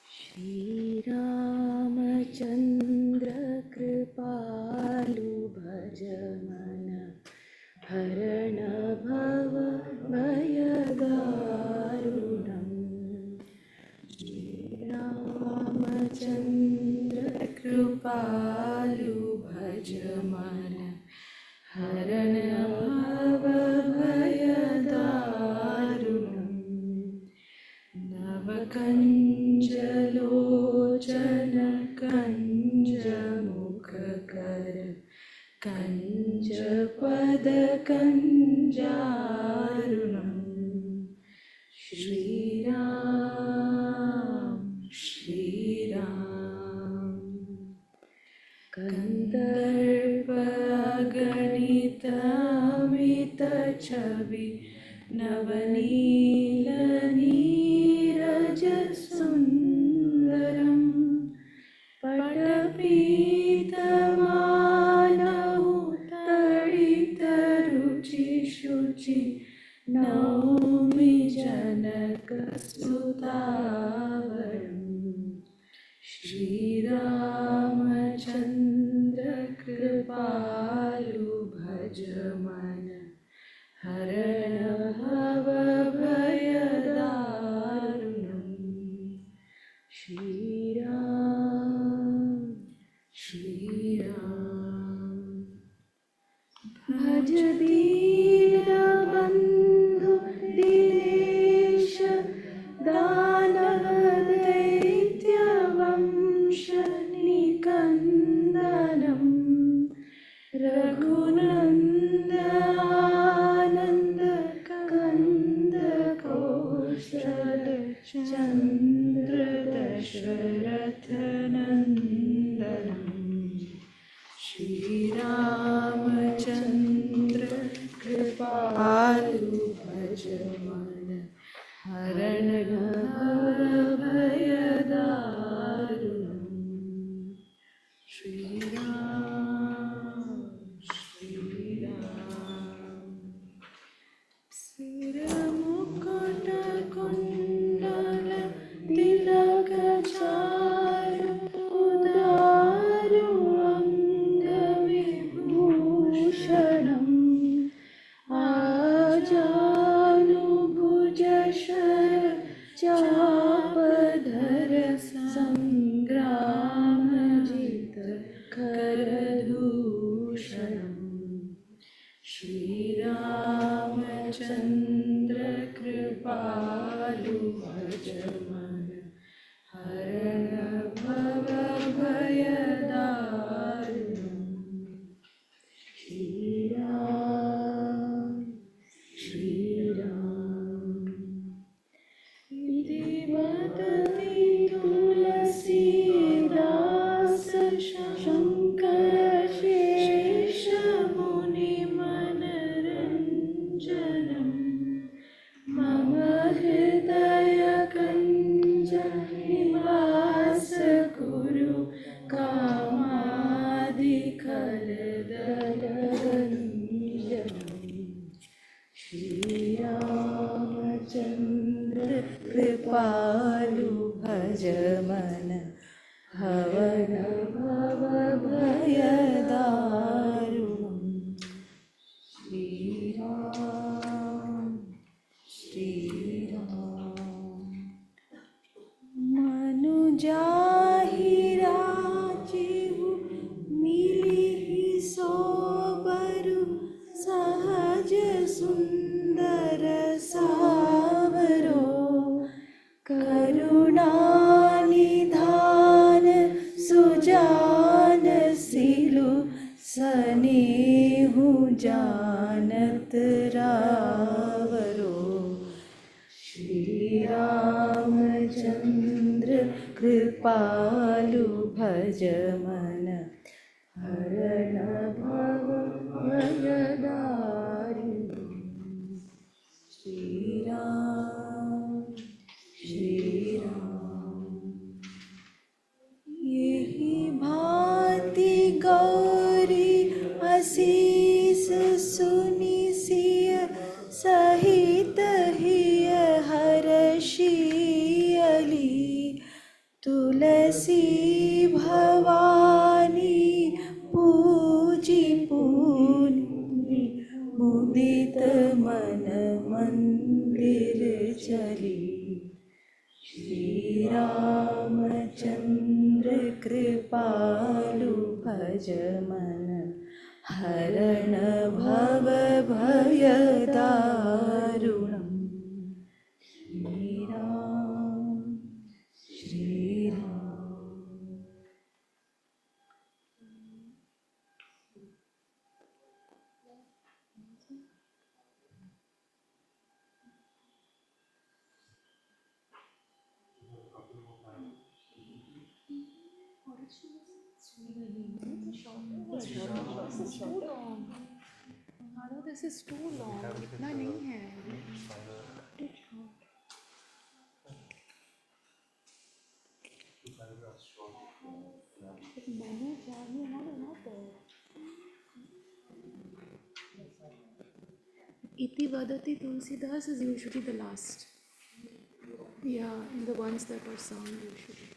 Shri Ramachandra Kripalu Bhajamana Harana Bhava Bhayadarunam. Shri Ramachandra Kripalu Bhajamana Harana Bhava Bhayadarunam. Navakanjalochana kanjamukhakara kanjapada kanjarunam. Shri Ram, Shri Ram. Kandarpa ganita amita chavi navanila sundaram patapitamalahu tadita ruchi shuchi naumi janakasutavaram. Shri Ramachandra Kripalu Bhajamana Harana Bhava Bhayadarunam. Shri Ram, Shri Ram. Bhajadina Bandhu Dinesha Danadaitya Vamsha Nikandanam Raghunanda Ananda Kanda Koshada Chandra Dashrathanandanam. Shri Ramachandra Kripalu Bhajamana Harana Bhava Bhayadarunam. Shri Ram, Shri Ram. Siramukota Kundala Tilaka Charu Udaru Anga Vibhushanam Ajanu Bhujashara Chapadhara Sangramajita Karadushanam. Shri Ramachandra Kripalu Bhajamana Harana Bhava Bhayadarunam. Shri Ram, Shri Ram. Iti vadati tulasi dasa shankara shesha muni manaranjanam mama hridaya kanja nivasa kuru kamadi kaladalaranjanam. Shri Ramachandra Kripalu Bhajamana Havana Bhava Bhayadarunam. Shri Ram, Shri Ram. Manujahi rajivu milihi sobaru सहज सुंदर सावरो करुणानिधान सुजान सिलु सनेहु जानत रावरो. श्री रामचंद्र कृपालु भजमन हरण भव भयदारिणि. श्री राम, श्री राम. यही भांति गौरी असीस सुनि सिय सहित हिय हर तुलसी भवानी पूजी पूनी मुदित मन मंदिर चली श्री रामचंद्र कृपालु भज मन हरण भव भय दारुणम् Shri Ram Shri Ram. This is too long. इतना नहीं है. मैंने जाने not there. Iti Vadati Tulsidas is usually the last. Yeah, the ones that are sung usually.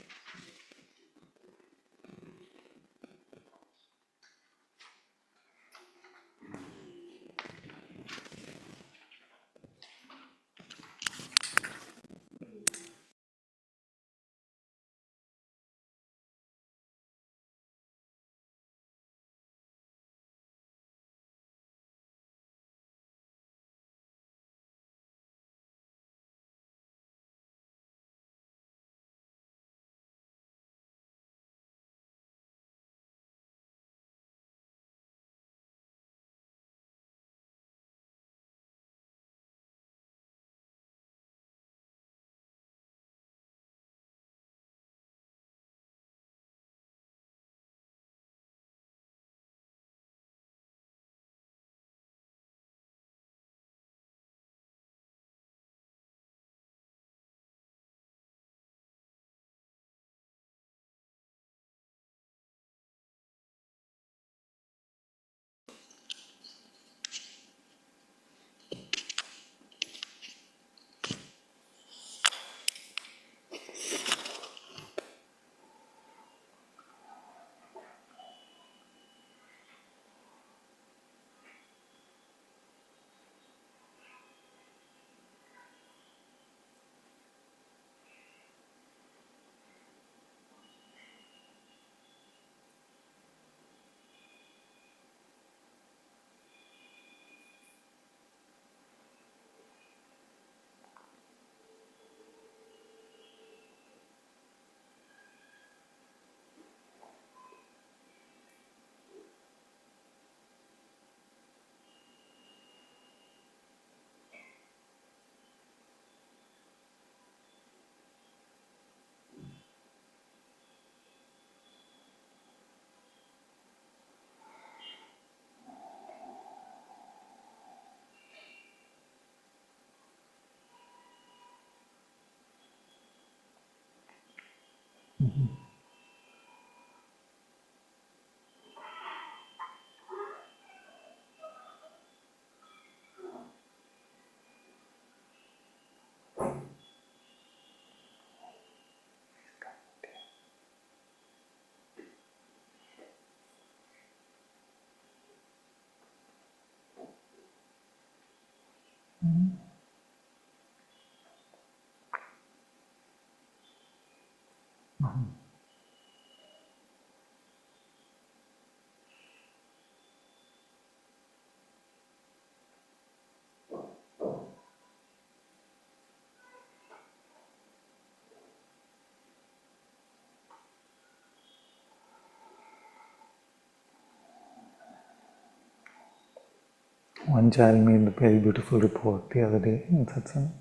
One child made a very beautiful report the other day in Satsang,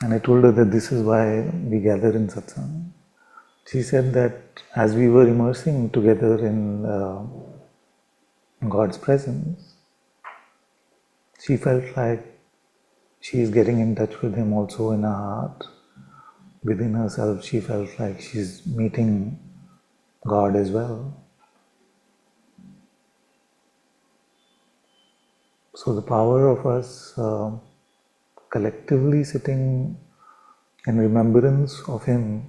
and I told her that this is why we gather in Satsang. She said that as we were immersing together in God's presence, she felt like she is getting in touch with Him also in her heart. Within herself, she felt like she's meeting God as well. So the power of us collectively sitting in remembrance of Him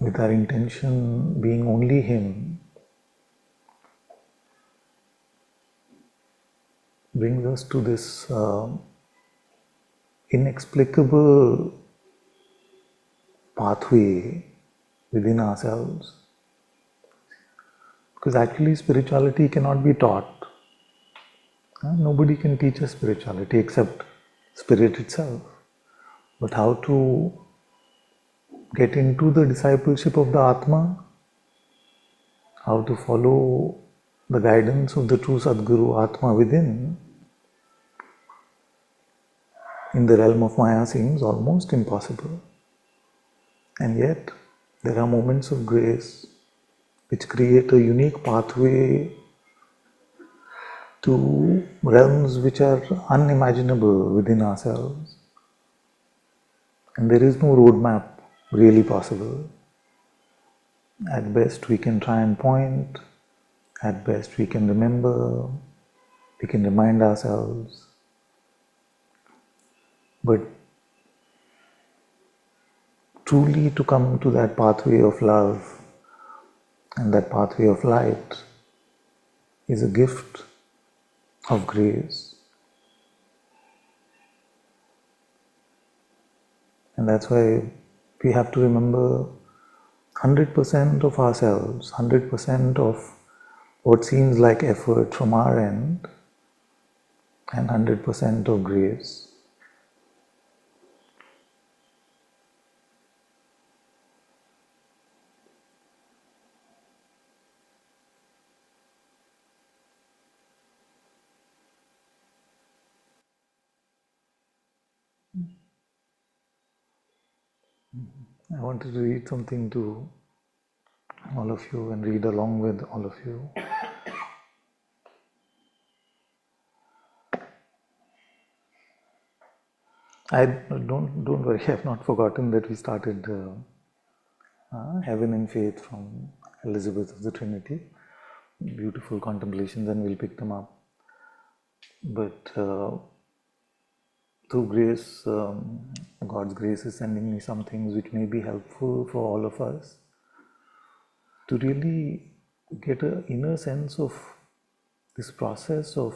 with our intention being only Him, brings us to this inexplicable pathway within ourselves. Because actually spirituality cannot be taught. Nobody can teach us spirituality except Spirit itself. But how to get into the discipleship of the Atma, how to follow the guidance of the true Sadguru Atma within, in the realm of Maya seems almost impossible. And yet, there are moments of grace which create a unique pathway to realms which are unimaginable within ourselves. And there is no roadmap really possible. At best, we can try and point, at best, we can remember, we can remind ourselves. But truly to come to that pathway of love and that pathway of light is a gift of grace. And that's why we have to remember 100% of ourselves, 100% of what seems like effort from our end, and 100% of grace. I wanted to read something to all of you and read along with all of you. Don't worry, I have not forgotten that we started Heaven and Faith from Elizabeth of the Trinity. Beautiful contemplations, and we'll pick them up. But through grace, God's grace is sending me some things which may be helpful for all of us to really get an inner sense of this process of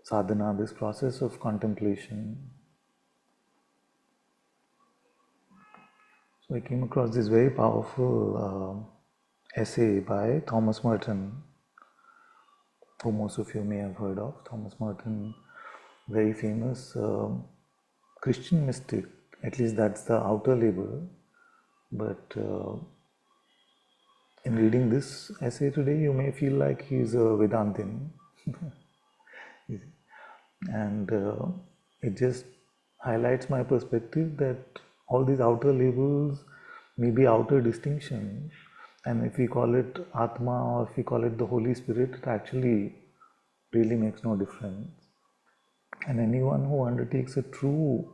sadhana, this process of contemplation. So I came across this very powerful essay by Thomas Merton, who most of you may have heard of. Thomas Merton, very famous Christian mystic, at least that's the outer label. But in reading this essay today, you may feel like he's a Vedantin. And it just highlights my perspective that all these outer labels may be outer distinctions, and if we call it Atma or if we call it the Holy Spirit, it actually really makes no difference. And anyone who undertakes a true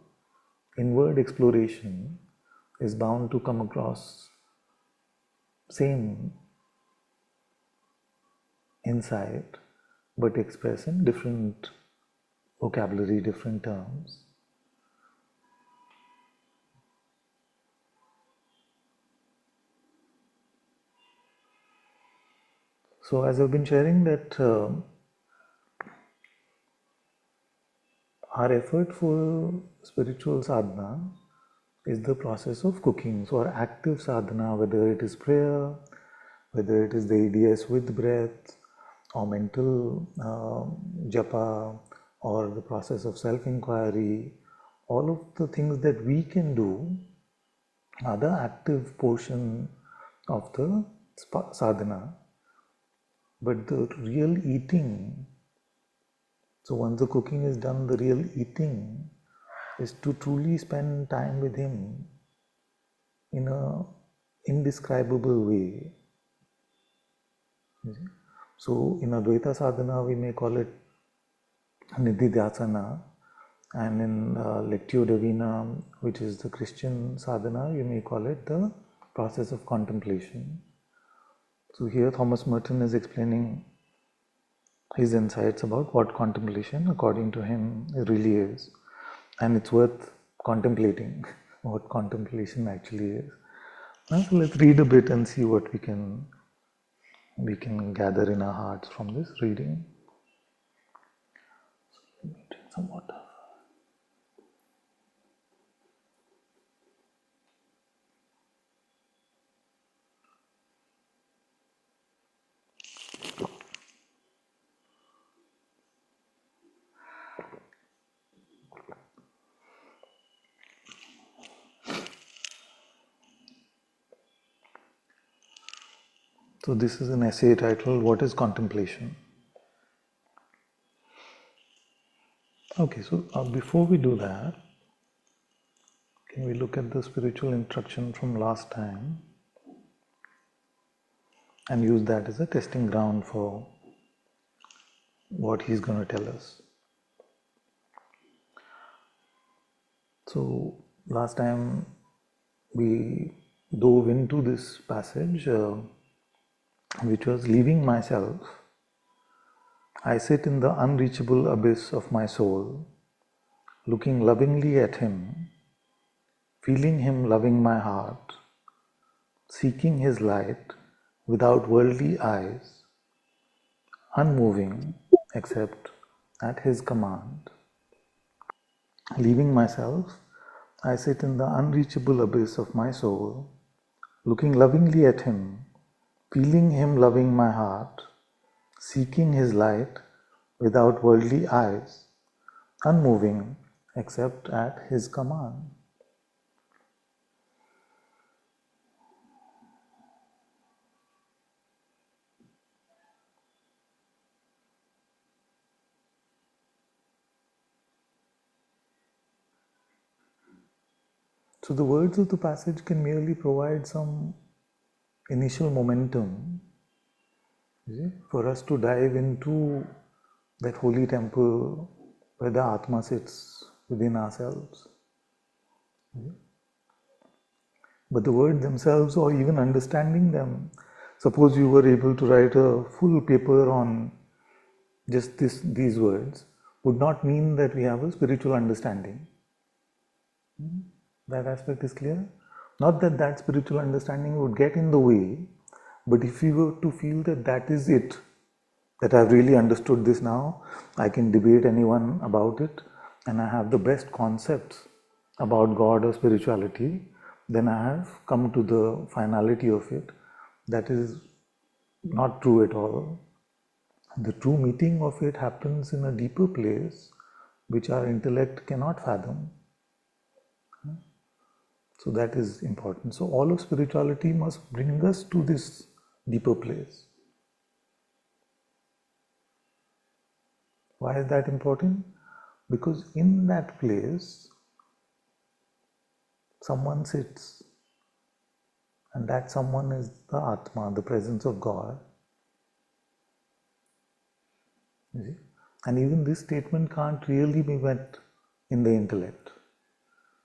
inward exploration is bound to come across same insight, but expressed in different vocabulary, different terms. So as I've been sharing that our effort for spiritual sadhana is the process of cooking. So our active sadhana, whether it is prayer, whether it is the EDS with breath, or mental japa, or the process of self-inquiry, all of the things that we can do are the active portion of the sadhana. But the real eating, so once the cooking is done, the real eating is to truly spend time with Him in an indescribable way. So in Advaita sadhana, we may call it Nididhyasana, and in Lectio Divina, which is the Christian sadhana, you may call it the process of contemplation. So here Thomas Merton is explaining his insights about what contemplation, according to him, really is. And it's worth contemplating what contemplation actually is. Now, so let's read a bit and see what we can gather in our hearts from this reading. Let me drink some water. So this is an essay titled, What is Contemplation? Okay, so before we do that, can we look at the spiritual instruction from last time and use that as a testing ground for what he's going to tell us. So last time we dove into this passage, which was, leaving myself, I sit in the unreachable abyss of my soul, looking lovingly at him, feeling him loving my heart, seeking his light without worldly eyes, unmoving except at his command. Leaving myself, I sit in the unreachable abyss of my soul, looking lovingly at him, feeling him loving my heart, seeking his light without worldly eyes, unmoving except at his command. So the words of the passage can merely provide some initial momentum, for us to dive into that holy temple where the Atma sits within ourselves. But the words themselves, or even understanding them, suppose you were able to write a full paper on just these words, would not mean that we have a spiritual understanding. That aspect is clear. Not that that spiritual understanding would get in the way, but if we were to feel that that is it, that I've really understood this now, I can debate anyone about it, and I have the best concepts about God or spirituality, then I have come to the finality of it. That is not true at all. The true meeting of it happens in a deeper place, which our intellect cannot fathom. So that is important. So all of spirituality must bring us to this deeper place. Why is that important? Because in that place, someone sits, and that someone is the Atma, the presence of God. You see? And even this statement can't really be met in the intellect.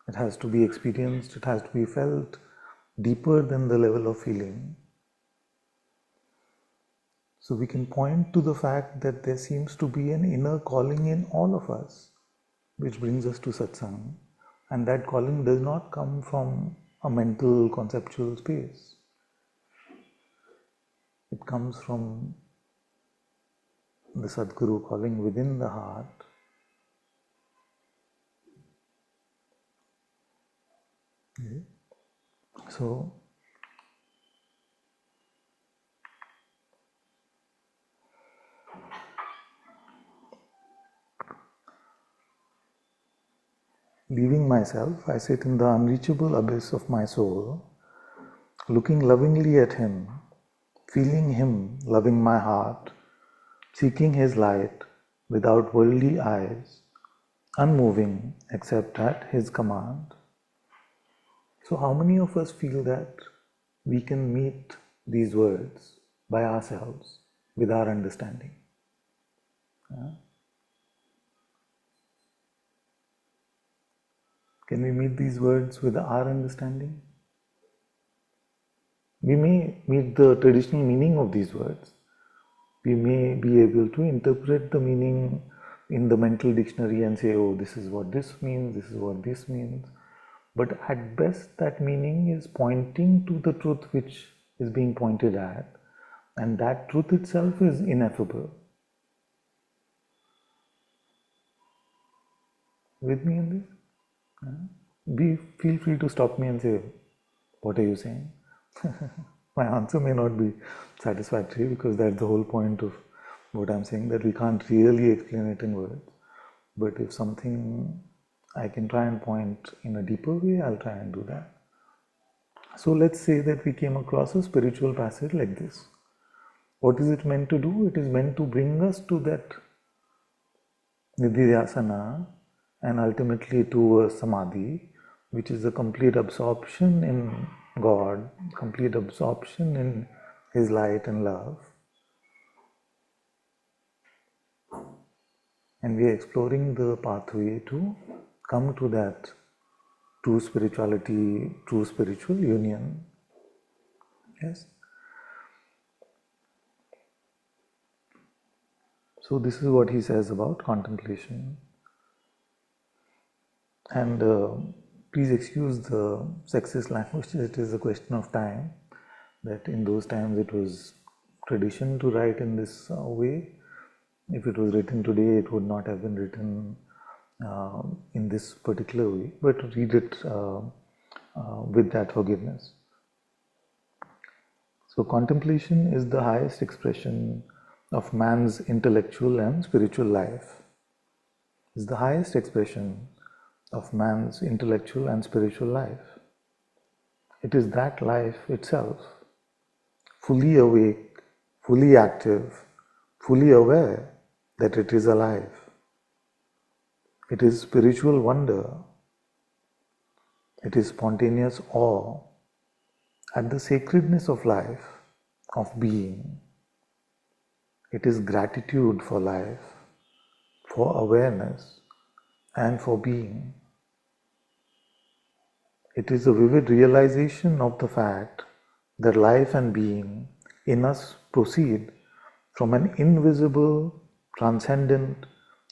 It has to be experienced, it has to be felt deeper than the level of feeling. So we can point to the fact that there seems to be an inner calling in all of us, which brings us to Satsang. And that calling does not come from a mental, conceptual space. It comes from the Sadguru calling within the heart. So, leaving myself, I sit in the unreachable abyss of my soul, looking lovingly at him, feeling him loving my heart, seeking his light without worldly eyes, unmoving except at his command. So how many of us feel that we can meet these words by ourselves with our understanding? Can we meet these words with our understanding? We may meet the traditional meaning of these words. We may be able to interpret the meaning in the mental dictionary and say, oh, this is what this means, this is what this means. but at best that meaning is pointing to the truth which is being pointed at, and that truth itself is ineffable. With me in this? Feel free to stop me and say, what are you saying? My answer may not be satisfactory, because that's the whole point of what I'm saying, that we can't really explain it in words. But if something I can try and point in a deeper way, I'll try and do that. So let's say that we came across a spiritual passage like this. What is it meant to do? It is meant to bring us to that nididhyasana and ultimately to a samadhi, which is a complete absorption in God, complete absorption in His light and love. And we are exploring the pathway to come to that true spirituality, true spiritual union. Yes? So this is what he says about contemplation. And please excuse the sexist language, it is a question of time, that in those times it was tradition to write in this way. If it was written today, it would not have been written in this particular way, but read it with that forgiveness. So contemplation is the highest expression of man's intellectual and spiritual life. It's the highest expression of man's intellectual and spiritual life. It is that life itself, fully awake, fully active, fully aware that it is alive. It is spiritual wonder. It is spontaneous awe at the sacredness of life, of being. It is gratitude for life, for awareness, and for being. It is a vivid realization of the fact that life and being in us proceed from an invisible, transcendent,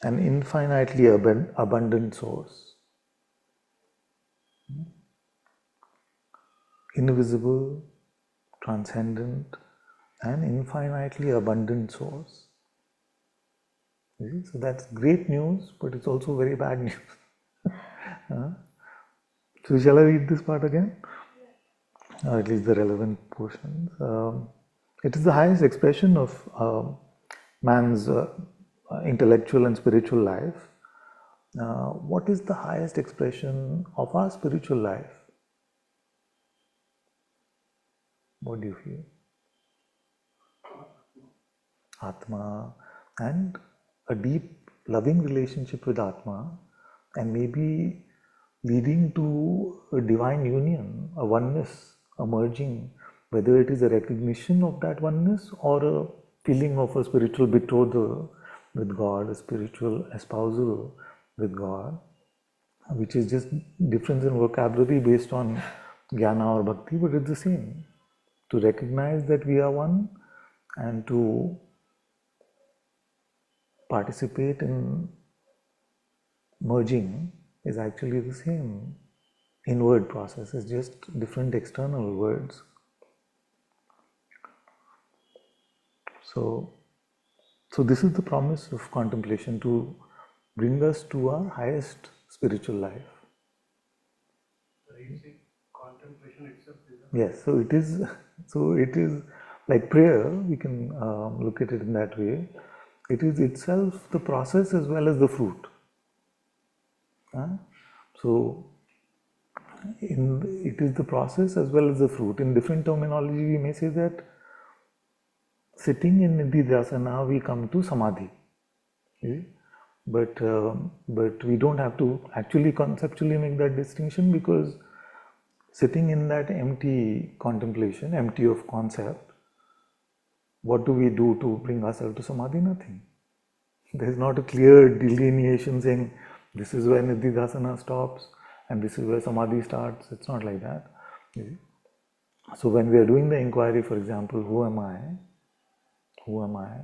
and infinitely abundant source. Invisible, transcendent, and infinitely abundant source. So that's great news, but it's also very bad news. So shall I read this part again? Or at least the relevant portions. It is the highest expression of man's intellectual and spiritual life. What is the highest expression of our spiritual life? What do you feel? Atma, and a deep loving relationship with Atma, and maybe leading to a divine union, a oneness emerging, whether it is a recognition of that oneness or a feeling of a spiritual betrothal with God, a spiritual espousal with God, which is just difference in vocabulary based on jnana or bhakti, but it's the same. To recognize that we are one and to participate in merging is actually the same inward process. It's just different external words. So this is the promise of contemplation, to bring us to our highest spiritual life. Are you saying contemplation itself is a... Yes, so it is like prayer, we can look at it in that way. It is itself the process as well as the fruit. So it is the process as well as the fruit. In different terminology, we may say that sitting in nididhyasana, we come to samadhi. But we don't have to actually conceptually make that distinction, because sitting in that empty contemplation, empty of concept, what do we do to bring ourselves to samadhi? Nothing. There is not a clear delineation saying this is where nididhyasana stops and this is where samadhi starts. It's not like that. So when we are doing the inquiry, for example, who am I? Who am I?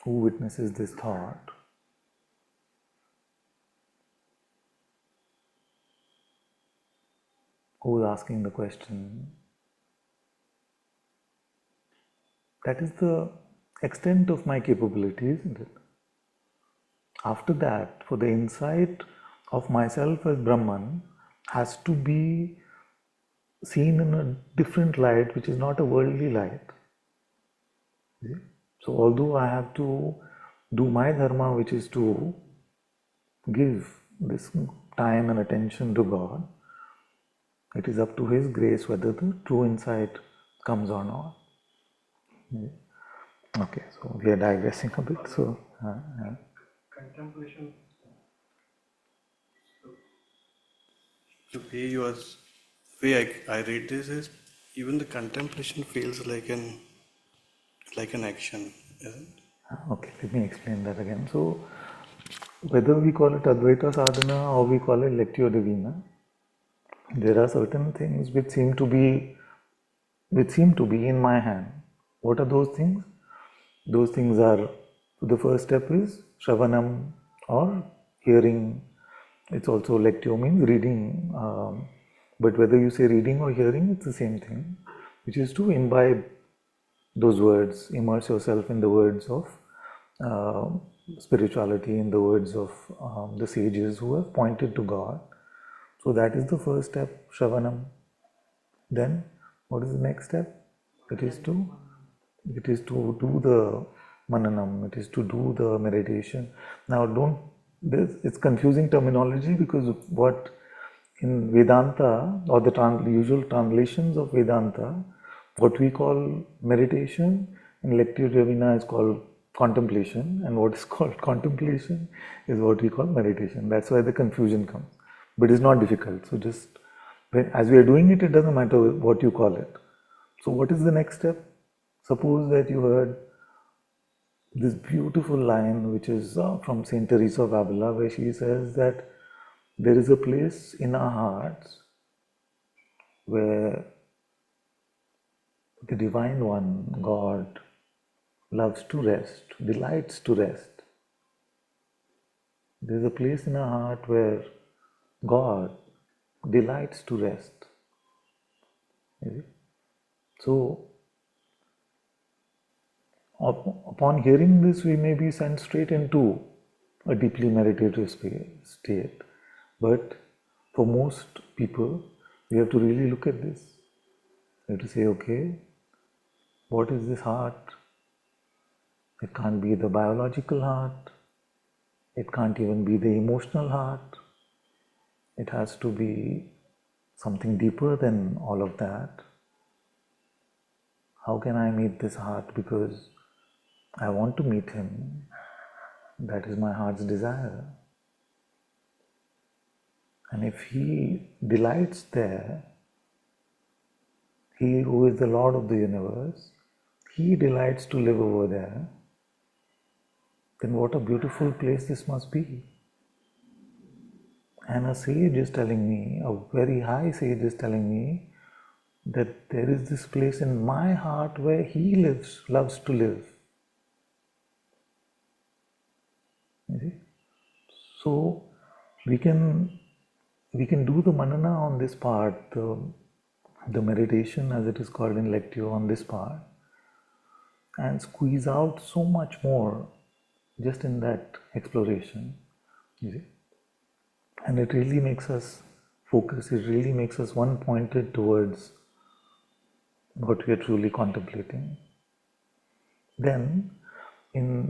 Who witnesses this thought? who is asking the question. That is the extent of my capability, isn't it? After that, for the insight of myself as Brahman has to be seen in a different light, which is not a worldly light. See? So although I have to do my dharma, which is to give this time and attention to God, it is up to His grace whether the true insight comes or not. Okay, so we are digressing a bit. So, Contemplation, the way you are, way I read this is, even the contemplation feels like an action, isn't it? okay, let me explain that again. So, whether we call it Advaita sadhana or we call it Lectio Divina, there are certain things which seem to be in my hand. What are those things? Those things are, the first step is Shravanam or hearing. It's also Lectio means reading. But whether you say reading or hearing, it's the same thing, which is to imbibe those words, immerse yourself in the words of spirituality, in the words of the sages who have pointed to God. So that is the first step, Shravanam. Then what is the next step? It is to do the mananam, it is to do the meditation. Now it's confusing terminology, because what in Vedanta, or the usual translations of Vedanta, what we call meditation in Lectio Divina is called contemplation, and what is called contemplation is what we call meditation. That's why the confusion comes. But it's not difficult. So just as we are doing it, it doesn't matter what you call it. So what is the next step? Suppose that you heard this beautiful line, which is from Saint Teresa of Avila, where she says that there is a place in our hearts where the Divine One, God, loves to rest, delights to rest. There is a place in our heart where God delights to rest. So, upon hearing this, we may be sent straight into a deeply meditative state. But for most people, we have to really look at this. We have to say, okay, what is this heart? It can't be the biological heart. It can't even be the emotional heart. It has to be something deeper than all of that. How can I meet this heart? Because I want to meet Him. That is my heart's desire. And if He delights there, He who is the Lord of the universe, He delights to live over there, then what a beautiful place this must be. And a sage is telling me, a very high sage is telling me, that there is this place in my heart where He loves to live. You see? So we can do the manana on this part, the meditation as it is called in Lectio on this part, and squeeze out so much more just in that exploration. You see? And it really makes us focus, it really makes us one pointed towards what we are truly contemplating. Then in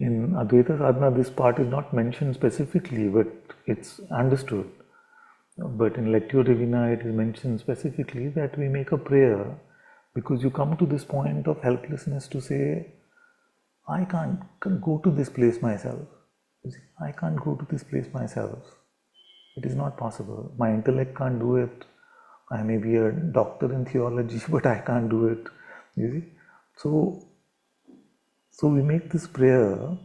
Advaita sadhana, this part is not mentioned specifically, but it's understood. But in Lectio Divina, it is mentioned specifically that we make a prayer, because you come to this point of helplessness to say, I can't go to this place myself. I can't go to this place myself. It is not possible. My intellect can't do it. I may be a doctor in theology, but I can't do it. You see? So we make this prayer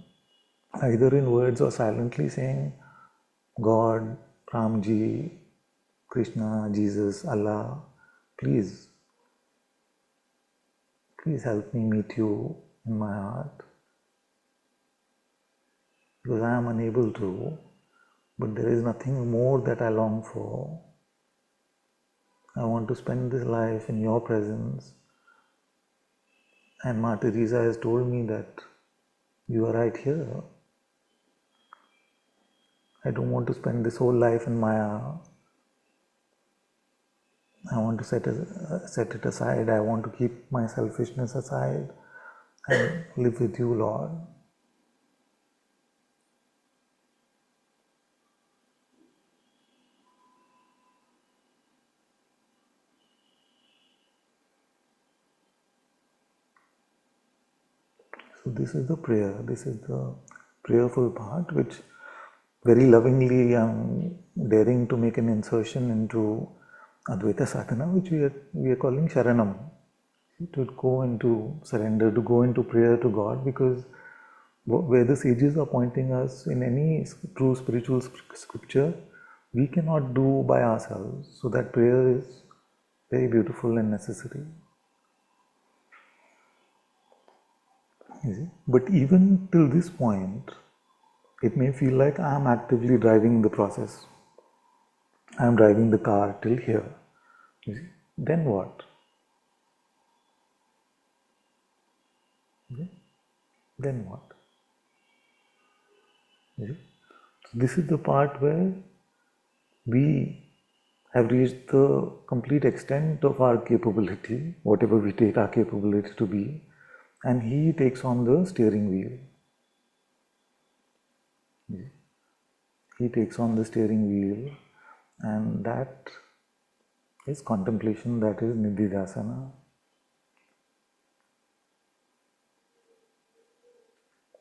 either in words or silently, saying, God, Ramji, Krishna, Jesus, Allah, please help me meet you in my heart, because I am unable to but there is nothing more that I long for. I want to spend this life in your presence. And Ma Teresa has told me that you are right here. I don't want to spend this whole life in Maya. I want to set it aside. I want to keep my selfishness aside and live with you, Lord. So this is the prayer. This is the prayerful part, which very lovingly I'm daring to make an insertion into Advaita sadhana, which we are calling Sharanam. To go into surrender, to go into prayer to God, because where the sages are pointing us in any true spiritual scripture, we cannot do by ourselves. So that prayer is very beautiful and necessary. But even till this point, it may feel like I am actively driving the process. I am driving the car till here. Then what? Then what? So this is the part where we have reached the complete extent of our capability, whatever we take our capability to be, and he takes on the steering wheel. He takes on the steering wheel, and that is contemplation, that is nididhyasana.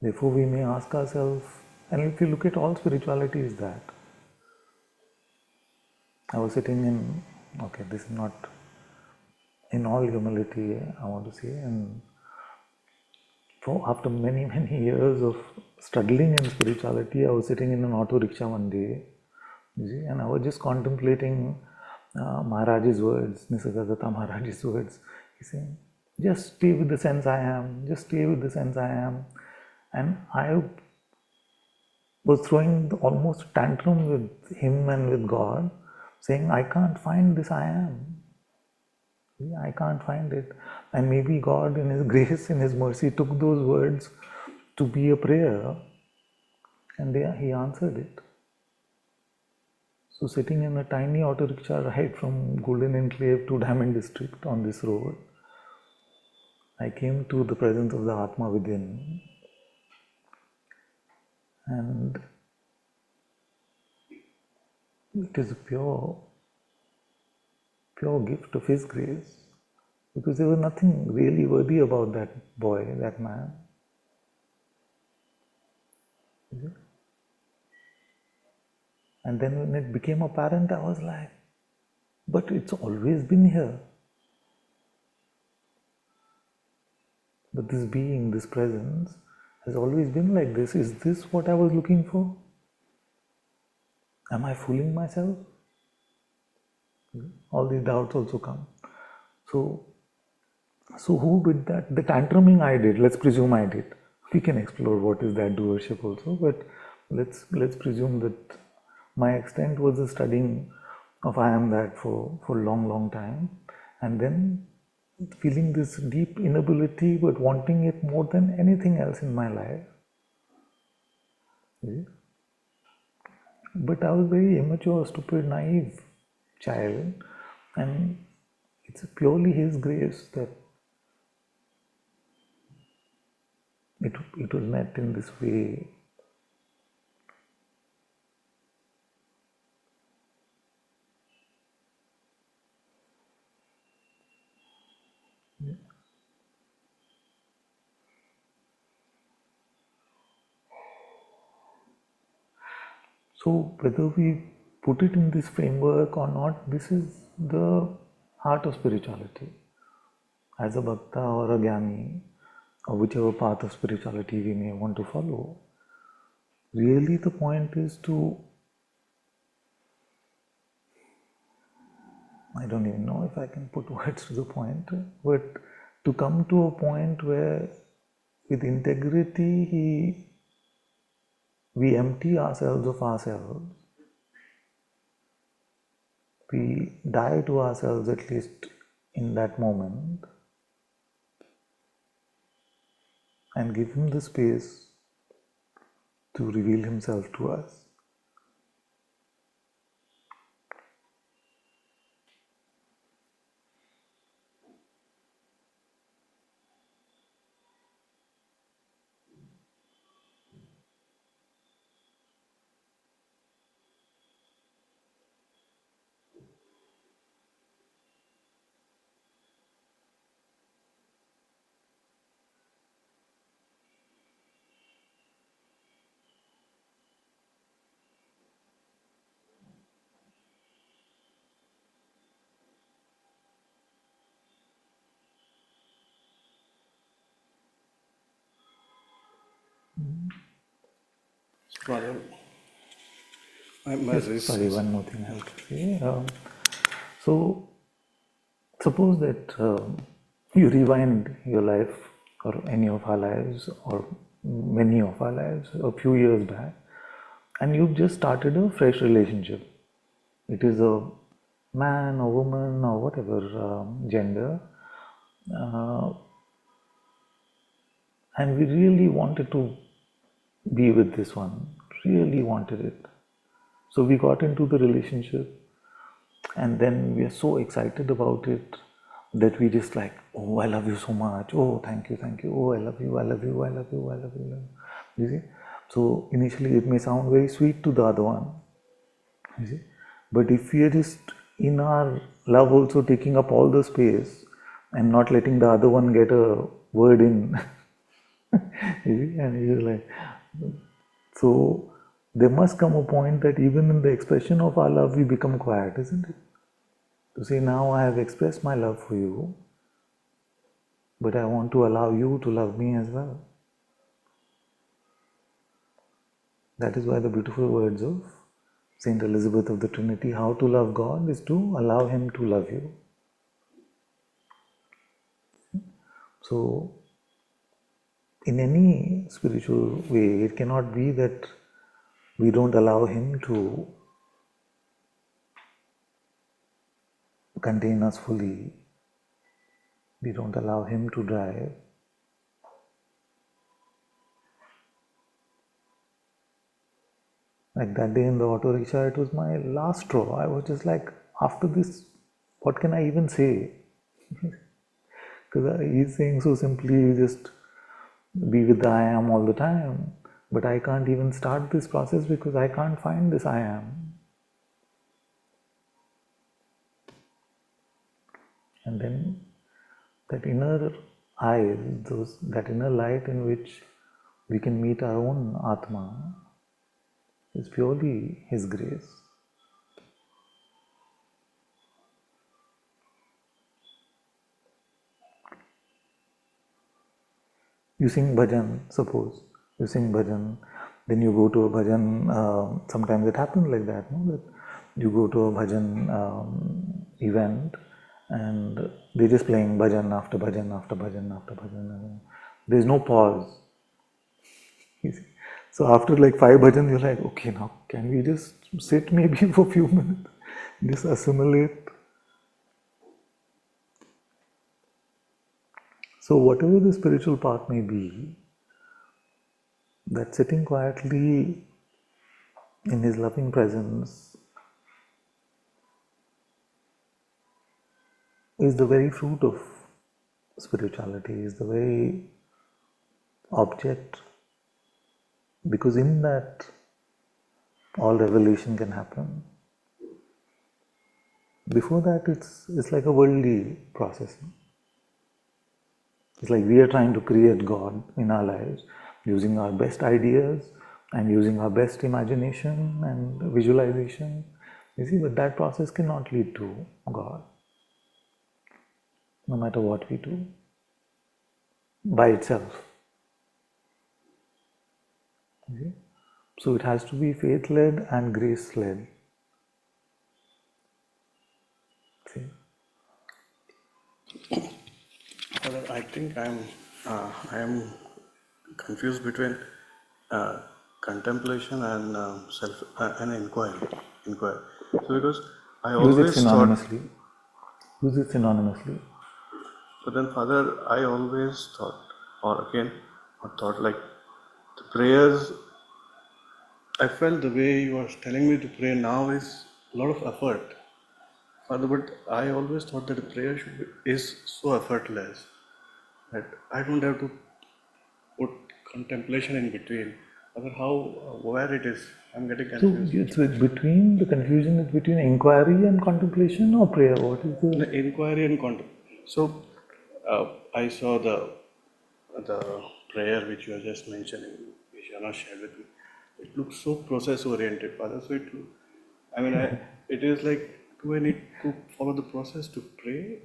Therefore, we may ask ourselves, and if you look at all spirituality, is that. I was sitting in, okay, this is not, in all humility, I want to say, and after many, many years of struggling in spirituality, I was sitting in an auto rickshaw one day, and I was just contemplating Maharaj's words, Nisargadatta Maharaj's words. He's saying, just stay with the sense I am, just stay with the sense I am. And I was throwing almost tantrum with him and with God, saying, I can't find this I am. I can't find it. And maybe God in His grace, in His mercy, took those words to be a prayer, and He answered it. So sitting in a tiny auto rickshaw ride from Golden Enclave to Diamond District on this road, I came to the presence of the Atma within, and it is a pure gift of His grace, because there was nothing really worthy about that boy, that man. And then when it became apparent, I was like, but it's always been here. But this being, this presence, has always been like this. Is this what I was looking for? Am I fooling myself? All these doubts also come. So who did that? The tantruming I did. Let's presume I did. We can explore what is that doership also, but let's presume that my extent was the studying of I am that for a long time, and then feeling this deep inability but wanting it more than anything else in my life. But I was very immature, stupid, naive child, and it's purely His grace that it was met in this way. So whether we put it in this framework or not, this is the heart of spirituality. As a bhakta or a jnani, or whichever path of spirituality we may want to follow, really the point is to, I don't even know if I can put words to the point, but to come to a point where with integrity we empty ourselves of ourselves, we die to ourselves, at least in that moment, and give him the space to reveal himself to us. Father, my Yes, sorry, one more thing I have to say. So, suppose that you rewind your life, or any of our lives, or many of our lives, a few years back, and you've just started a fresh relationship. It is a man or woman or whatever gender, uh, and we really wanted to be with this one, really wanted it. So we got into the relationship, and then we are so excited about it that we just like, oh, I love you so much, oh, thank you, oh, I love you, I love you, I love you, I love you. You see? So initially it may sound very sweet to the other one, you see, but if we are just in our love also taking up all the space and not letting the other one get a word in, you see, and you're like, so there must come a point that even in the expression of our love we become quiet, isn't it? To say, now I have expressed my love for you, but I want to allow you to love me as well. That is why the beautiful words of Saint Elizabeth of the Trinity, how to love God is to allow Him to love you. So, in any spiritual way, it cannot be that we don't allow Him to contain us fully. We don't allow Him to drive. Like that day in the auto rickshaw, it was my last straw. I was just like, after this, what can I even say? Because he's saying so simply, you just be with the I am all the time. But I can't even start this process because I can't find this I am. And then that inner eye, that inner light in which we can meet our own Atma, is purely His grace. You sing bhajan, suppose. You sing bhajan, then you go to a bhajan, sometimes it happens like that, no? That you go to a bhajan event and they're just playing bhajan after bhajan after bhajan after bhajan. There's no pause. You see? So after like 5 bhajans, you're like, okay, now can we just sit maybe for a few minutes, just assimilate. So whatever the spiritual path may be, that sitting quietly in His loving presence is the very fruit of spirituality, is the very object, because in that all revelation can happen. Before that, it's like a worldly process. It's like we are trying to create God in our lives using our best ideas and using our best imagination and visualization. You see, but that process cannot lead to God, no matter what we do, by itself. You see? So it has to be faith-led and grace-led. See? Father, I think I am confused between contemplation and self and inquiry. So because I Use it always thought, synonymously. Use it synonymously. but then Father, I always thought, or again, not thought, like the prayers, I felt the way you are telling me to pray now is a lot of effort. Father, but I always thought that the prayer is so effortless that I don't have to put contemplation in between. Father, where it is, I'm getting So confused. it's between, the confusion is between inquiry and contemplation or prayer? What is the... The inquiry and contemplation. So I saw the prayer which you are just mentioning, which Jana shared with me. It looks so process oriented, Father. So it is like, do I need to follow the process to pray?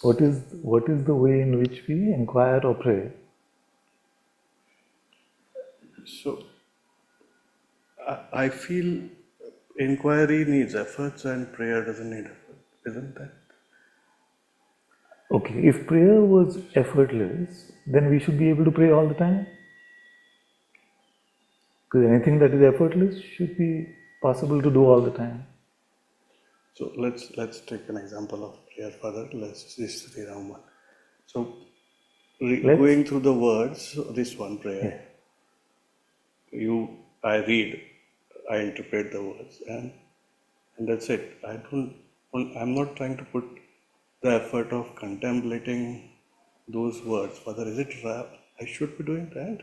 What is the way in which we inquire or pray? So I feel inquiry needs efforts and prayer doesn't need effort, isn't that? Okay, if prayer was effortless, then we should be able to pray all the time. Because anything that is effortless should be possible to do all the time. So let's take an example of prayer, Father. Let's just Sri Ram one. So going through the words, this one prayer, I read, I interpret the words, and that's it. I'm not trying to put the effort of contemplating those words. Father, is it right? I should be doing that?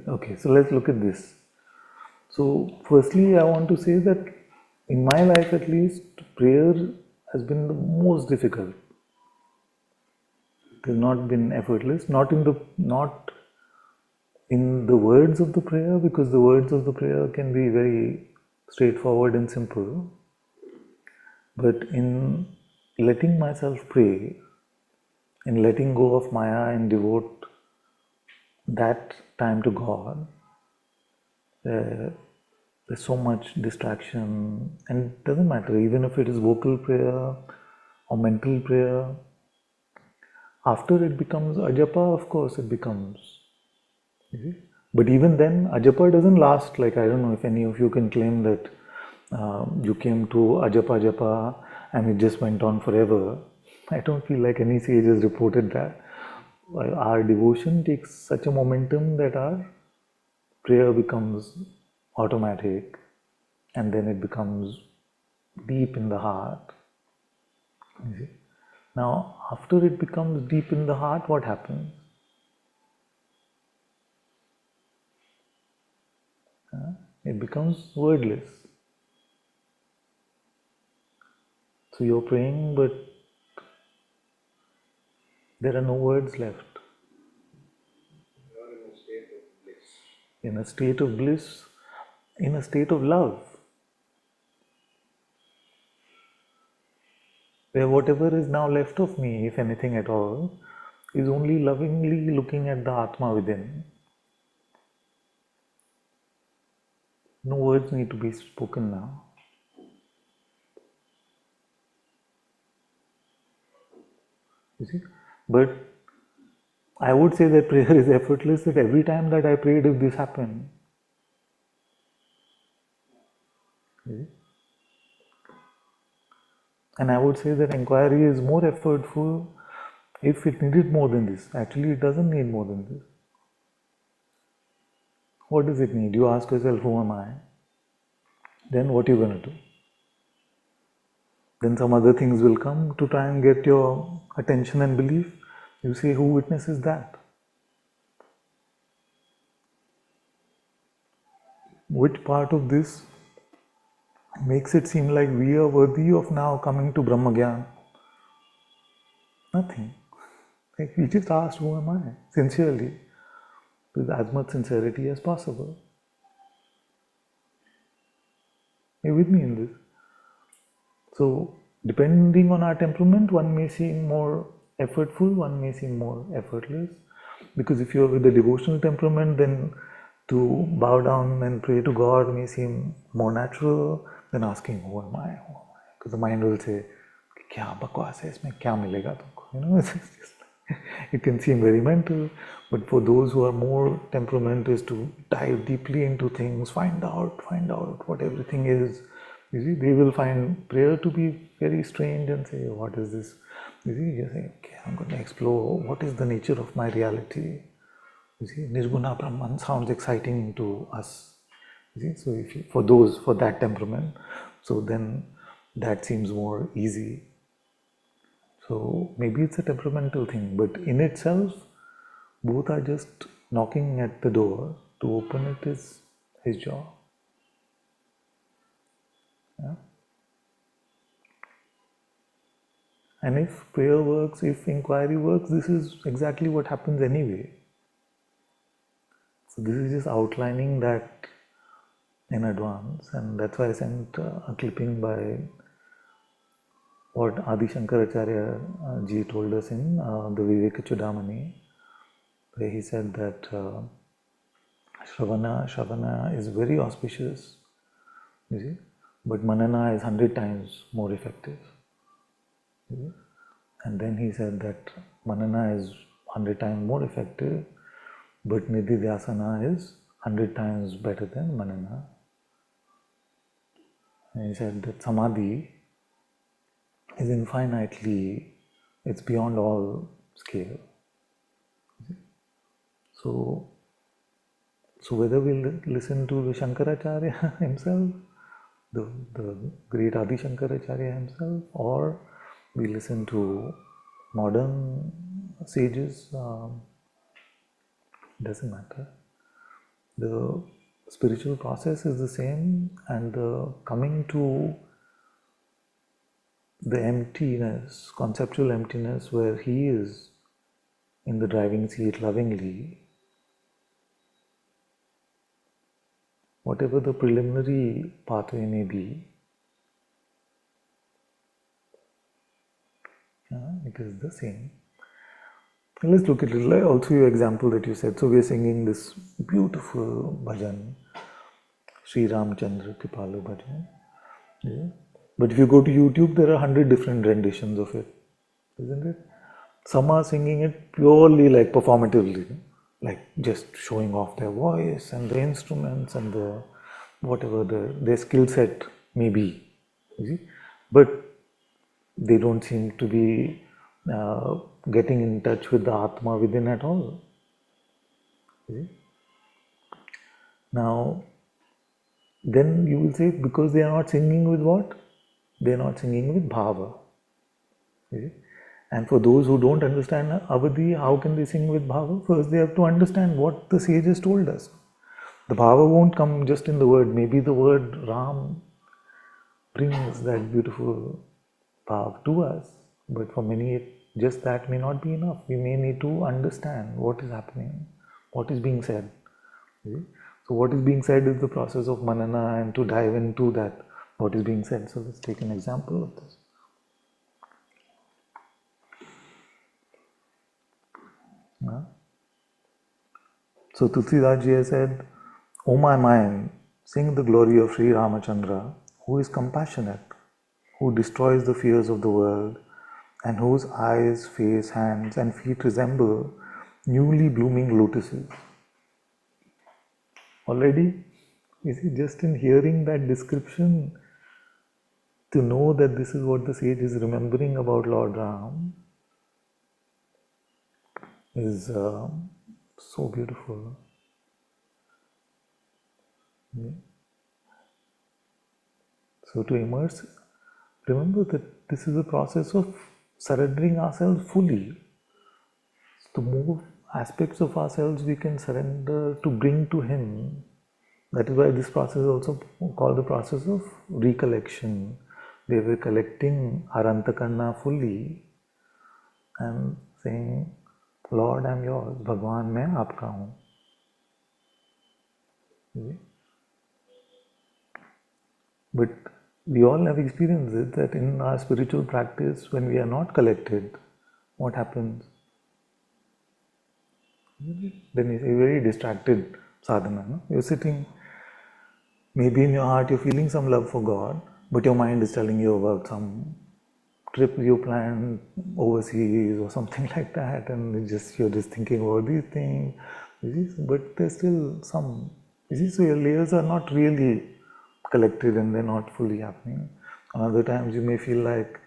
Okay, so let's look at this. So firstly, I want to say that in my life at least, prayer has been the most difficult. It has not been effortless, not in the words of the prayer, because the words of the prayer can be very straightforward and simple. But in letting myself pray, in letting go of Maya and devote that time to God, there's so much distraction, and it doesn't matter, even if it is vocal prayer or mental prayer. After it becomes ajapa, of course it becomes. But even then, ajapa doesn't last. Like, I don't know if any of you can claim that you came to ajapa japa and it just went on forever. I don't feel like any sage has reported that. Our devotion takes such a momentum that our prayer becomes automatic, and then it becomes deep in the heart. Now, after it becomes deep in the heart, what happens? It becomes wordless. So you're praying, but there are no words left. You are in a state of bliss. In a state of bliss, in a state of love, where whatever is now left of me, if anything at all, is only lovingly looking at the Atma within. No words need to be spoken now. You see? But I would say that prayer is effortless, that every time that I prayed, if this happened. You see? And I would say that inquiry is more effortful if it needed more than this. Actually, it doesn't need more than this. What does it need? You ask yourself, who am I? Then what are you going to do? Then some other things will come to try and get your attention and belief. You say, who witnesses that? Which part of this makes it seem like we are worthy of now coming to Brahmagyan? Nothing. Like, we just asked, who am I? Sincerely, with as much sincerity as possible. Are you with me in this? So, depending on our temperament, one may seem more effortful, one may seem more effortless. Because if you're with a devotional temperament, then to bow down and pray to God may seem more natural than asking, who am I? Who am I? Because the mind will say, kya bakwas hai isme, kya milega tumko? You know, it's just, it can seem very mental, but for those who are more temperament is to dive deeply into things, find out what everything is, You see, they will find prayer to be very strange and say, what is this? You see, you say, okay, I'm going to explore what is the nature of my reality. You see, Nirguna Brahman sounds exciting to us. You see, so if you, for that temperament, so then that seems more easy. So maybe it's a temperamental thing, but in itself, both are just knocking at the door. To open it is his job. Yeah? And if prayer works, if inquiry works, this is exactly what happens anyway. So this is just outlining that in advance, and that's why I sent a clipping by what Adi Shankaracharya ji told us in the Viveka Chudamani, where he said that Shravana is very auspicious, you see, but Manana is 100 times more effective. And then he said that Manana is 100 times more effective, but Nididhyasana is 100 times better than Manana. And he said that Samadhi is infinitely, it's beyond all scale. So whether we listen to the Shankaracharya himself, the great Adi Shankaracharya himself, or we listen to modern sages, doesn't matter. The spiritual process is the same, and the coming to the emptiness, conceptual emptiness, where he is in the driving seat lovingly, whatever the preliminary pathway may be, it is the same. Let's look at it. Also, your example that you said. So we are singing this beautiful bhajan, Sri Ramchandra Kripalu bhajan. Yeah. But if you go to YouTube, there are 100 different renditions of it, isn't it? Some are singing it purely like performatively, like just showing off their voice and the instruments and the whatever their skill set may be. You see? But they don't seem to be getting in touch with the Atma within at all. See? Now, then you will say, because they are not singing with what? They are not singing with bhava. See? And for those who don't understand Avadhi, how can they sing with bhava? First, they have to understand what the sages told us. The bhava won't come just in the word. Maybe the word Ram brings that beautiful bhav to us. But for many, just that may not be enough. We may need to understand what is happening, what is being said. See? So what is being said is the process of manana, and to dive into that, what is being said. So let's take an example of this. So Tulsidas Ji has said, "O my mind, sing the glory of Sri Ramachandra, who is compassionate, who destroys the fears of the world, and whose eyes, face, hands, and feet resemble newly blooming lotuses." Already, you see, just in hearing that description, to know that this is what the sage is remembering about Lord Ram is so beautiful. Yeah. So to immerse, remember that this is a process of surrendering ourselves fully. To move aspects of ourselves we can surrender to bring to Him. That is why this process is also called the process of recollection. We were collecting our Antakarna fully and saying, Lord, I am yours. Bhagwan, मैं आपका हूँ. But we all have experienced it, that in our spiritual practice, when we are not collected, what happens? Then it's a very distracted sadhana. No? You're sitting, maybe in your heart you're feeling some love for God, but your mind is telling you about some trip you planned overseas or something like that, and you're just thinking about these things. But there's still some. So your layers are not really collected and they're not fully happening. And other times you may feel like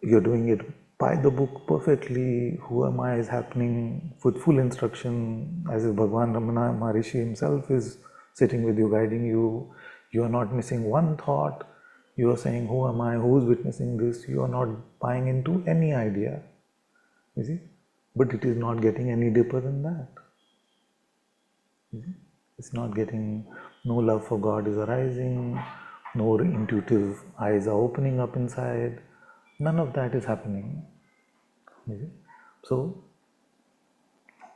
you're doing it by the book perfectly, who am I is happening with full instruction, as if Bhagwan Ramana Maharishi himself is sitting with you, guiding you. You are not missing one thought. You are saying, who am I, who is witnessing this? You are not buying into any idea, you see. But it is not getting any deeper than that. You see? It's not getting, no love for God is arising, no intuitive eyes are opening up inside. None of that is happening. You see? So,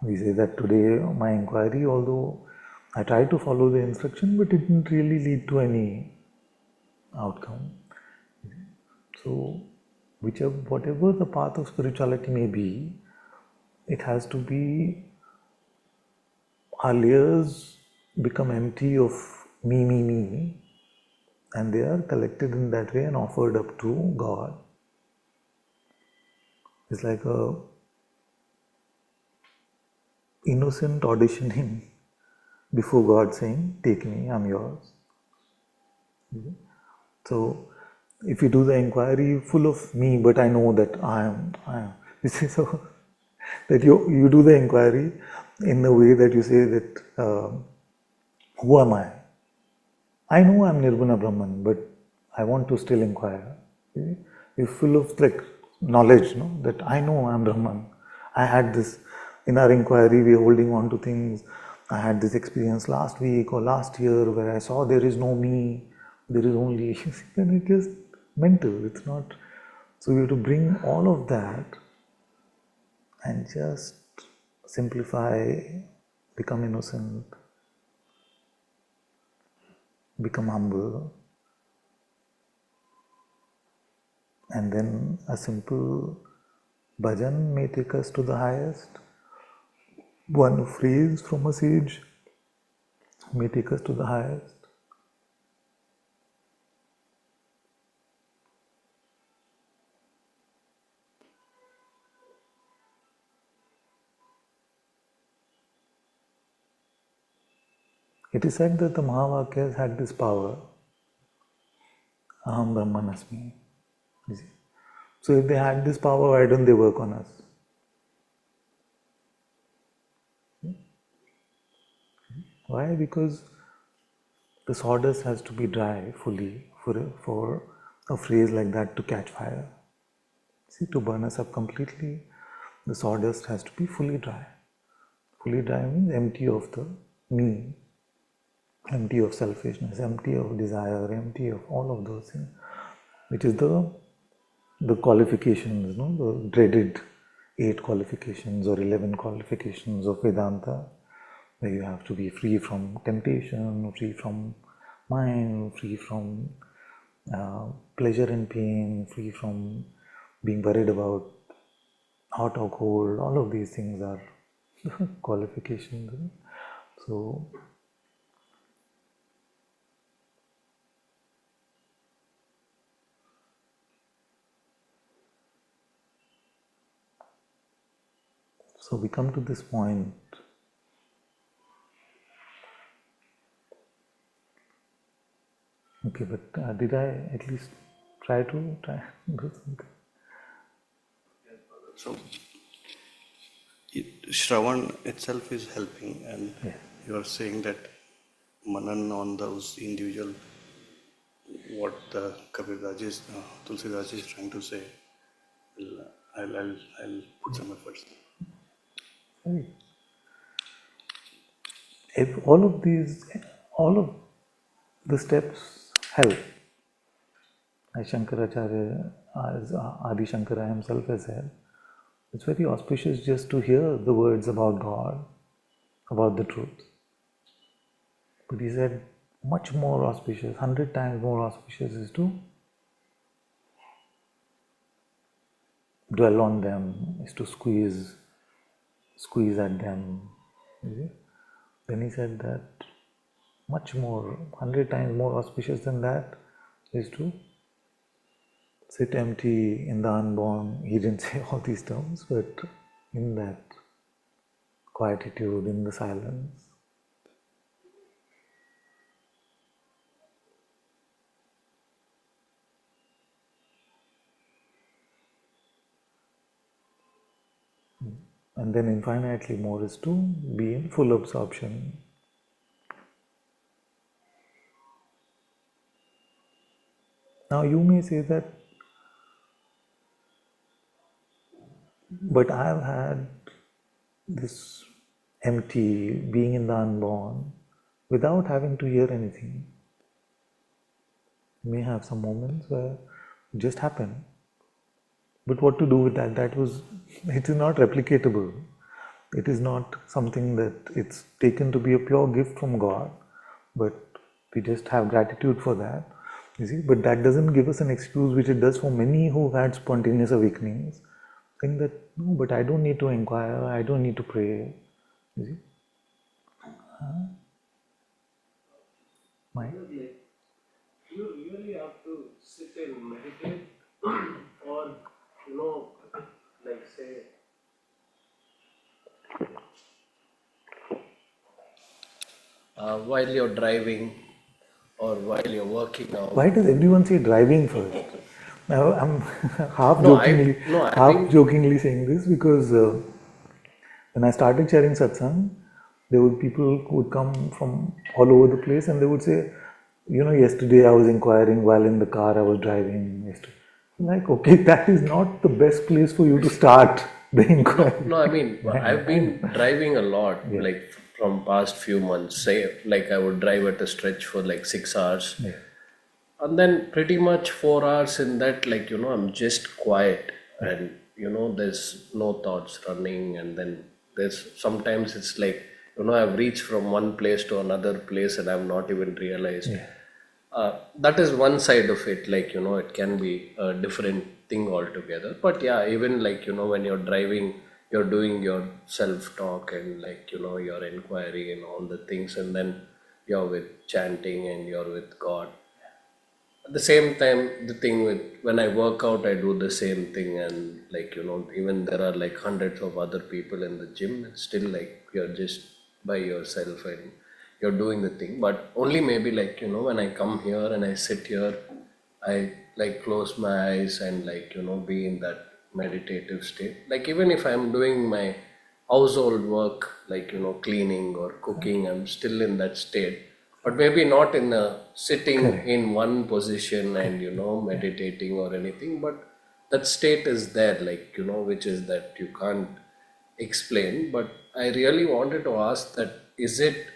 we say that today my inquiry, although I tried to follow the instruction, but it didn't really lead to any outcome. So, whatever the path of spirituality may be, it has to be, our layers become empty of me, and they are collected in that way and offered up to God. It's like a innocent auditioning before God saying, take me, I'm yours. So, if you do the inquiry full of me, but I know that I am. This is so that you do the inquiry in the way that you say that, who am I? I know I'm Nirguna Brahman, but I want to still inquire. You're full of like knowledge, no? That I know I'm Brahman. I had this, in our inquiry, we're holding on to things. I had this experience last week or last year where I saw there is no me, there is only, then it is mental, it's not. So you have to bring all of that and just simplify, become innocent, become humble, and then a simple bhajan may take us to the highest. One phrase from a sage may take us to the highest. It is said that the Mahavakyas had this power, Aham Brahmanasmi. So if they had this power, why don't they work on us? Why? Because the sawdust has to be dry fully for a phrase like that to catch fire. See, to burn us up completely, the sawdust has to be fully dry. Fully dry means empty of the me, empty of selfishness, empty of desire, empty of all of those things, which is the qualifications, no? The dreaded 8 qualifications or 11 qualifications of Vedanta, where you have to be free from temptation, free from mind, free from pleasure and pain, free from being worried about hot or cold. All of these things are qualifications. So, we come to this point. Okay, but did I at least try to do something? So, Shravan itself is helping, and you are saying that Manan on those individual, what the Kabirdas is, Tulsidas is trying to say. I'll put some efforts. If all of the steps help, as Shankaracharya, as Adi Shankara himself has said, it's very auspicious just to hear the words about God, about the truth. But he said, much more auspicious, 100 times more auspicious is to dwell on them, is to squeeze at them. Then he said that much more, 100 times more auspicious than that is to sit empty in the unborn. He didn't say all these terms, but in that quietude, in the silence. And then infinitely more is to be in full absorption. Now you may say that, but I've had this empty, being in the unborn, without having to hear anything. You may have some moments where it just happened. But what to do with that? It is not replicatable. It is not something that it's taken to be a pure gift from God, but we just have gratitude for that. You see, but that doesn't give us an excuse, which it does for many who've had spontaneous awakenings. Think that, no, but I don't need to inquire, I don't need to pray. You see? Mike? You really have to sit and meditate, or like say, while you're driving or while you're working out. Why does everyone say driving first? Now I'm half think jokingly saying this because when I started sharing satsang, there were people who would come from all over the place and they would say, yesterday I was inquiring while in the car I was driving. Yesterday. Like, okay, that is not the best place for you to start the inquiry. No, I mean, I've been driving a lot, Yeah. like from past few months. Say, like I would drive at a stretch for like 6 hours, Yeah. and then pretty much 4 hours in that, like I'm just quiet, and there's no thoughts running, and then there's sometimes it's like I've reached from one place to another place and I've not even realized. Yeah. That is one side of it, like it can be a different thing altogether. But yeah, even like when you're driving, you're doing your self-talk and like your inquiry and all the things, and then you're with chanting and you're with God. At the same time, the thing with when I work out, I do the same thing, and like even there are like hundreds of other people in the gym, and still like you're just by yourself and you're doing the thing. But only maybe like when I come here and I sit here, I like close my eyes and like be in that meditative state. Like even if I'm doing my household work, like cleaning or cooking, I'm still in that state, but maybe not in a sitting in one position and meditating or anything. But that state is there, like which is that you can't explain. But I really wanted to ask that, is it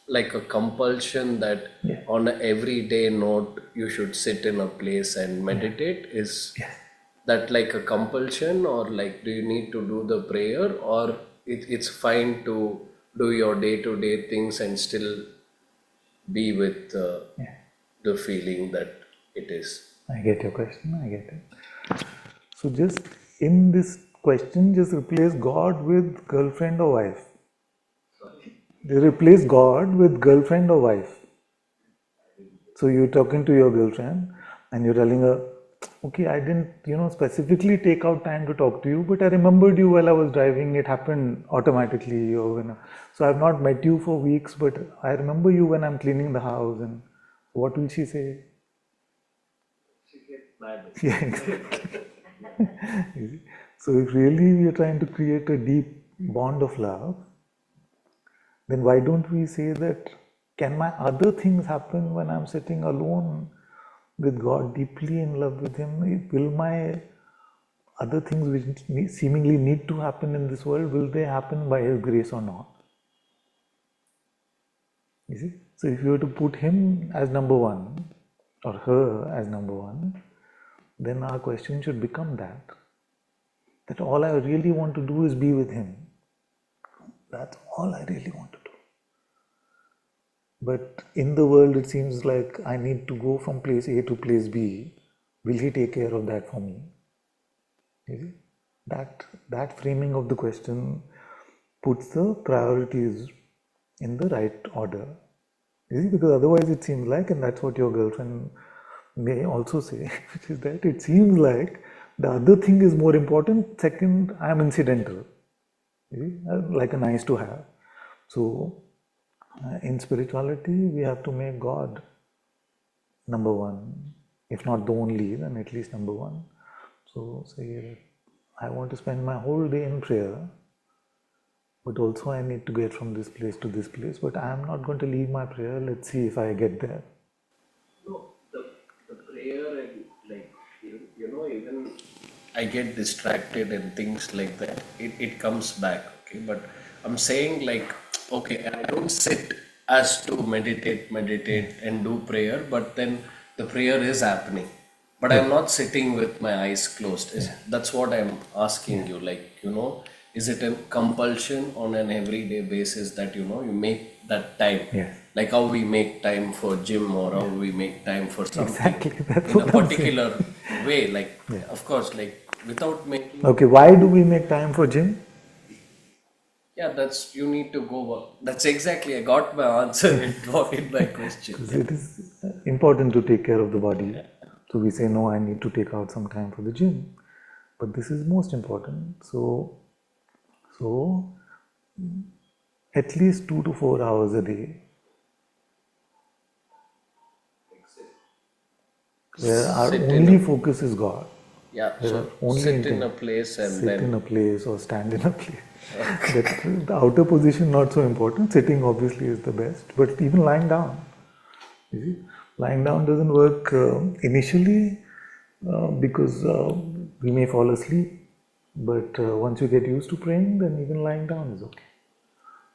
like a compulsion that on a everyday note you should sit in a place and meditate? Is that like a compulsion, or like do you need to do the prayer, or it's fine to do your day-to-day things and still be with the feeling that it is? I get your question, I get it. So just in this question, just replace God with girlfriend or wife. They replace God with girlfriend or wife. So you're talking to your girlfriend and you're telling her, okay, I didn't, specifically take out time to talk to you, but I remembered you while I was driving. It happened automatically. So I've not met you for weeks, but I remember you when I'm cleaning the house. And what will she say? She gets mad. Yeah, exactly. You see? So if really we are trying to create a deep bond of love, then why don't we say that, can my other things happen when I'm sitting alone with God, deeply in love with Him? Will my other things which seemingly need to happen in this world, will they happen by His grace or not? You see? So if you were to put Him as number one, or her as number one, then our question should become that all I really want to do is be with Him. That's all I really want to do. But in the world, it seems like I need to go from place A to place B. Will He take care of that for me? You see? That framing of the question puts the priorities in the right order. You see? Because otherwise it seems like, and that's what your girlfriend may also say, which is that it seems like the other thing is more important. Second, I am incidental. You see? Like a nice to have. So in spirituality, we have to make God number one, if not the only, then at least number one. So say, I want to spend my whole day in prayer, but also I need to get from this place to this place, but I am not going to leave my prayer. Let's see if I get there. No, the prayer and like, even I get distracted and things like that. It comes back, okay? But I'm saying like, okay, I don't sit as to meditate and do prayer, but then the prayer is happening. But I'm not sitting with my eyes closed. That's what I'm asking you. Like, is it a compulsion on an everyday basis that, you make that time? Yes. Like how we make time for gym or how we make time for something Exactly, that's in a what I'm particular way. Like, of course, like without making. Okay, why do we make time for gym? Yeah, that's you need to go work. That's exactly. I got my answer in my question. Because it is important to take care of the body. So we say, no, I need to take out some time for the gym. But this is most important. So at least 2 to 4 hours a day, where our Sit only focus is God. Yeah, Where our so only sit in intent- a place and sit then in a place or stand in a place. The outer position not so important. Sitting obviously is the best, but even lying down. You see, lying down doesn't work initially because we may fall asleep. But once you get used to praying, then even lying down is okay.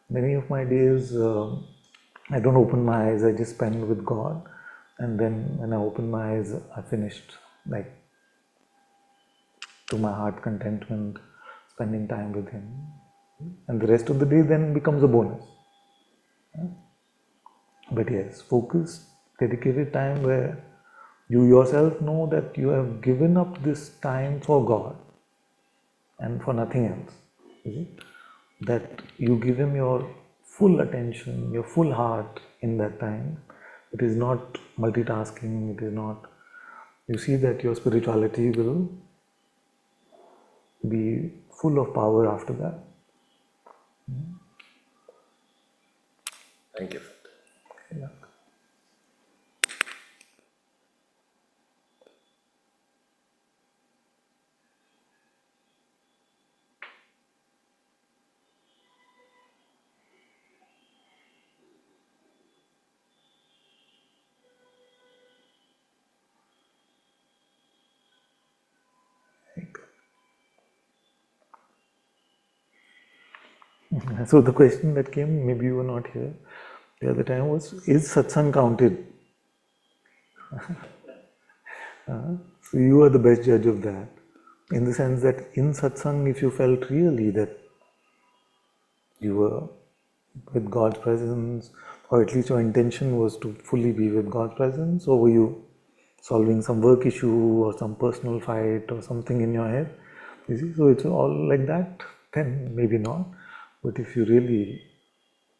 Many of my days, I don't open my eyes. I just spend with God, and then when I open my eyes, I finished like to my heart contentment, spending time with Him. And the rest of the day then becomes a bonus. But yes, focused, dedicated time where you yourself know that you have given up this time for God and for nothing else. You see? That you give Him your full attention, your full heart in that time. It is not multitasking, it is not. You see that your spirituality will be full of power after that. thank you. Yeah. So the question that came, maybe you were not here the other time, was, is satsang counted? So you are the best judge of that, in the sense that in satsang, if you felt really that you were with God's presence, or at least your intention was to fully be with God's presence, or were you solving some work issue or some personal fight or something in your head? You see, so it's all like that, then maybe not. But if you really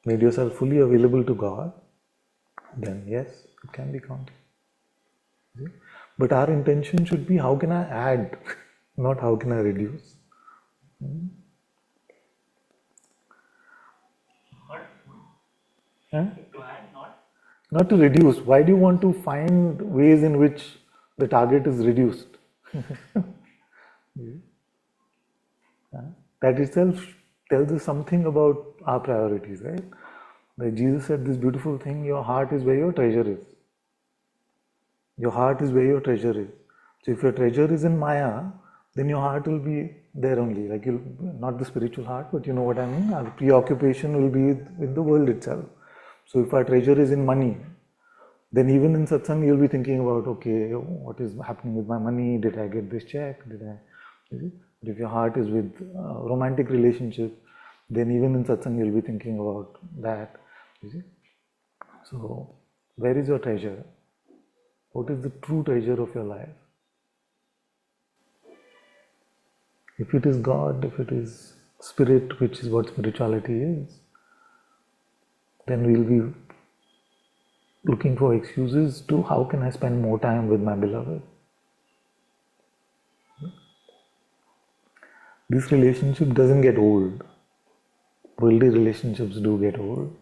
made yourself fully available to God, then yes, it can be counted. See? But our intention should be, how can I add, not how can I reduce. Huh? Not to reduce. Why do you want to find ways in which the target is reduced? That itself tells us something about our priorities, right? Like Jesus said this beautiful thing, your heart is where your treasure is. Your heart is where your treasure is. So if your treasure is in Maya, then your heart will be there only. Like you'll, not the spiritual heart, but you know what I mean? Our preoccupation will be with the world itself. So if our treasure is in money, then even in satsang you'll be thinking about, okay, what is happening with my money? Did I get this check? Did I? You see? But if your heart is with romantic relationship, then even in satsang you'll be thinking about that. You see? So where is your treasure? What is the true treasure of your life? If it is God, if it is spirit, which is what spirituality is, then we'll be looking for excuses to how can I spend more time with my beloved. This relationship doesn't get old. Worldly relationships do get old.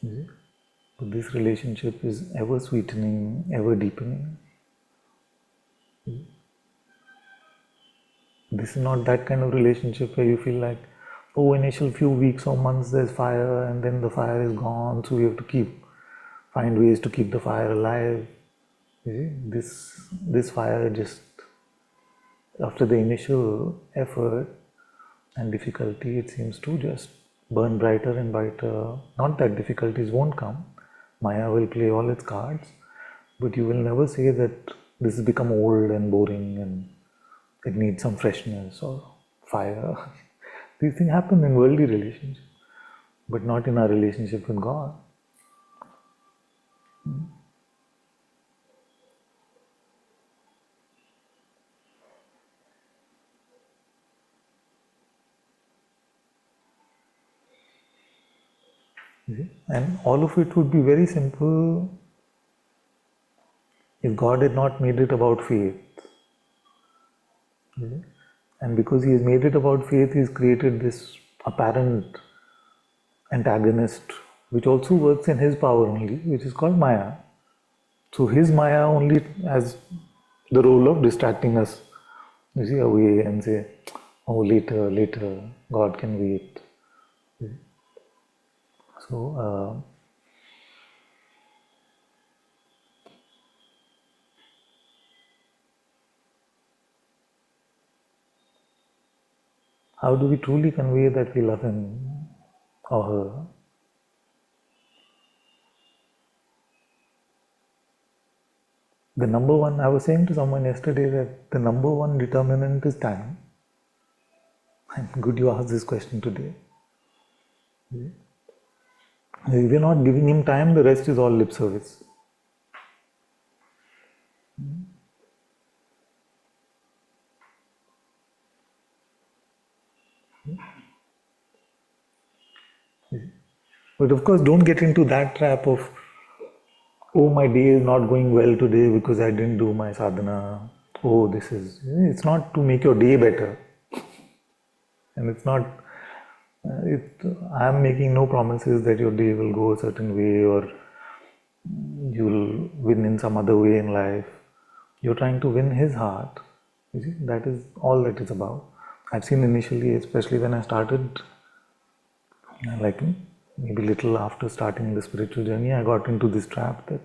But this relationship is ever sweetening, ever deepening. This is not that kind of relationship where you feel like, oh, initial few weeks or months there's fire and then the fire is gone, so we have to find ways to keep the fire alive. You see, this fire just, after the initial effort and difficulty, it seems to just burn brighter and brighter. Not that difficulties won't come, Maya will play all its cards, but you will never say that this has become old and boring and it needs some freshness or fire. These things happen in worldly relationships, but not in our relationship with God. And all of it would be very simple if God had not made it about faith. And because He has made it about faith, He has created this apparent antagonist, which also works in His power only, which is called Maya. So His Maya only has the role of distracting us, you see, away and say, oh, later, God can wait. So, how do we truly convey that we love him or her? The number one, I was saying to someone yesterday that the number one determinant is time. And good you asked this question today. If you're not giving him time, the rest is all lip service. But of course, don't get into that trap of, oh, my day is not going well today because I didn't do my sadhana. Oh, it's not to make your day better. And it's not, I'm making no promises that your day will go a certain way or you'll win in some other way in life. You're trying to win his heart. You see, that is all that is about. I've seen initially, especially when I started, like maybe little after starting the spiritual journey, I got into this trap that,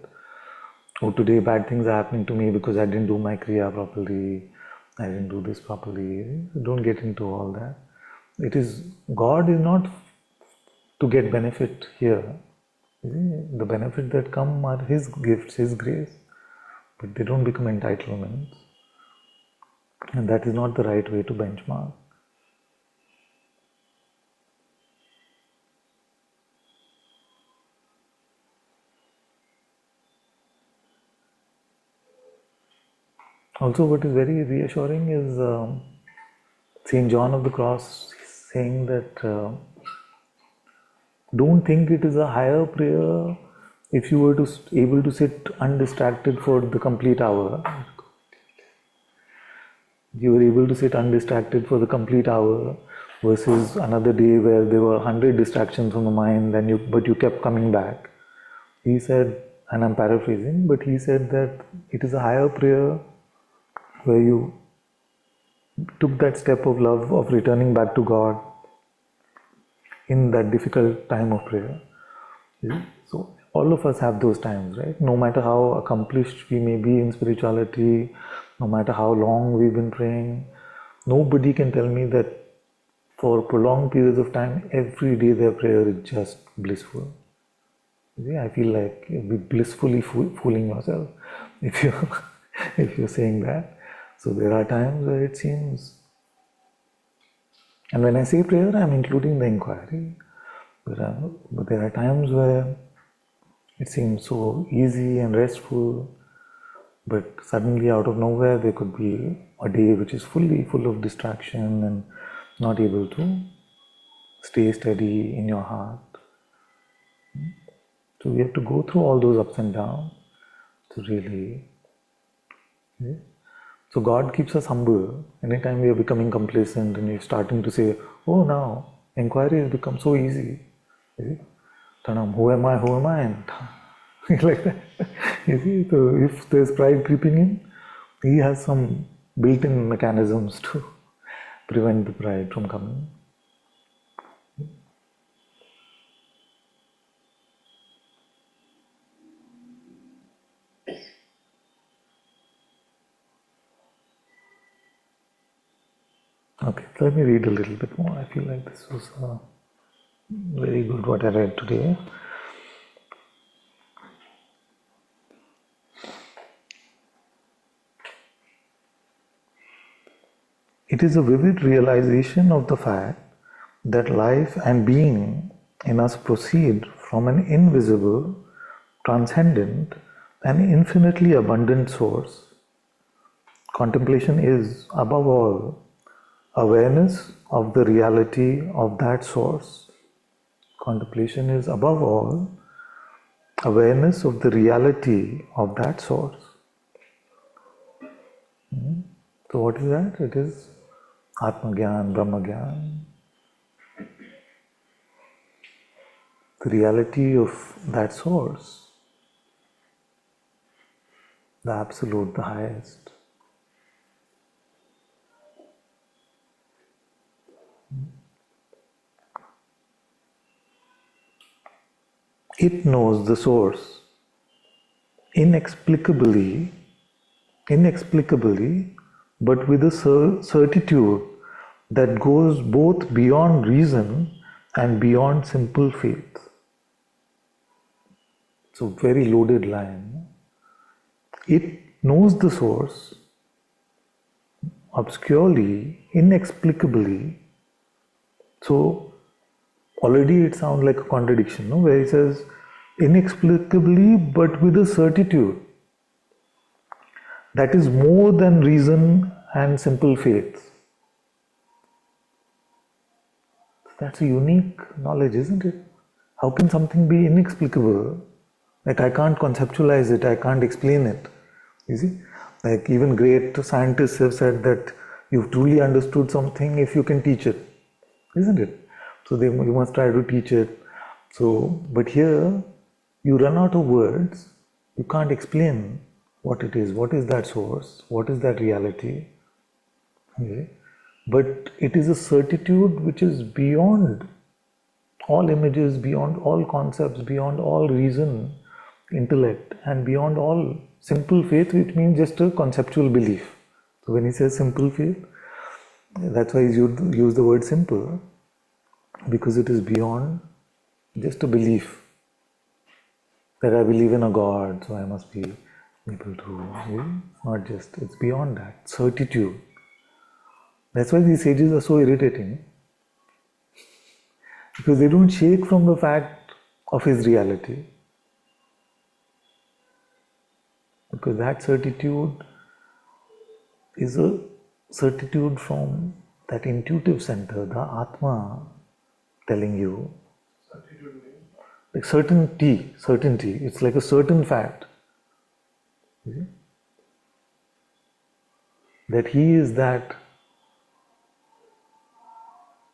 oh, today bad things are happening to me because I didn't do my kriya properly, I didn't do this properly. Don't get into all that. God is not to get benefit here. The benefit that come are His gifts, His grace, but they don't become entitlements. And that is not the right way to benchmark. Also, what is very reassuring is St. John of the Cross saying that don't think it is a higher prayer if you were able to sit undistracted for the complete hour. You were able to sit undistracted for the complete hour versus another day where there were 100 distractions from the mind, but you kept coming back. He said, and I'm paraphrasing, but he said that it is a higher prayer where you took that step of love, of returning back to God in that difficult time of prayer. So all of us have those times, right? No matter how accomplished we may be in spirituality, no matter how long we've been praying, nobody can tell me that for prolonged periods of time, every day their prayer is just blissful. I feel like you'll be blissfully fooling yourself if you're saying that. So there are times where it seems, and when I say prayer, I'm including the inquiry, but there are times where it seems so easy and restful, but suddenly out of nowhere there could be a day which is fully full of distraction and not able to stay steady in your heart. So we have to go through all those ups and downs to really. So God keeps us humble. Anytime we are becoming complacent and we're starting to say, oh, now inquiry has become so easy. Tanam, who am I? Who am I? And like that. You see, so if there's pride creeping in, he has some built-in mechanisms to prevent the pride from coming. Okay, let me read a little bit more. I feel like this was very good what I read today. It is a vivid realization of the fact that life and being in us proceed from an invisible, transcendent, and infinitely abundant source. Contemplation is, above all, awareness of the reality of that source. Contemplation is, above all, awareness of the reality of that source. So, what is that? It is Atma Gyan, Brahma Gyan. The reality of that source, the absolute, the highest. It knows the source inexplicably, but with a certitude that goes both beyond reason and beyond simple faith. It's a very loaded line. It knows the source obscurely, inexplicably. So already it sounds like a contradiction, no? Where he says inexplicably but with a certitude that is more than reason and simple faith. That's a unique knowledge, isn't it? How can something be inexplicable? Like I can't conceptualize it, I can't explain it. You see? Like even great scientists have said that you've truly understood something if you can teach it, isn't it? So you must try to teach it. So, but here you run out of words, you can't explain what it is, what is that source, what is that reality. Okay? But it is a certitude which is beyond all images, beyond all concepts, beyond all reason, intellect, and beyond all simple faith, which means just a conceptual belief. So when he says simple faith, that's why he used the word simple, because it is beyond just a belief that I believe in a God, so I must be able to, not just, it's beyond that, certitude. That's why these sages are so irritating, because they don't shake from the fact of his reality. Because that certitude is a certitude from that intuitive center, the Atma telling you. Like certainty, it's like a certain fact. That he is that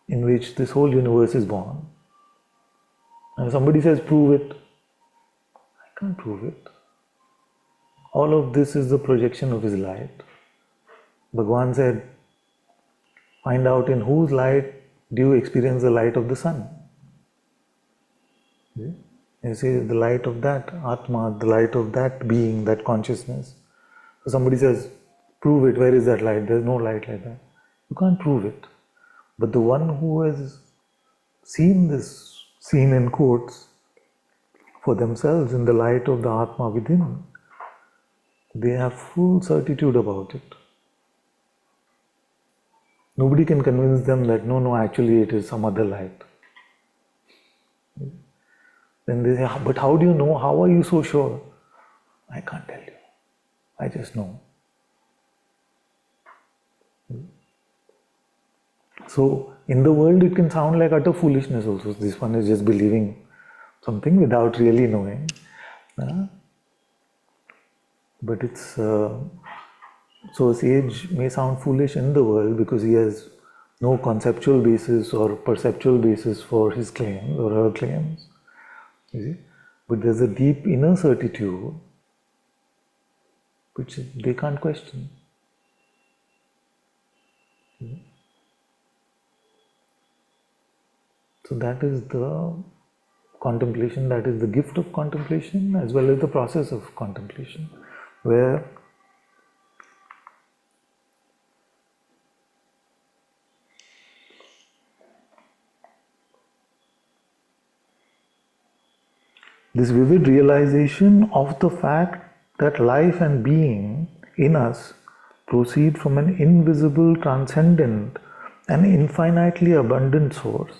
in which this whole universe is born. And somebody says, prove it. I can't prove it. All of this is the projection of his light. Bhagwan said, find out in whose light do you experience the light of the sun. You see, the light of that Atma, the light of that being, that consciousness. So somebody says, prove it, where is that light? There's no light like that. You can't prove it. But the one who has seen this, seen in quotes, for themselves in the light of the Atma within, they have full certitude about it. Nobody can convince them that no, actually it is some other light. Then they say, but how do you know? How are you so sure? I can't tell you. I just know. So in the world it can sound like utter foolishness also. This one is just believing something without really knowing. But it's so a sage may sound foolish in the world because he has no conceptual basis or perceptual basis for his claims or her claims. You see? But there's a deep inner certitude which they can't question. So that is the contemplation, that is the gift of contemplation as well as the process of contemplation, where This vivid realization of the fact that life and being in us proceed from an invisible, transcendent, and infinitely abundant source.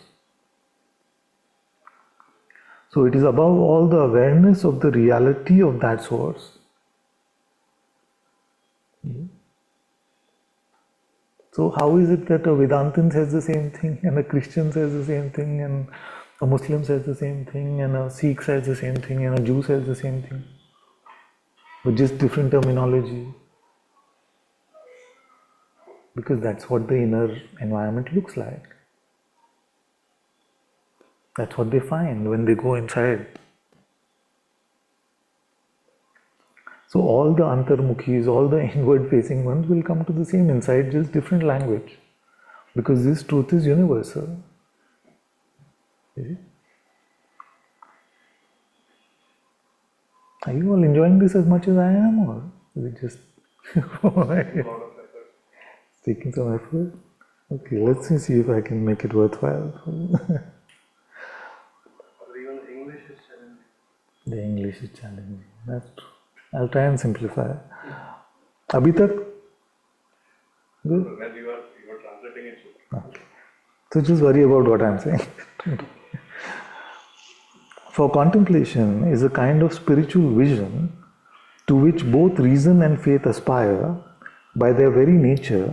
So it is above all the awareness of the reality of that source. So how is it that a Vedantin says the same thing, and a Christian says the same thing, and a Muslim says the same thing, and a Sikh says the same thing, and a Jew says the same thing, with just different terminology? Because that's what the inner environment looks like. That's what they find when they go inside. So all the antarmukhis, all the inward facing ones will come to the same insight, just different language. Because this truth is universal. Are you all enjoying this as much as I am, or is it just taking some effort? Okay, let's see if I can make it worthwhile. Even English is challenging. The English is challenging. That's true. I'll try and simplify. Abhi tak? Good? When you are translating it. Okay. So just worry about what I'm saying. For contemplation is a kind of spiritual vision to which both reason and faith aspire by their very nature,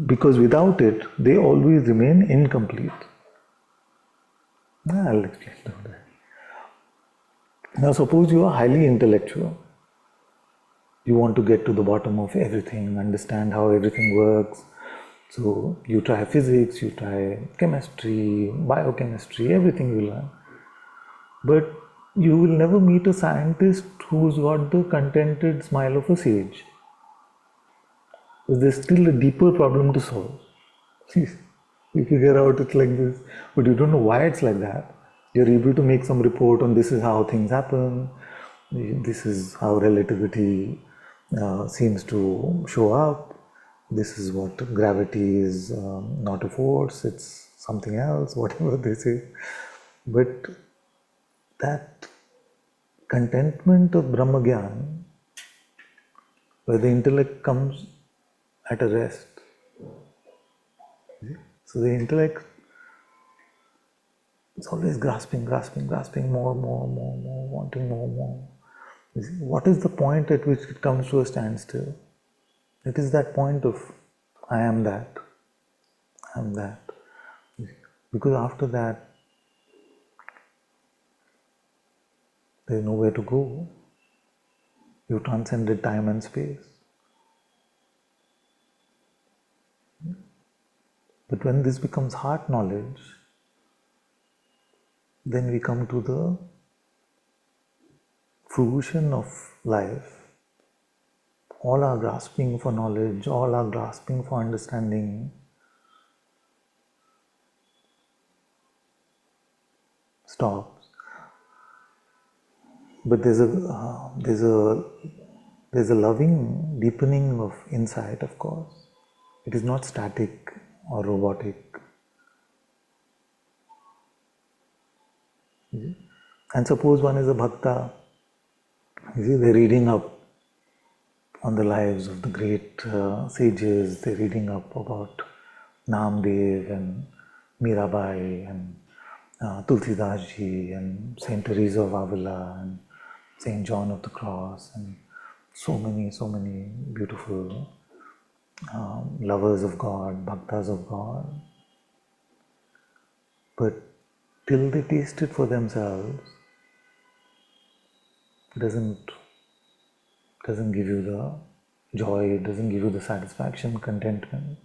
because without it they always remain incomplete. I'll explain that. Now suppose you are highly intellectual. You want to get to the bottom of everything, understand how everything works. So you try physics, you try chemistry, biochemistry, everything you learn. But you will never meet a scientist who's got the contented smile of a sage. Because there's still a deeper problem to solve. You figure out it's like this, but you don't know why it's like that. You're able to make some report on this is how things happen, this is how relativity seems to show up, this is what gravity is not a force, it's something else, whatever they say. But that contentment of Brahmagyan, where the intellect comes at a rest. So the intellect is always grasping, more, wanting more. What is the point at which it comes to a standstill? It is that point of, I am that. Because after that, there is nowhere to go. You transcended time and space. But when this becomes heart knowledge, then we come to the fruition of life. All our grasping for knowledge, all our grasping for understanding stops. But there's a loving deepening of insight, of course. It is not static or robotic. And suppose one is a bhakta, they're reading up on the lives of the great sages, they're reading up about Namdev and Mirabai and Tulsidas Ji and Saint Teresa of Avila and Saint John of the Cross and so many beautiful lovers of God, bhaktas of God. But till they taste it for themselves, it doesn't give you the joy, it doesn't give you the satisfaction, contentment.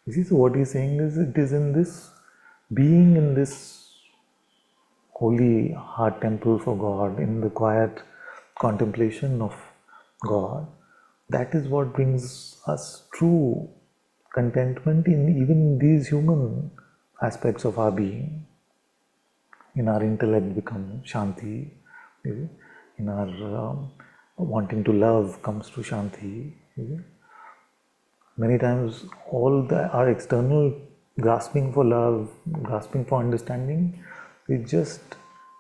You see, so what he's saying is, it is in this being in this holy heart temple for God, in the quiet contemplation of God, that is what brings us true contentment in even these human aspects of our being. In our intellect become Shanti, in our wanting to love comes to Shanti. Many times our external grasping for love, grasping for understanding is just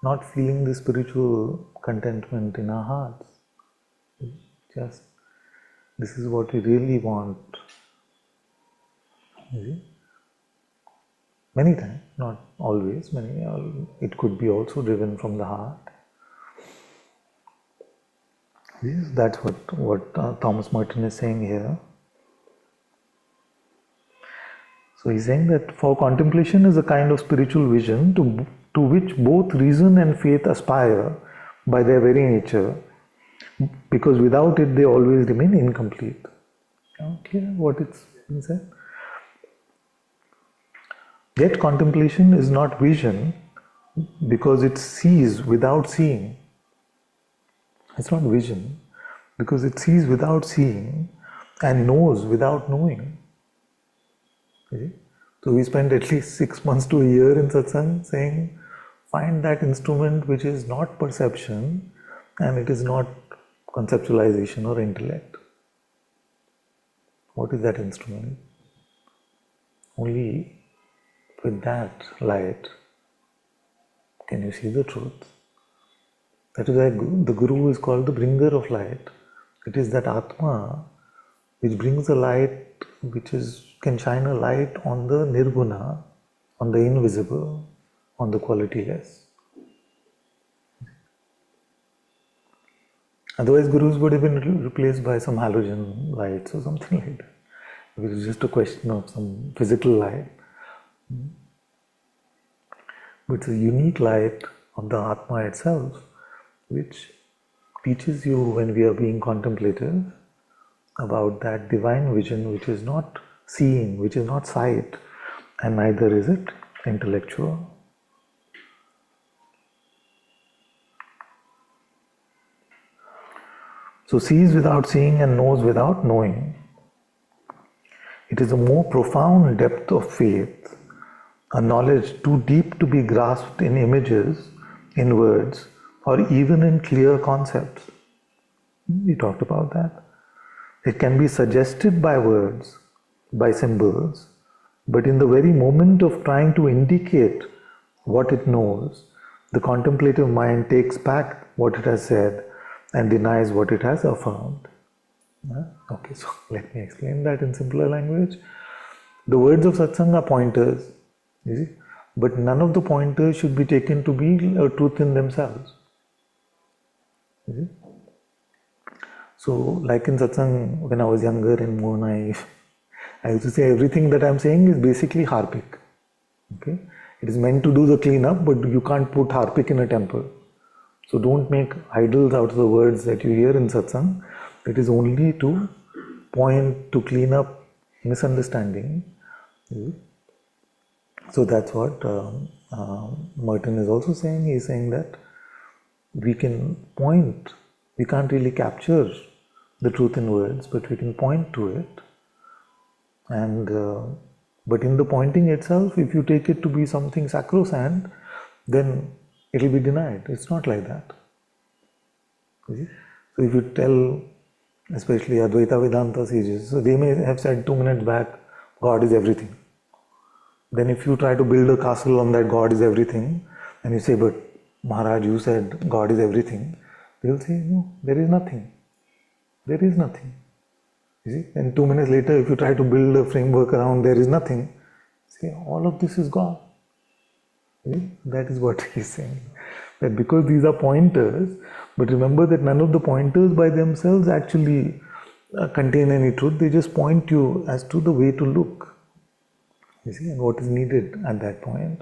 not feeling the spiritual contentment in our hearts. Just, this is what we really want. You see? Many times, not always, it could be also driven from the heart. That's what Thomas Merton is saying here. So he's saying that for contemplation is a kind of spiritual vision to which both reason and faith aspire by their very nature, because without it they always remain incomplete. Okay, what it's been said? Yet contemplation is not vision because it sees without seeing. It's not vision because it sees without seeing and knows without knowing. Okay? So we spent at least 6 months to a year in satsang saying, find that instrument which is not perception and it is not conceptualization or intellect. What is that instrument? Only with that light can you see the truth. That is why the Guru is called the bringer of light. It is that Atma which brings a light which can shine a light on the nirguna, on the invisible, on the qualityless. Otherwise, gurus would have been replaced by some halogen lights or something like that. It was just a question of some physical light. But it's a unique light of the Atma itself, which teaches you when we are being contemplative about that divine vision which is not seeing, which is not sight, and neither is it intellectual. So sees without seeing and knows without knowing. It is a more profound depth of faith, a knowledge too deep to be grasped in images, in words, or even in clear concepts. We talked about that. It can be suggested by words, by symbols, but in the very moment of trying to indicate what it knows, the contemplative mind takes back what it has said and denies what it has affirmed. Okay, so let me explain that in simpler language. The words of satsang are pointers, you see, but none of the pointers should be taken to be a truth in themselves. You see? So, like in satsang, when I was younger and more naive, I used to say everything that I'm saying is basically harpic. Okay, it is meant to do the cleanup, but you can't put harpic in a temple. So don't make idols out of the words that you hear in satsang. It is only to point, to clean up misunderstanding. So that's what Merton is also saying. He is saying that we can point, we can't really capture the truth in words, but we can point to it. And but in the pointing itself, if you take it to be something sacrosanct, then it will be denied. It's not like that. So if you tell, especially Advaita Vedanta sages, so they may have said 2 minutes back, God is everything. Then if you try to build a castle on that God is everything, and you say, but Maharaj, you said God is everything, they will say, no, there is nothing. There is nothing. You see? And 2 minutes later, if you try to build a framework around there is nothing, say, all of this is God. That is what he is saying. That because these are pointers, but remember that none of the pointers by themselves actually contain any truth. They just point you as to the way to look. You see, and what is needed at that point.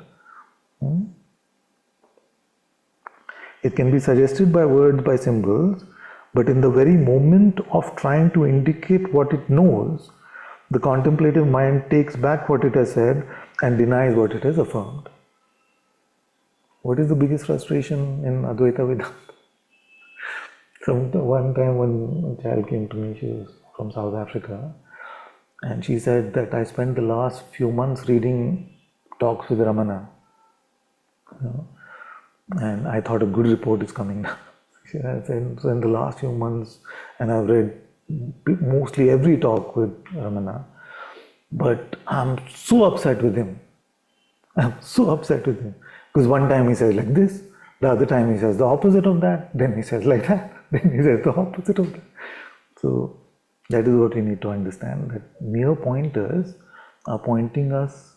It can be suggested by words, by symbols, but in the very moment of trying to indicate what it knows, the contemplative mind takes back what it has said and denies what it has affirmed. What is the biggest frustration in Advaita Vedanta? One time when a child came to me, she was from South Africa, and she said that I spent the last few months reading talks with Ramana. And I thought a good report is coming now. She said, so in the last few months, and I've read mostly every talk with Ramana, but I'm so upset with him. I'm so upset with him. Because one time he says like this, the The other time he says the opposite of that, then he says like that, then he says the opposite of that. So that is what we need to understand, that mere pointers are pointing us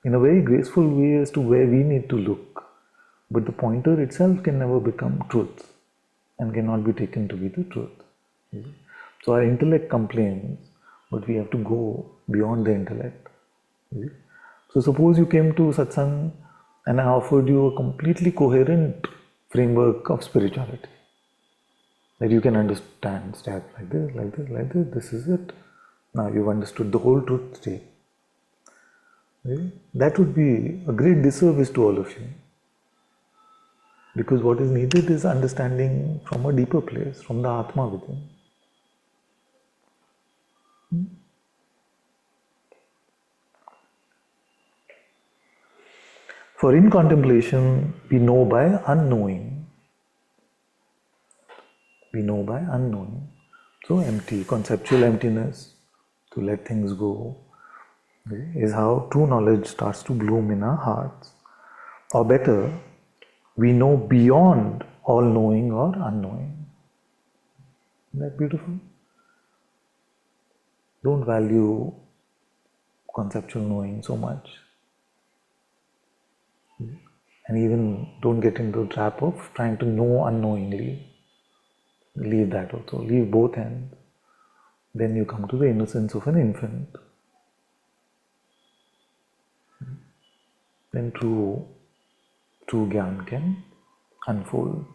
in a very graceful way as to where we need to look. But the pointer itself can never become truth and cannot be taken to be the truth. So our intellect complains, but we have to go beyond the intellect. So suppose you came to satsang and I offered you a completely coherent framework of spirituality, that you can understand step like this, like this, like this, this is it. Now you've understood the whole truth state. That would be a great disservice to all of you. Because what is needed is understanding from a deeper place, from the Atma within. For in contemplation, we know by unknowing. We know by unknowing. So empty, conceptual emptiness, to let things go, is how true knowledge starts to bloom in our hearts. Or better, we know beyond all knowing or unknowing. Isn't that beautiful? Don't value conceptual knowing so much. And even don't get into the trap of trying to know unknowingly. Leave that also. Leave both ends. Then you come to the innocence of an infant. Then true Gyan can unfold.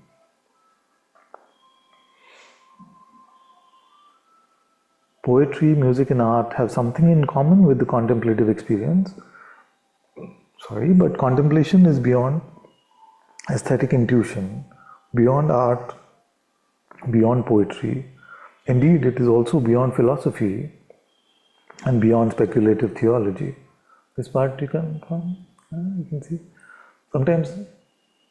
Poetry, music and art have something in common with the contemplative experience. But contemplation is beyond aesthetic intuition, beyond art, beyond poetry. Indeed, it is also beyond philosophy and beyond speculative theology. This part you can see. Sometimes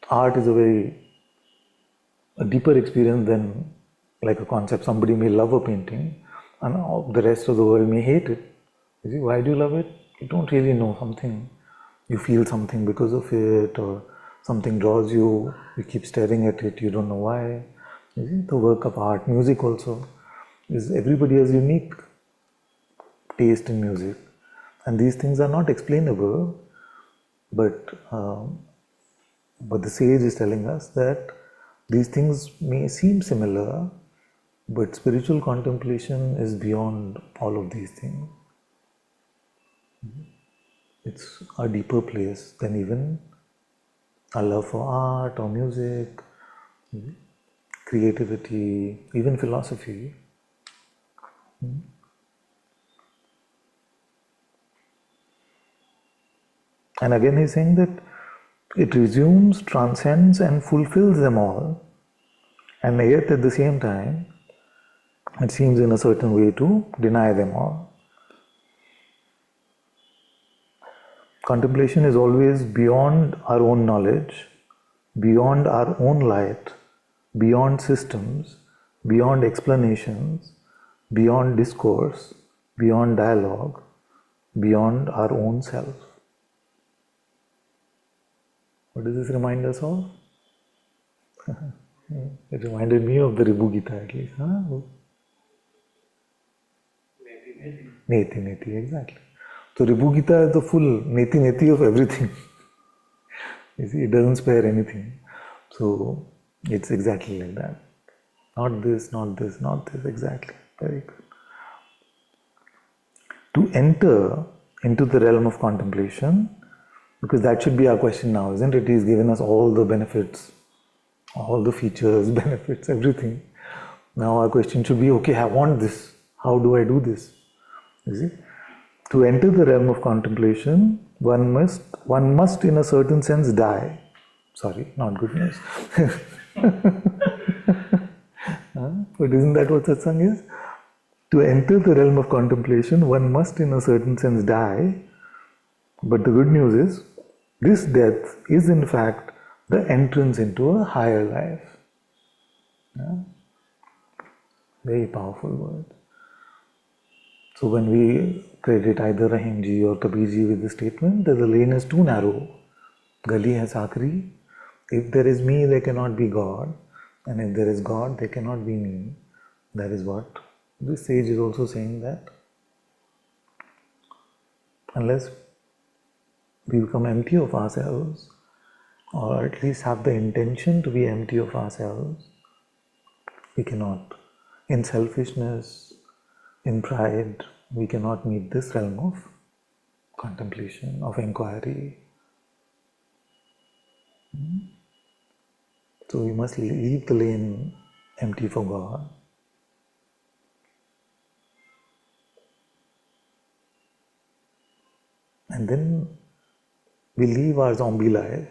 art is a deeper experience than like a concept. Somebody may love a painting and the rest of the world may hate it. You see, why do you love it? You don't really know something. You feel something because of it, or something draws you, you keep staring at it, you don't know why. You see, the work of art, music also, is everybody has unique taste in music. And these things are not explainable, but the sage is telling us that these things may seem similar, but spiritual contemplation is beyond all of these things. It's a deeper place than even a love for art or music, creativity, even philosophy. And again he's saying that it resumes, transcends and fulfills them all, and yet at the same time it seems in a certain way to deny them all. Contemplation is always beyond our own knowledge, beyond our own light, beyond systems, beyond explanations, beyond discourse, beyond dialogue, beyond our own self. What does this remind us of? It reminded me of the Ribu Gita at least. Neti, exactly. So Ribu Gita is the full neti of everything. You see, it doesn't spare anything. So it's exactly like that. Not this, not this, not this, exactly. Very good. To enter into the realm of contemplation, because that should be our question now, isn't it? He's given us all the benefits, all the features, benefits, everything. Now our question should be, okay, I want this. How do I do this? You see? To enter the realm of contemplation, one must in a certain sense die. Sorry, not good news. But isn't that what satsang is? To enter the realm of contemplation, one must in a certain sense die. But the good news is, this death is in fact the entrance into a higher life. Very powerful word. So when we credit either Rahimji or Kabirji with the statement that the lane is too narrow, gali hai sakri, If there is me, there cannot be God. And if there is God, there cannot be me. That is what this sage is also saying, that unless we become empty of ourselves, or at least have the intention to be empty of ourselves, we cannot. In selfishness, in pride, we cannot meet this realm of contemplation, of inquiry. So we must leave the lane empty for God. And then we live our zombie life,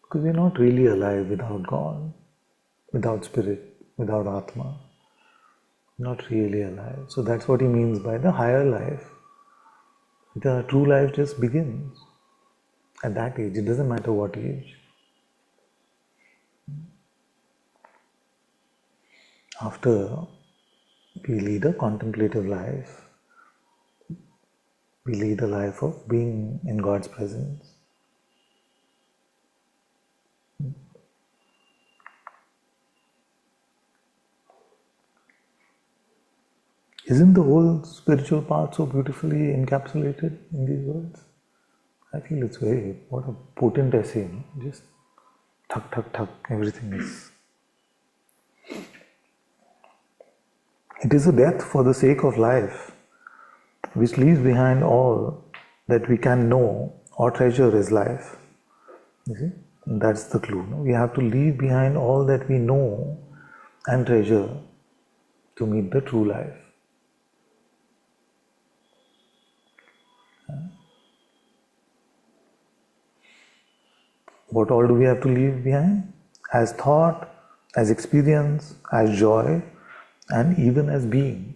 because we're not really alive without God, without spirit, without Atma. Not really alive. So that's what he means by the higher life. The true life just begins at that age. It doesn't matter what age. After we lead a contemplative life, we lead a life of being in God's presence. Isn't the whole spiritual path so beautifully encapsulated in these words? I feel it's what a potent essay, no? Just thuk, thuk, thuk, everything is. It is a death for the sake of life, which leaves behind all that we can know or treasure as life. You see? And that's the clue. No? We have to leave behind all that we know and treasure to meet the true life. What all do we have to leave behind? As thought, as experience, as joy, and even as being.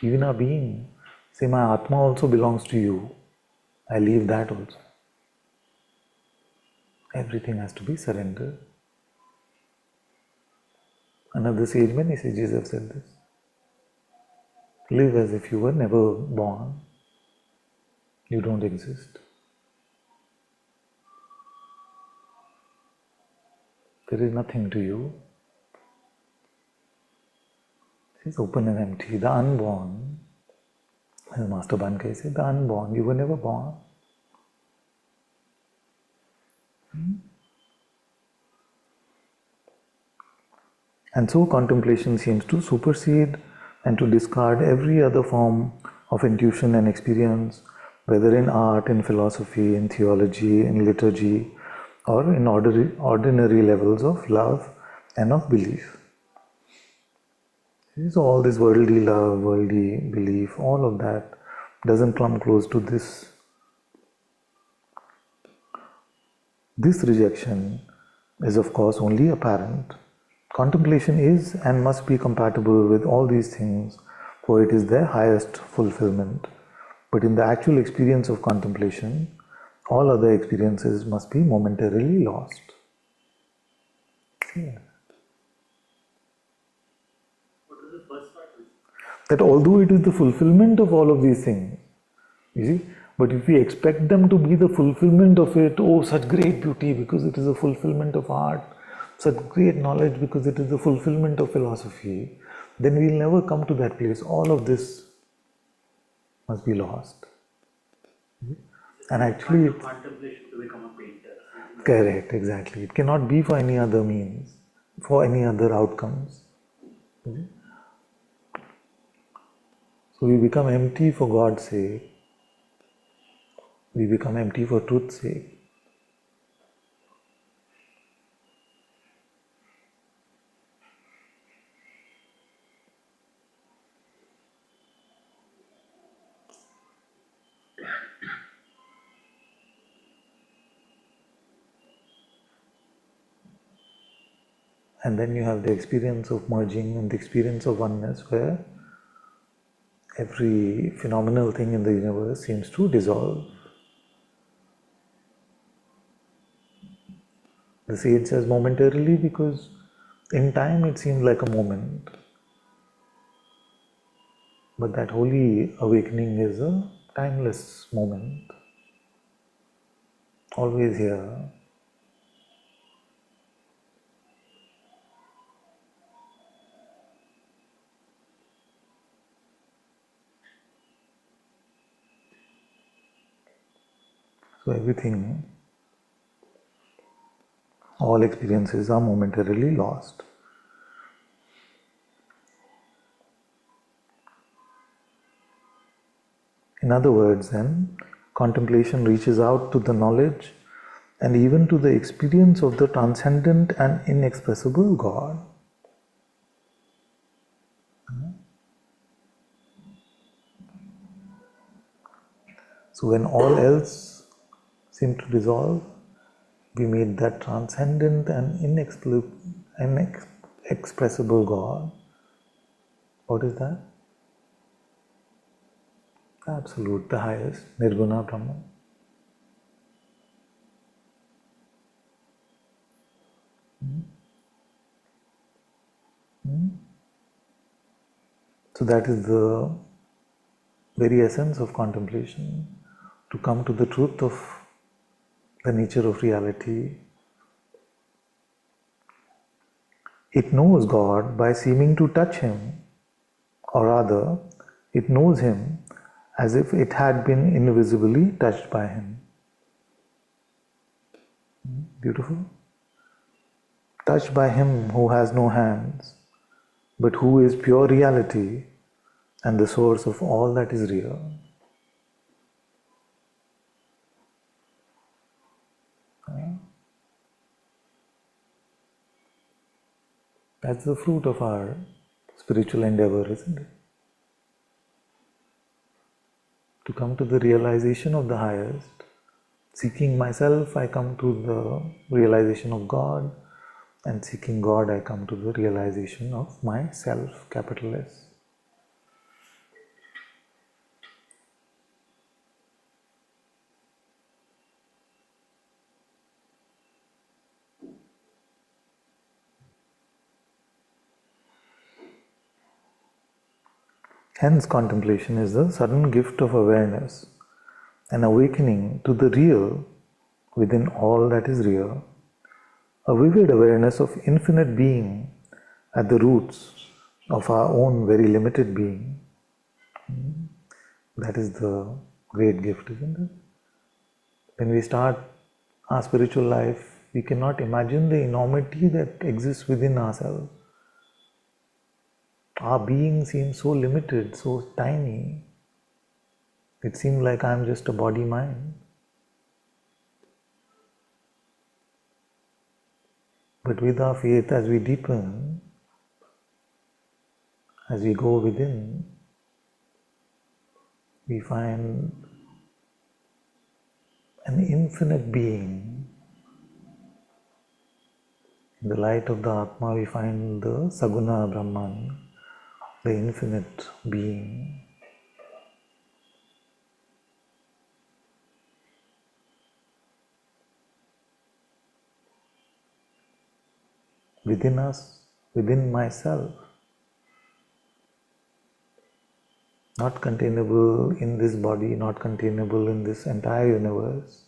Even our being. Say, my Atma also belongs to you. I leave that also. Everything has to be surrendered. Another sage, many sages have said this. Live as if you were never born. You don't exist. There is nothing to you. It is open and empty. The unborn, as Master Bankai said, the unborn, you were never born. And so contemplation seems to supersede and to discard every other form of intuition and experience, whether in art, in philosophy, in theology, in liturgy, or in ordinary levels of love and of belief. So all this worldly love, worldly belief, all of that doesn't come close to this. This rejection is of course only apparent. Contemplation is and must be compatible with all these things, for it is their highest fulfillment. But in the actual experience of contemplation, all other experiences must be momentarily lost. Yeah. That although it is the fulfillment of all of these things, you see, but if we expect them to be the fulfillment of it, oh, such great beauty because it is a fulfillment of art, such great knowledge because it is the fulfillment of philosophy, then we will never come to that place. All of this must be lost. And actually, contemplation to become a painter. Correct, exactly. It cannot be for any other means, for any other outcomes. So we become empty for God's sake. We become empty for truth's sake. And then you have the experience of merging and the experience of oneness, where every phenomenal thing in the universe seems to dissolve. The sage says momentarily because in time it seems like a moment. But that holy awakening is a timeless moment, always here. So everything, all experiences are momentarily lost. In other words, then, contemplation reaches out to the knowledge and even to the experience of the transcendent and inexpressible God. So when all else seemed to dissolve, we meet that transcendent and inexpressible God. What is that? The Absolute, the highest, Nirguna Brahman. So that is the very essence of contemplation, to come to the truth of the nature of reality. It knows God by seeming to touch Him, or rather, it knows Him as if it had been invisibly touched by Him. Beautiful? Touched by Him who has no hands, but who is pure reality and the source of all that is real. That's the fruit of our spiritual endeavor, isn't it? To come to the realization of the highest. Seeking myself, I come to the realization of God, and seeking God, I come to the realization of myself, capital S. Hence, contemplation is the sudden gift of awareness, an awakening to the real within all that is real, a vivid awareness of infinite being at the roots of our own very limited being. That is the great gift, isn't it? When we start our spiritual life, we cannot imagine the enormity that exists within ourselves. Our being seems so limited, so tiny. It seems like I'm just a body-mind. But with our faith, as we deepen, as we go within, we find an infinite being. In the light of the Atma, we find the Saguna Brahman, the infinite being. Within us, within myself, not containable in this body, not containable in this entire universe.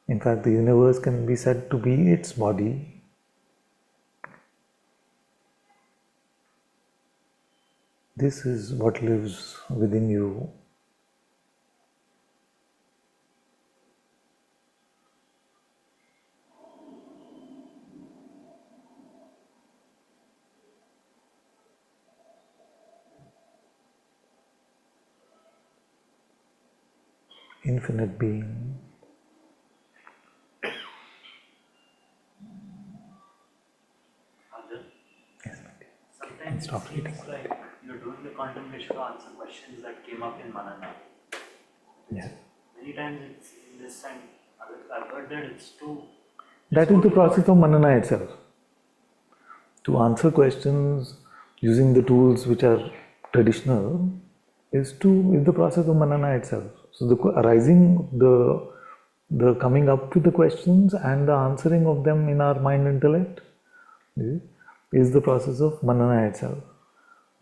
In fact, the universe can be said to be its body. This is what lives within you. Infinite being. Father, Yes, my dear. sometimes Stop it reading. seems like you're doing the contemplation to answer questions that came up in Manana. Yeah. Many times it's in this and I've heard that it's too. That is the process of Manana itself. To answer questions using the tools which are traditional is the process of Manana itself. So the arising, the coming up with the questions and the answering of them in our mind intellect is the process of Manana itself.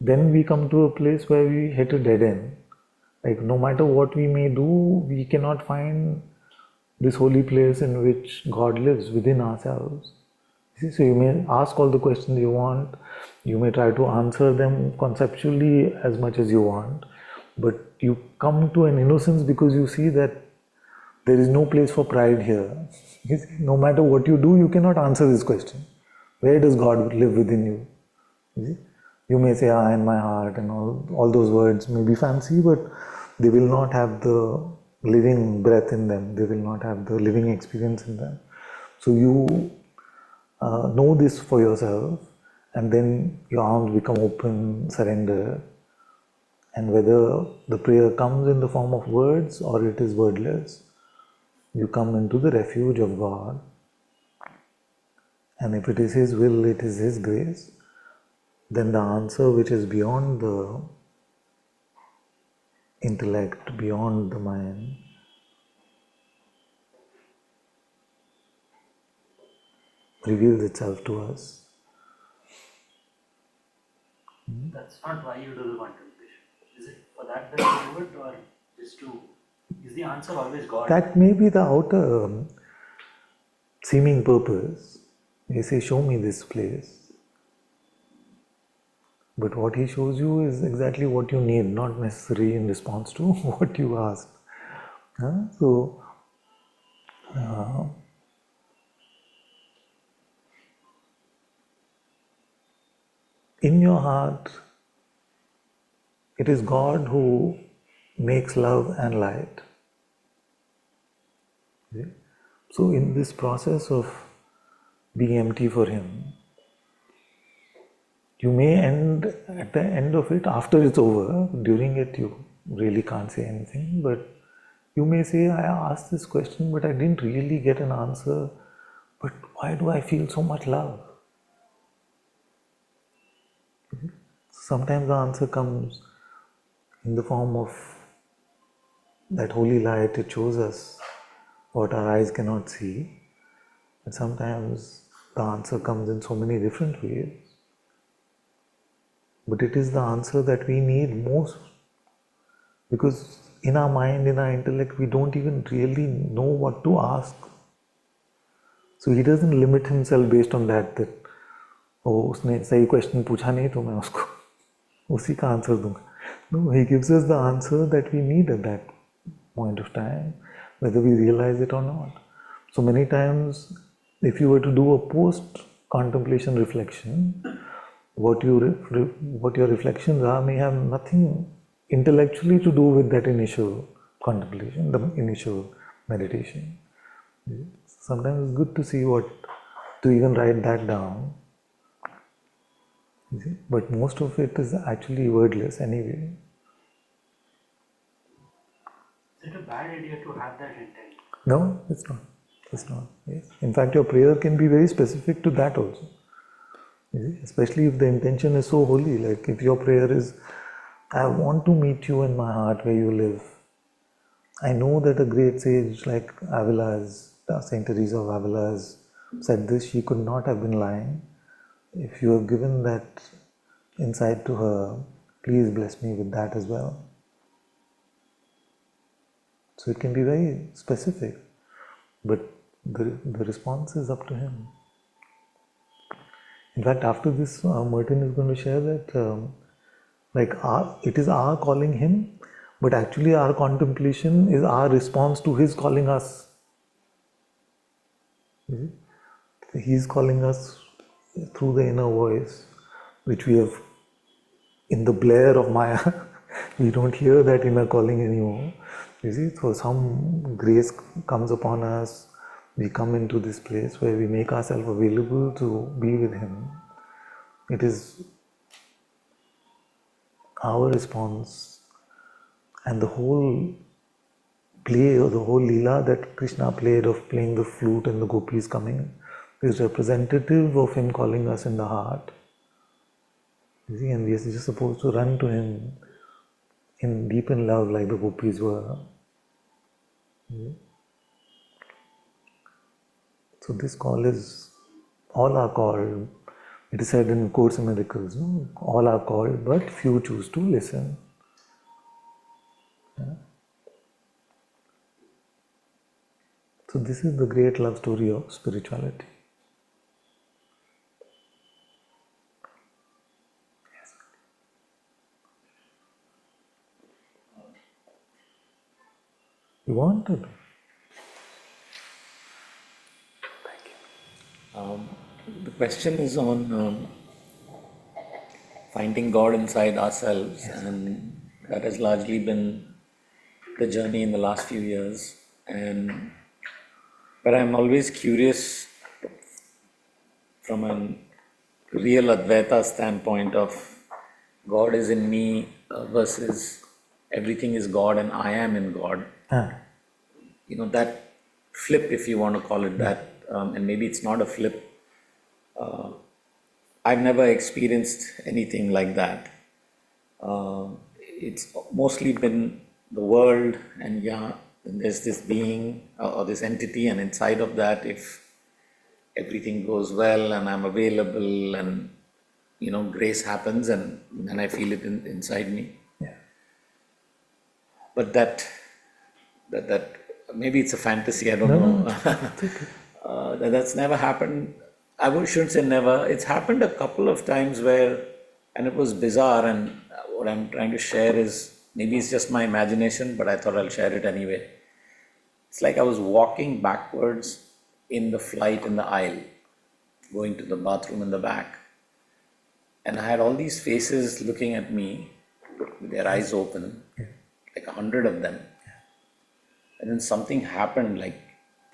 then we come to a place where we hit a dead end. Like no matter what we may do, we cannot find this holy place in which God lives within ourselves. See, so you may ask all the questions you want, you may try to answer them conceptually as much as you want, but you come to an innocence because you see that there is no place for pride here. You see, no matter what you do, you cannot answer this question. Where does God live within you? You see? You may say, "I in my heart," and all those words may be fancy, but they will not have the living breath in them. They will not have the living experience in them. So you know this for yourself, and then your arms become open, surrender. And whether the prayer comes in the form of words or it is wordless, you come into the refuge of God. And if it is His will, it is His grace, then the answer which is beyond the intellect, beyond the mind, reveals itself to us. That's not why you do the contemplation. Is it for that you do it, or just to? Is the answer always God? That may be the outer seeming purpose. They say, "Show me this place." But what He shows you is exactly what you need, not necessarily in response to what you ask. So, in your heart, it is God who makes love and light. So, in this process of being empty for Him, you may end at the end of it, after it's over. During it, you really can't say anything, but you may say, "I asked this question, but I didn't really get an answer. But why do I feel so much love?" Sometimes the answer comes in the form of that holy light. It shows us what our eyes cannot see. And sometimes the answer comes in so many different ways. But it is the answer that we need most, because in our mind, in our intellect, we don't even really know what to ask. So He doesn't limit Himself based on that oh, उसने सही question पूछा नहीं तो मैं उसको उसी का answer दूंगा. No, He gives us the answer that we need at that point of time, whether we realize it or not. So many times, if you were to do a post-contemplation reflection, what your reflections are may have nothing intellectually to do with that initial contemplation, the initial meditation. Sometimes it's good to see to even write that down. You see? But most of it is actually wordless anyway. Is it a bad idea to have that intent? No, it's not. It's not. Yes. In fact, your prayer can be very specific to that also. You see? Especially if the intention is so holy. Like if your prayer is, "I want to meet you in my heart where you live. I know that a great sage like Saint Teresa of Avila has said this. She could not have been lying. If you have given that insight to her, please bless me with that as well." So it can be very specific, but the response is up to him. In fact, after this, Merton is going to share that it is our calling him, but actually our contemplation is our response to his calling us. He's calling us through the inner voice, which we have in the blare of Maya. We don't hear that inner calling anymore. You see, so some grace comes upon us. We come into this place where we make ourselves available to be with Him. It is our response, and the whole play or the whole Leela that Krishna played of playing the flute and the gopis coming is representative of Him calling us in the heart. You see, and we are just supposed to run to Him in deep in love like the gopis were. So this call is all our call, It is said in Course in Miracles, no? All are called, but few choose to listen. Yeah? So this is the great love story of spirituality. Yes. You want to do? The question is on finding God inside ourselves, and that has largely been the journey in the last few years. But I'm always curious from a real Advaita standpoint of God is in me versus everything is God and I am in God. That flip, if you want to call it that, and maybe it's not a flip. I've never experienced anything like that. It's mostly been the world, and there's this being or this entity, and inside of that, if everything goes well and I'm available and grace happens, and then I feel it inside me. Yeah. But that maybe it's a fantasy, I don't know. That's never happened. I shouldn't say never. It's happened a couple of times where, and it was bizarre, and what I'm trying to share is, maybe it's just my imagination, but I thought I'll share it anyway. It's like I was walking backwards in the flight in the aisle, going to the bathroom in the back. And I had all these faces looking at me with their eyes open, like 100 of them. And then something happened, like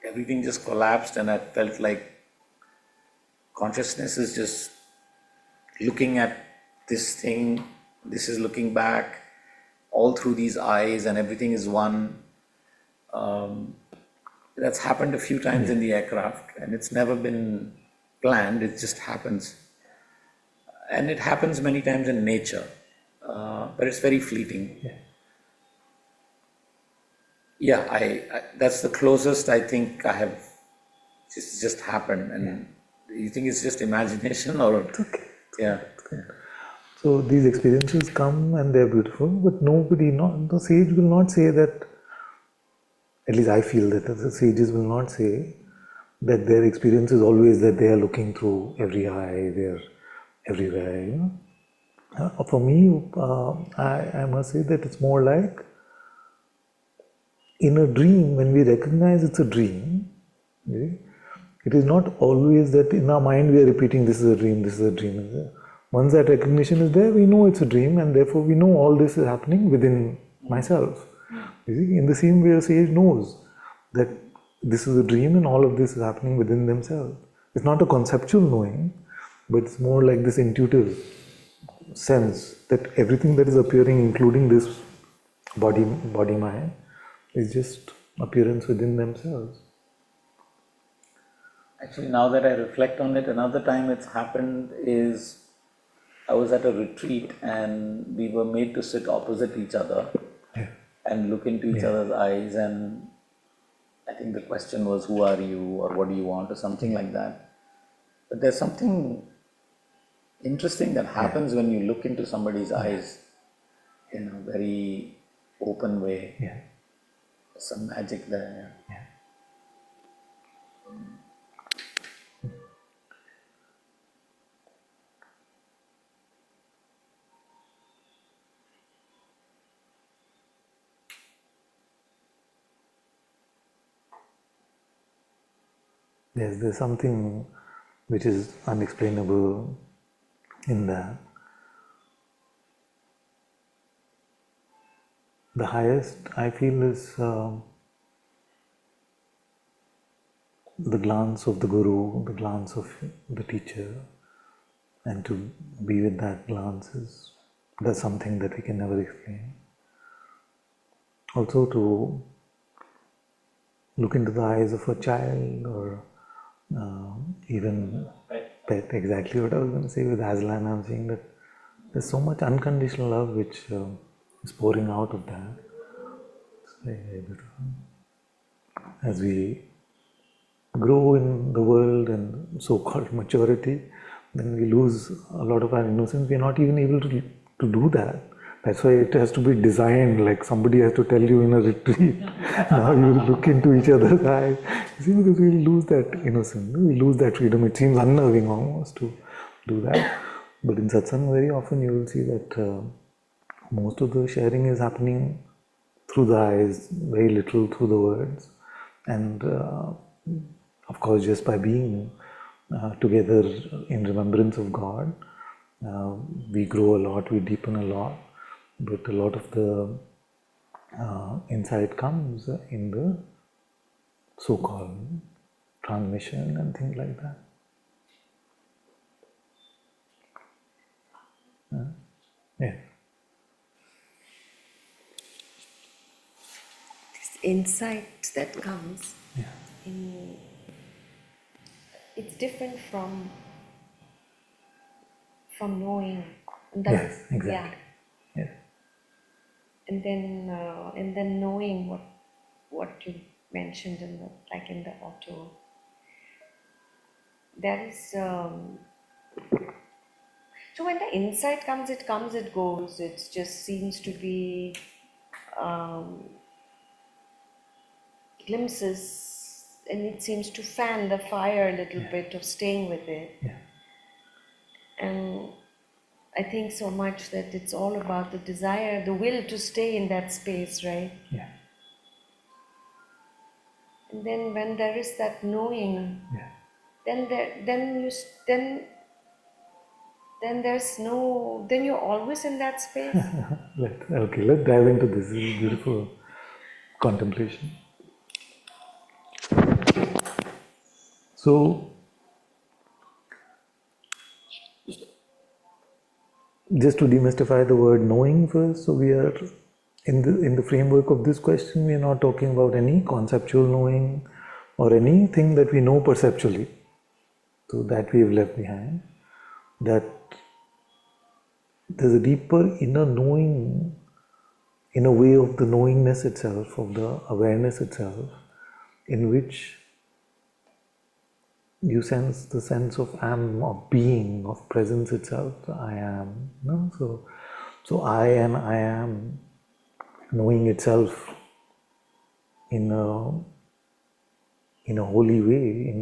everything just collapsed, and I felt like consciousness is just looking at this thing, this is looking back, all through these eyes, and everything is one. That's happened a few times in the aircraft, and it's never been planned, it just happens. And it happens many times in nature, but it's very fleeting. I that's the closest I think I have. It's just happened, and you think it's just imagination, or yeah. So these experiences come and they're beautiful, but the sage will not say that. At least I feel that the sages will not say that their experience is always that they are looking through every eye, they're everywhere. For me, I must say that it's more like in a dream, when we recognize it's a dream, it is not always that in our mind we are repeating this is a dream, this is a dream. Once that recognition is there, we know it's a dream, and therefore we know all this is happening within myself. You see, in the same way a sage knows that this is a dream and all of this is happening within themselves. It's not a conceptual knowing, but it's more like this intuitive sense that everything that is appearing, including this body-mind, is just appearance within themselves. Actually, now that I reflect on it, another time it's happened is I was at a retreat and we were made to sit opposite each other and look into each other's eyes, and I think the question was, who are you, or what do you want, or something like that. But there's something interesting that happens when you look into somebody's eyes in a very open way. There's some magic there. Yes, there's something which is unexplainable in that. The highest I feel is the glance of the Guru, the glance of the teacher, and to be with that glance that's something that we can never explain. Also to look into the eyes of a child, or even pet, exactly what I was going to say with Aslan. I'm saying that there's so much unconditional love which is pouring out of that. It's very, very beautiful. As we grow in the world and so-called maturity, then we lose a lot of our innocence. We are not even able to do that. That's why it has to be designed, like somebody has to tell you in a retreat. Now you look into each other's eyes. You see, because we lose that innocence, we lose that freedom. It seems unnerving almost to do that. But in satsang, very often you will see that most of the sharing is happening through the eyes, very little through the words. And of course, just by being together in remembrance of God, we grow a lot, we deepen a lot. But a lot of the insight comes in the so-called transmission and things like that. Yeah. This insight that comes, Yeah. it's different from knowing. Yes, exactly. Yeah. Yes. And then knowing what you mentioned in the auto. There is so when the insight comes, it goes. It just seems to be glimpses, and it seems to fan the fire a little bit of staying with it. Yeah. And I think so much that it's all about the desire, the will to stay in that space, right? Yeah. And then when there is that knowing, Yeah. then there's no, then you're always in that space. Let's dive into this. This is beautiful contemplation. So, just to demystify the word knowing first, so we are in the framework of this question, we are not talking about any conceptual knowing or anything that we know perceptually. So that we have left behind. That there's a deeper inner knowing, in a way of the knowingness itself, of the awareness itself, in which you sense the sense of am, of being, of presence itself, the I am. No? So I and I am knowing itself in a holy way,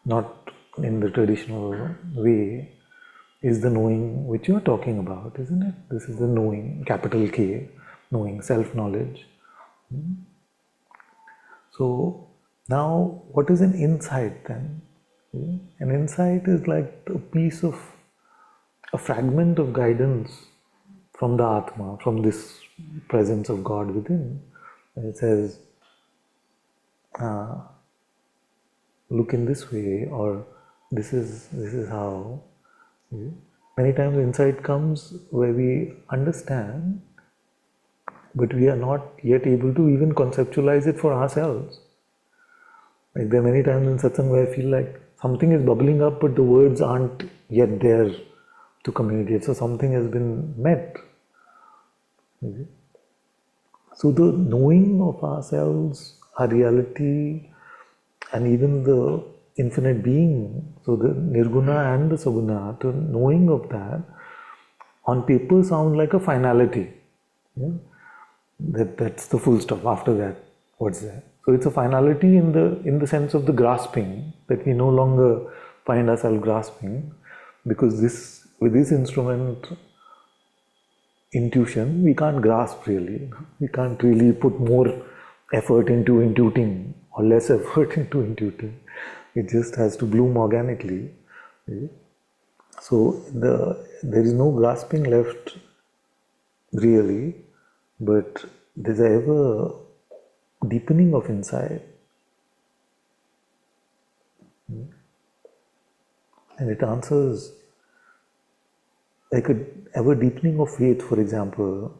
not in the traditional way, is the knowing which you are talking about, isn't it? This is the knowing, capital K, knowing, self-knowledge. So now, what is an insight then? An insight is like a fragment of guidance from the Atma, from this presence of God within. And it says, look in this way, or this is how. Many times insight comes where we understand, but we are not yet able to even conceptualize it for ourselves. Like there are many times in satsang where I feel like something is bubbling up, but the words aren't yet there to communicate. So something has been met. So the knowing of ourselves, our reality, and even the infinite being, so the nirguna and the saguna, the knowing of that, on paper sound like a finality. Yeah? That's the full stop. After that, what's there? So it's a finality in the sense of the grasping, that we no longer find ourselves grasping, because with this instrument, intuition, we can't grasp really. We can't really put more effort into intuiting or less effort into intuiting. It just has to bloom organically. So there is no grasping left really, but there's ever deepening of insight. And it answers like a ever deepening of faith, for example.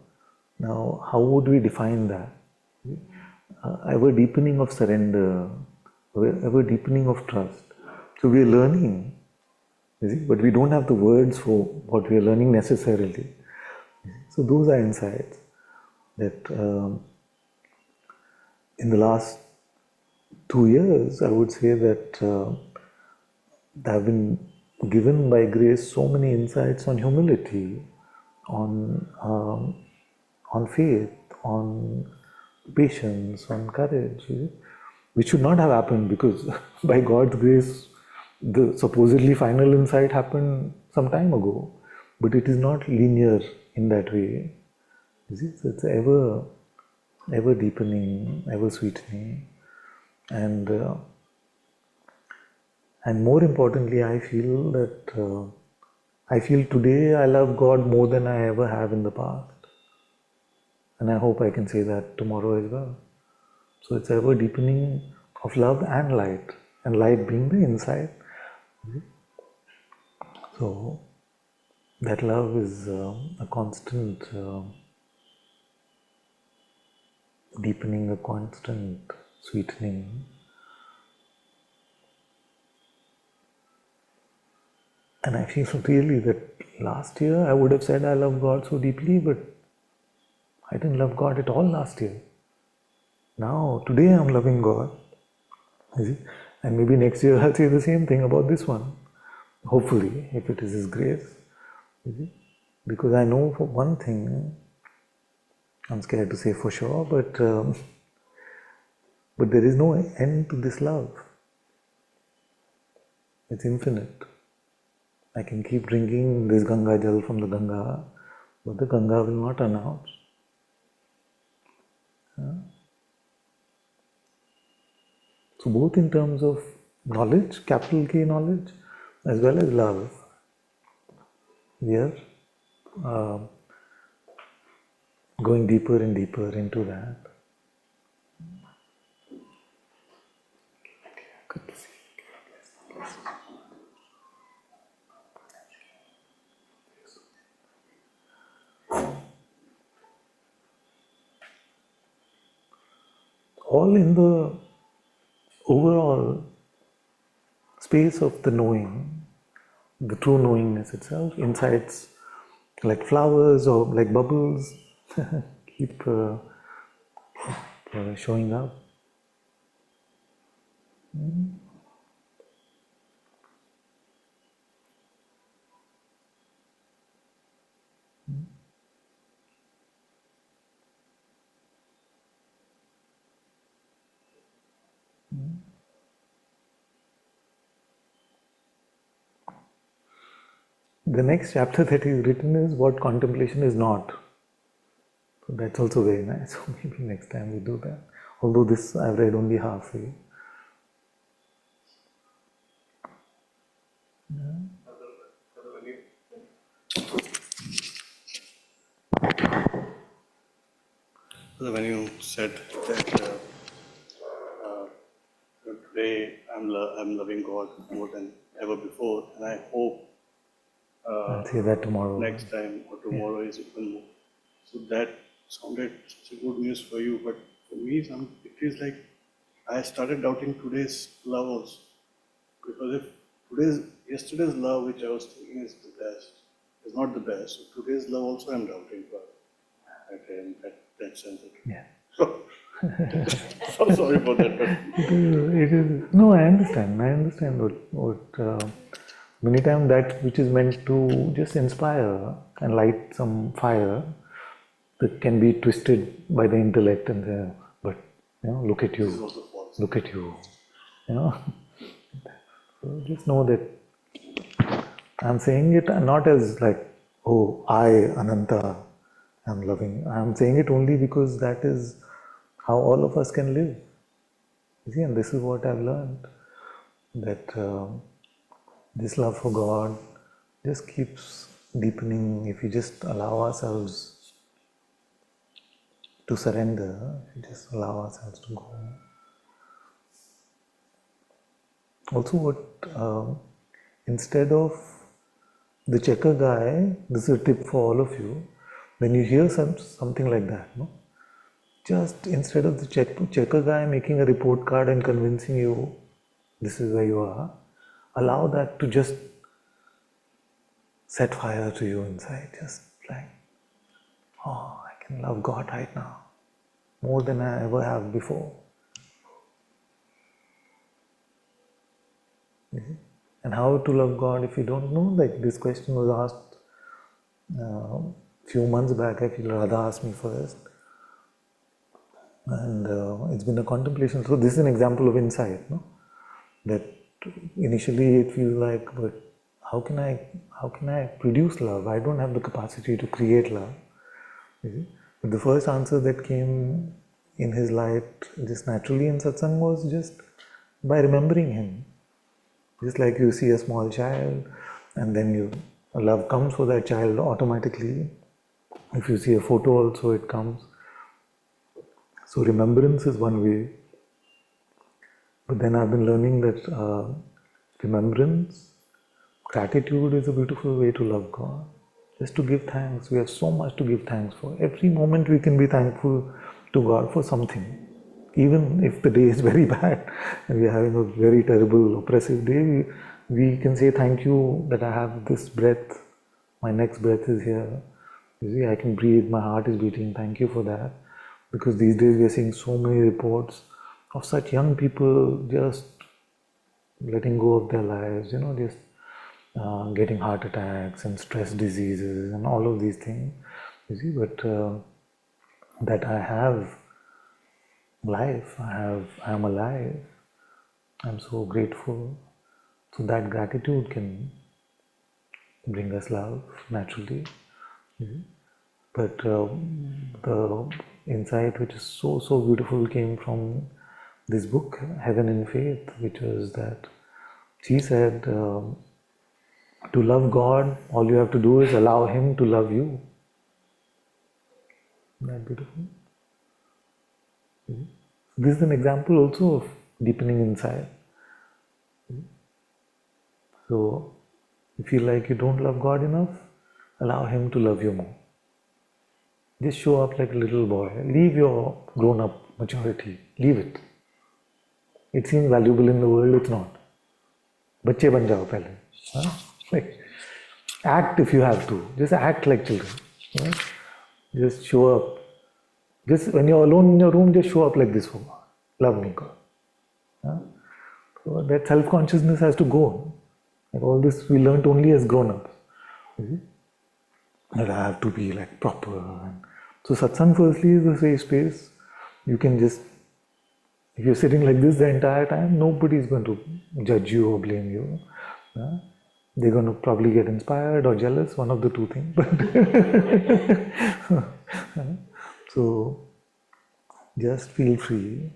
Now, how would we define that? Ever deepening of surrender, ever deepening of trust. So we are learning, you see, but we don't have the words for what we are learning necessarily. So those are insights that in the last 2 years, I would say that there have been given by grace so many insights on humility, on faith, on patience, on courage, which should not have happened because by God's grace, the supposedly final insight happened some time ago, but it is not linear in that way. You see? So it's ever deepening, ever sweetening, and more importantly, I feel today I love God more than I ever have in the past. And I hope I can say that tomorrow as well. So it's ever deepening of love and light being the insight. So that love is a constant deepening, a constant sweetening. And I feel really that last year I would have said I love God so deeply, but I didn't love God at all last year. Now, today I'm loving God. You see? And maybe next year I'll say the same thing about this one. Hopefully, if it is His grace. You see? Because I know for one thing, I'm scared to say for sure, but there is no end to this love. It's infinite. I can keep drinking this Ganga Jal from the Ganga, but the Ganga will not run out. So both in terms of knowledge, capital K knowledge, as well as love, we are going deeper and deeper into that. All in the overall space of the knowing, the true knowingness itself, insights like flowers or like bubbles keep showing up. The next chapter that is written is what contemplation is not. So that's also very nice. So maybe next time we do that. Although this I've read only halfway. So when you said that today I'm loving God more than ever before, and I hope I'll say that tomorrow. next time or tomorrow is even more. So that sounded such a good news for you, but for me, it is like I started doubting today's love also, because if yesterday's love, which I was thinking is the best, is not the best, so today's love also I'm doubting for that sense. Yeah. So sorry for that, but It is no, I understand what many times that which is meant to just inspire and light some fire that can be twisted by the intellect and say, but look at this is you, also false. look at you, So just know that I'm saying it not as like, oh, I, Ananta, am loving. I'm saying it only because that is how all of us can live. You see, and this is what I've learned, that this love for God just keeps deepening if we just allow ourselves to surrender, if we just allow ourselves to go. Also, instead of the checker guy, this is a tip for all of you, when you hear something like that, just instead of the checker guy making a report card and convincing you this is where you are, allow that to just set fire to you inside. Just like, oh, I can love God right now more than I ever have before. And how to love God if you don't know? Like this question was asked few months back. I feel Radha asked me first, and it's been a contemplation. So this is an example of insight, no? That initially it feels like, but how can I produce love? I don't have the capacity to create love. You see? But the first answer that came in his light just naturally in satsang was just by remembering him. Just like you see a small child and then love comes for that child automatically. If you see a photo also it comes. So remembrance is one way. But then I've been learning that remembrance, gratitude is a beautiful way to love God. Just to give thanks. We have so much to give thanks for. Every moment we can be thankful to God for something. Even if the day is very bad and we are having a very terrible, oppressive day, we can say thank you that I have this breath. My next breath is here. You see, I can breathe. My heart is beating. Thank you for that. Because these days we are seeing so many reports of such young people just letting go of their lives, just getting heart attacks and stress diseases and all of these things. You see, but that I have life, I am alive. I'm so grateful. So that gratitude can bring us love naturally. But the insight which is so beautiful came from this book, Heaven in Faith, which was that she said, to love God, all you have to do is allow Him to love you. Isn't that beautiful? This is an example also of deepening inside. So, if you feel like you don't love God enough, allow Him to love you more. Just show up like a little boy. Leave your grown-up maturity. Leave it. It seems valuable in the world, it's not. बच्चे बन जाओ पहले. Huh? Like, act if you have to. Just act like children. Right? Just show up. Just when you're alone in your room, just show up like this for God. Love me, God. Huh? So that self-consciousness has to go. Like all this we learned only as grown-ups. That I have to be like proper. So satsang firstly is a safe space. You can just, if you're sitting like this the entire time, nobody is going to judge you or blame you. They're going to probably get inspired or jealous, one of the two things. So just feel free,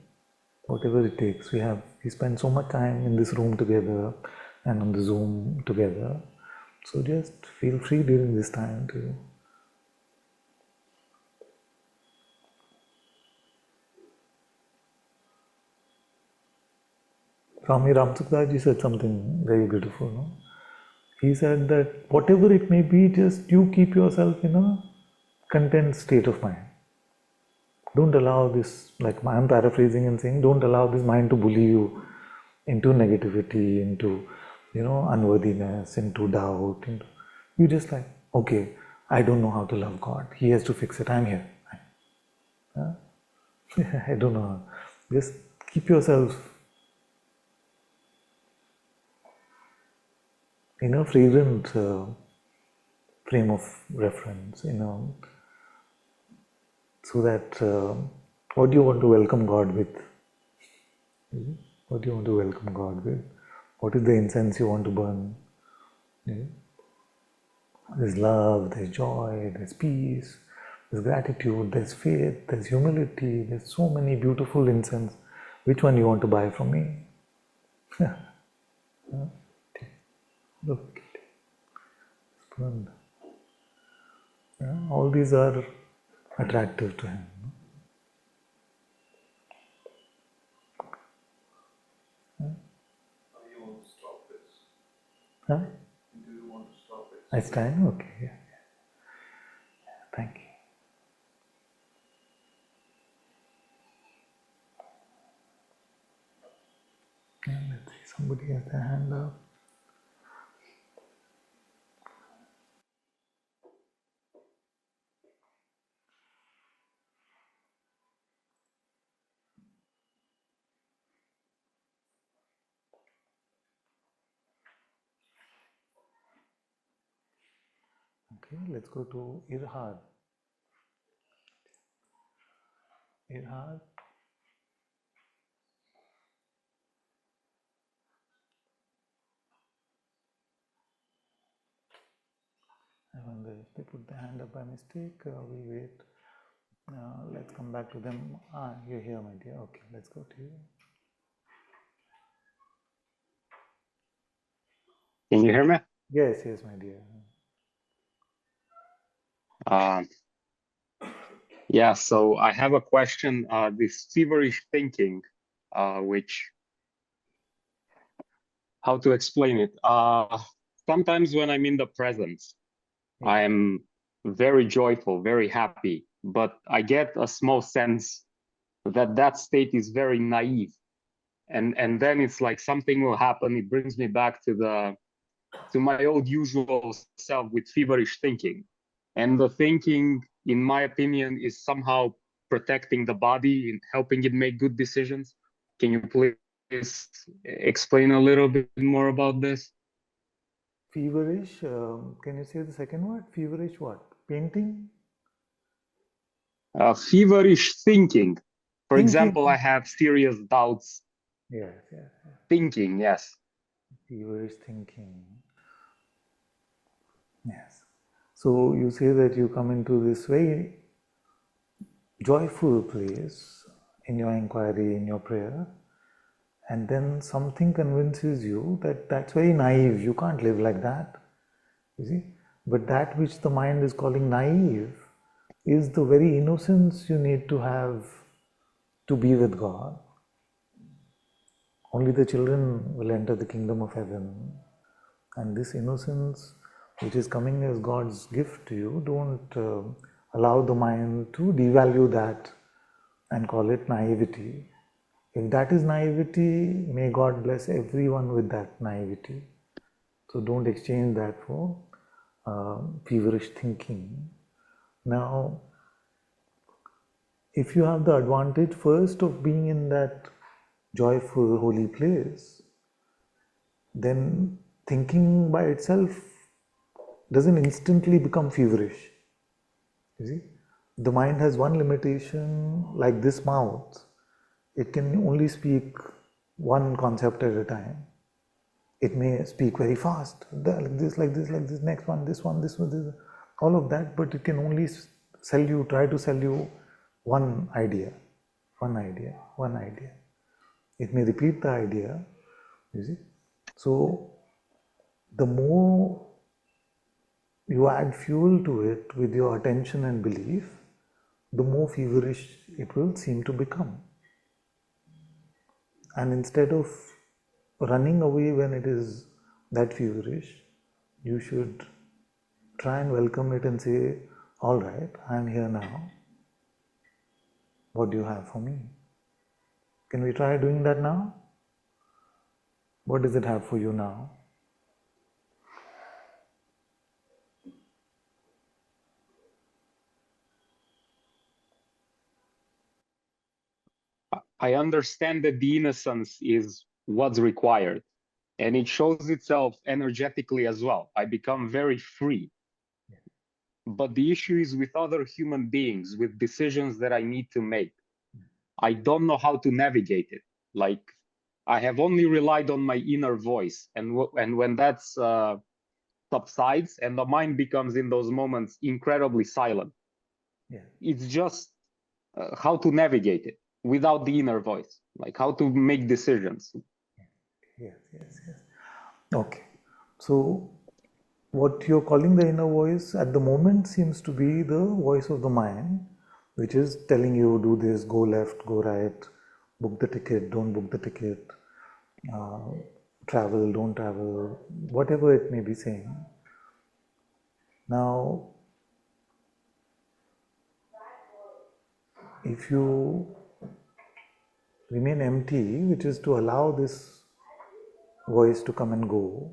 whatever it takes. We spend so much time in this room together and on the Zoom together. So just feel free during this time to Swami Ramsukdaji said something very beautiful. No? He said that whatever it may be, just you keep yourself in a content state of mind. Don't allow this, like I'm paraphrasing and saying, don't allow this mind to bully you into negativity, into unworthiness, into doubt. You just like, okay, I don't know how to love God. He has to fix it. I'm here. I don't know. Just keep yourself in a fragrant frame of reference, so that what do you want to welcome God with? What do you want to welcome God with? What is the incense you want to burn? There's love, there's joy, there's peace, there's gratitude, there's faith, there's humility, there's so many beautiful incense. Which one you want to buy from me? Look, it's burned. All these are attractive to him. You want to stop this? Huh? Do you want to stop it? I stand? Okay, yeah. Thank you. Let's see, somebody has their hand up. Okay, let's go to Irhad. Irhad. I wonder if they put the hand up by mistake. We wait. Let's come back to them. You're here, my dear. Okay, let's go to you. Can you hear me? Yes, yes, my dear. Yeah, so I have a question. This feverish thinking, which, how to explain it? Sometimes when I'm in the presence, I'm very joyful, very happy, but I get a small sense that that state is very naive. And then it's like something will happen. It brings me back to my old usual self with feverish thinking. And the thinking, in my opinion, is somehow protecting the body and helping it make good decisions. Can you please explain a little bit more about this? Feverish, can you say the second word? Feverish what? Painting? Feverish thinking. For Thinking. example, I have serious doubts. Yes, yes, yes. Thinking, yes. Feverish thinking. Yes. So you say that you come into this very joyful place in your inquiry, in your prayer, and then something convinces you that that's very naive. You can't live like that. You see? But that which the mind is calling naive is the very innocence you need to have to be with God. Only the children will enter the kingdom of heaven. And this innocence, which is coming as God's gift to you, don't allow the mind to devalue that and call it naivety. If that is naivety, may God bless everyone with that naivety. So don't exchange that for feverish thinking. Now, if you have the advantage first of being in that joyful, holy place, then thinking by itself doesn't instantly become feverish. You see, the mind has one limitation, like this mouth. It can only speak one concept at a time. It may speak very fast, like this, like this, like this, next one, this, this, all of that, but it can only try to sell you one idea, one idea, one idea. It may repeat the idea, you see. So the more you add fuel to it with your attention and belief, the more feverish it will seem to become. And instead of running away when it is that feverish, you should try and welcome it and say, all right, I am here now. What do you have for me? Can we try doing that now? What does it have for you now? I understand that the innocence is what's required, and it shows itself energetically as well. I become very free. But the issue is with other human beings, with decisions that I need to make. I don't know how to navigate it. Like, I have only relied on my inner voice, and when that subsides and the mind becomes in those moments incredibly silent, it's just how to navigate it without the inner voice, like how to make decisions. Yes. Okay. So what you're calling the inner voice at the moment seems to be the voice of the mind, which is telling you do this, go left, go right, book the ticket, don't book the ticket, travel, don't travel, whatever it may be saying. Now, if you remain empty, which is to allow this voice to come and go,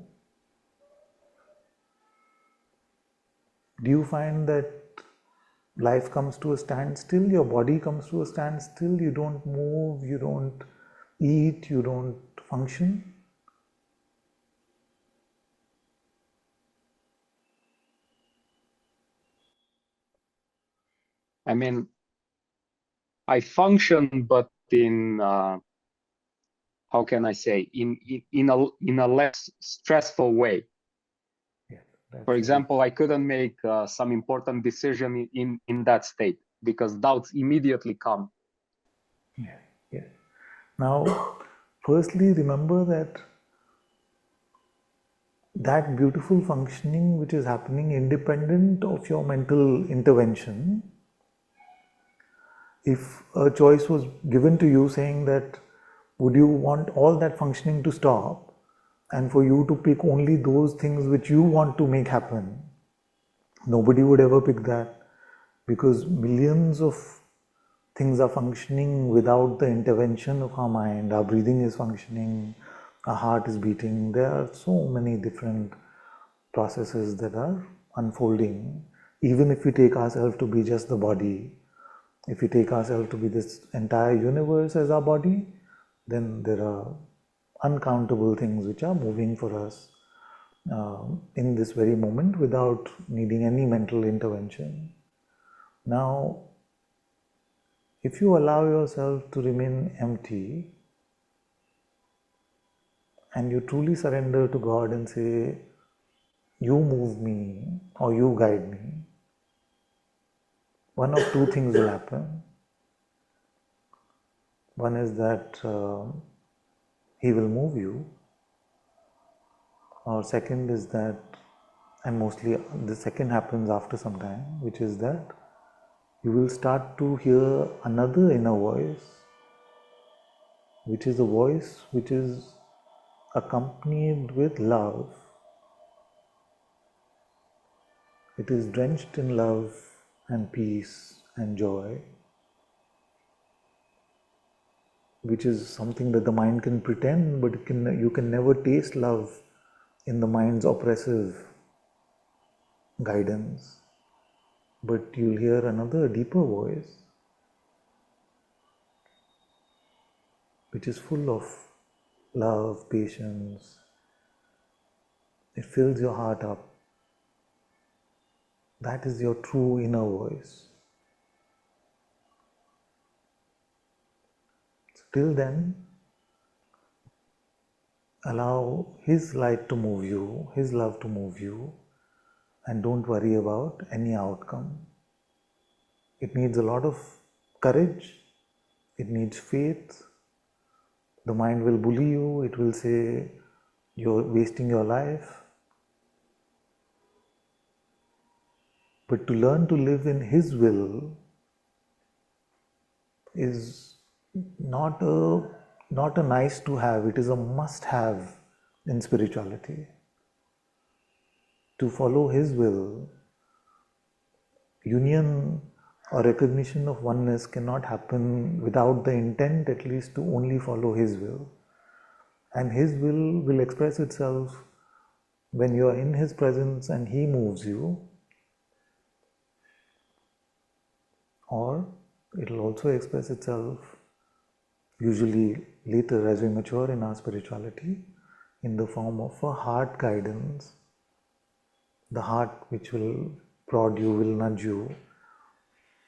do you find that life comes to a standstill, your body comes to a standstill, you don't move, you don't eat, you don't function? I mean, I function, but in how can I say, in a less stressful way. Yes, For that's a good. example, I couldn't make some important decision in that state because doubts immediately come. Yeah, yeah. Now, firstly, remember that beautiful functioning which is happening independent of your mental intervention. If a choice was given to you saying that would you want all that functioning to stop and for you to pick only those things which you want to make happen, nobody would ever pick that, because millions of things are functioning without the intervention of our mind. Our breathing is functioning, our heart is beating. There are so many different processes that are unfolding. Even if we take ourselves to be just the body, if we take ourselves to be this entire universe as our body, then there are uncountable things which are moving for us in this very moment without needing any mental intervention. Now, if you allow yourself to remain empty and you truly surrender to God and say, you move me or you guide me, one of two things will happen. One is that He will move you, or second is that, and mostly the second happens after some time, which is that you will start to hear another inner voice, which is a voice which is accompanied with love. It is drenched in love and peace and joy, which is something that the mind can pretend, but you can never taste love in the mind's oppressive guidance. But you'll hear another deeper voice, which is full of love, patience. It fills your heart up. That is your true inner voice. So till then, allow His light to move you, His love to move you, and don't worry about any outcome. It needs a lot of courage, it needs faith. The mind will bully you, it will say you're wasting your life. But to learn to live in His will is not a nice to have, it is a must have in spirituality. To follow His will, union or recognition of oneness cannot happen without the intent at least to only follow His will. And His will express itself when you are in His presence and He moves you, or it will also express itself usually later as we mature in our spirituality in the form of a heart guidance. The heart which will prod you, will nudge you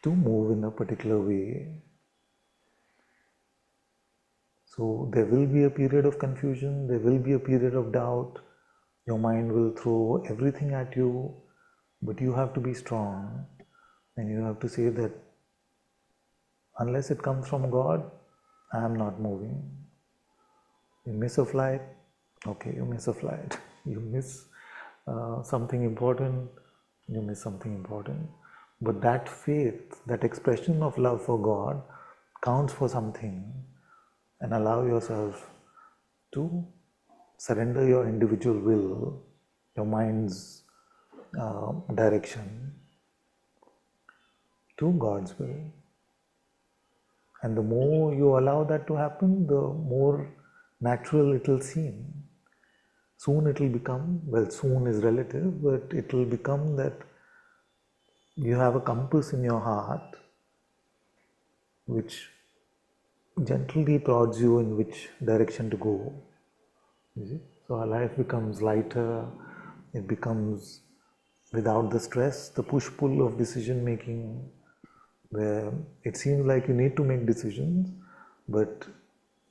to move in a particular way. So there will be a period of confusion, there will be a period of doubt. Your mind will throw everything at you, but you have to be strong and you have to say that unless it comes from God, I am not moving. You miss a flight, okay, you miss a flight. You miss something important, you miss something important. But that faith, that expression of love for God counts for something, and allow yourself to surrender your individual will, your mind's direction to God's will. And the more you allow that to happen, the more natural it will seem. Soon it will become, well, soon is relative, but it will become that you have a compass in your heart which gently prods you in which direction to go. You see? So our life becomes lighter, it becomes without the stress, the push-pull of decision making. where it seems like you need to make decisions, but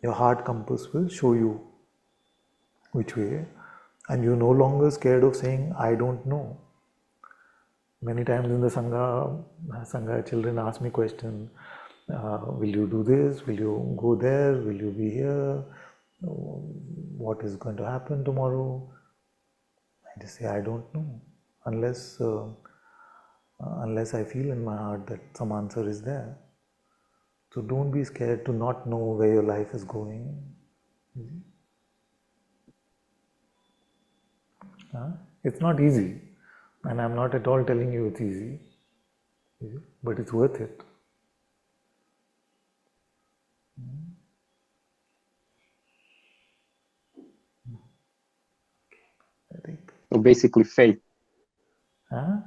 your heart compass will show you which way, and you're no longer scared of saying, I don't know. Many times in the Sangha children ask me questions, will you do this, will you go there, will you be here, what is going to happen tomorrow? I just say, I don't know, unless I feel in my heart that some answer is there. So don't be scared to not know where your life is going. It's not easy, and I'm not at all telling you it's easy, but it's worth it. I think. So basically faith. Huh?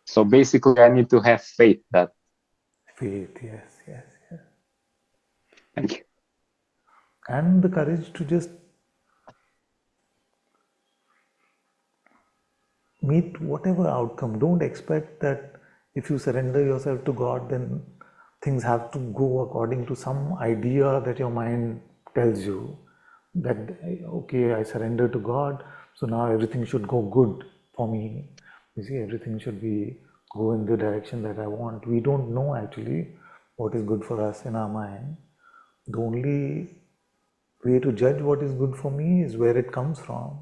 So basically I need to have faith that. Faith, yes. Thank you. And the courage to just meet whatever outcome. Don't expect that if you surrender yourself to God, then things have to go according to some idea that your mind tells you. That, okay, I surrender to God, so now everything should go good for me. You see, everything should go in the direction that I want. We don't know actually what is good for us in our mind. The only way to judge what is good for me is where it comes from.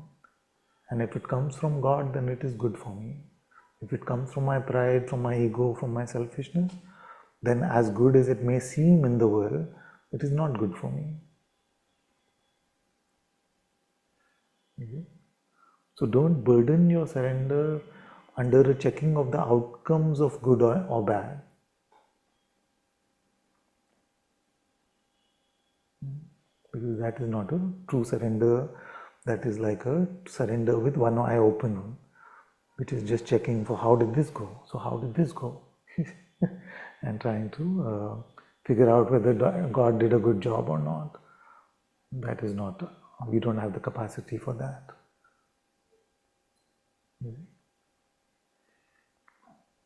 And if it comes from God, then it is good for me. If it comes from my pride, from my ego, from my selfishness, then as good as it may seem in the world, it is not good for me. Okay? So don't burden your surrender under a checking of the outcomes of good or bad. Because that is not a true surrender. That is like a surrender with one eye open, which is just checking for how did this go? So how did this go? And trying to figure out whether God did a good job or not. That is not, we don't have the capacity for that.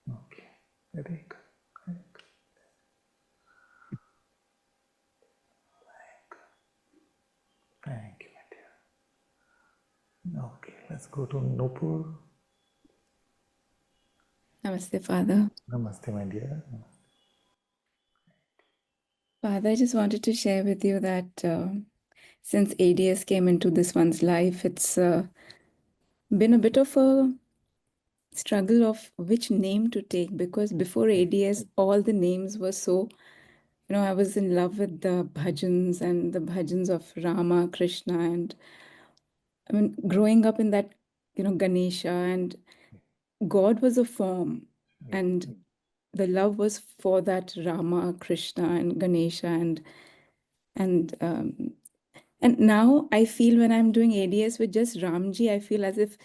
Okay, very good. Thank you, my dear. Okay, let's go to Nupur. Namaste, Father. Namaste, my dear. Father, I just wanted to share with you that since ADS came into this one's life, it's been a bit of a struggle of which name to take, because before ADS, all the names were so, I was in love with the bhajans and the bhajans of Rama, Krishna, and I mean, growing up in that, Ganesha, and God was a form, and the love was for that Rama, Krishna, and Ganesha, and now I feel when I'm doing ADS with just Ramji, I feel as if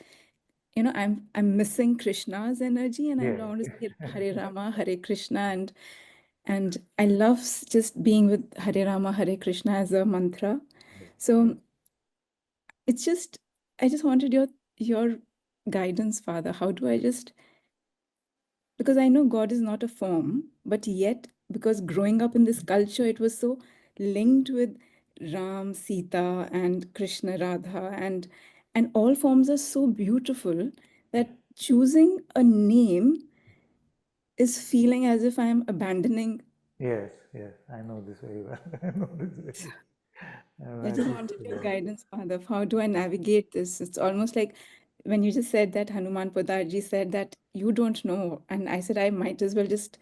I'm missing Krishna's energy, and I want to say Hare Rama, Hare Krishna, and I love just being with Hare Rama, Hare Krishna as a mantra. So it's just, I just wanted your guidance, Father. How do I because I know God is not a form, but yet, because growing up in this culture, it was so linked with Ram, Sita, and Krishna, Radha, and all forms are so beautiful that choosing a name is feeling as if I'm abandoning. Yes, I know this very well. I know this very well. I just wanted your guidance, Father. How do I navigate this? It's almost like when you just said that Hanuman Podarji said that you don't know. And I said, I might as well just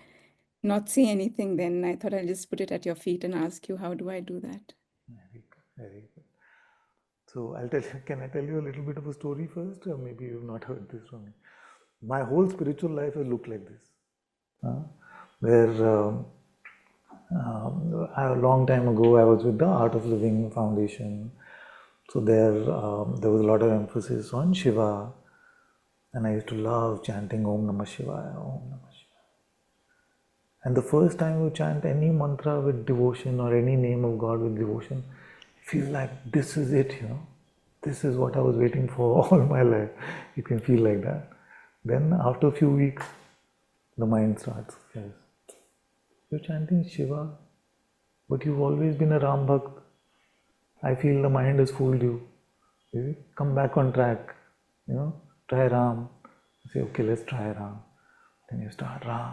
not say anything then. I thought I'll just put it at your feet and ask you, how do I do that? Very good, very good. So can I tell you a little bit of a story first? Or maybe you've not heard this from me. My whole spiritual life has looked like this. Where a long time ago I was with the Art of Living Foundation. So there was a lot of emphasis on Shiva, and I used to love chanting Om Namah Shivaya, Om Namah Shivaya. And the first time you chant any mantra with devotion or any name of God with devotion, you feel like this is it, This is what I was waiting for all my life. You can feel like that. Then after a few weeks, the mind starts, yes, You're chanting Shiva, but you've always been a Ram Bhakt. I feel the mind has fooled you. Come back on track. Try Ram. You say, okay, let's try Ram. Then you start Ram.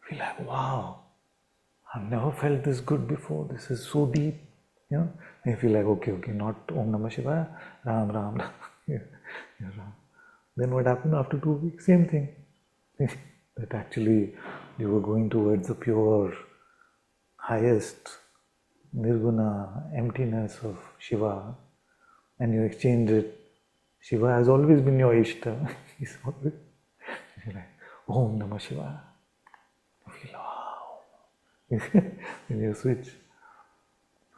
Feel like, wow, I've never felt this good before. This is so deep. And you feel like, okay, not Om Namah Shivaya, Ram, Ram, Ram. Ram. Then what happened after 2 weeks? Same thing. That actually you were going towards the pure, highest nirguna, emptiness of Shiva, and you exchange it. Shiva has always been your Ishta. He's always like, Om Namah Shivaya. You feel, wow. Then you switch.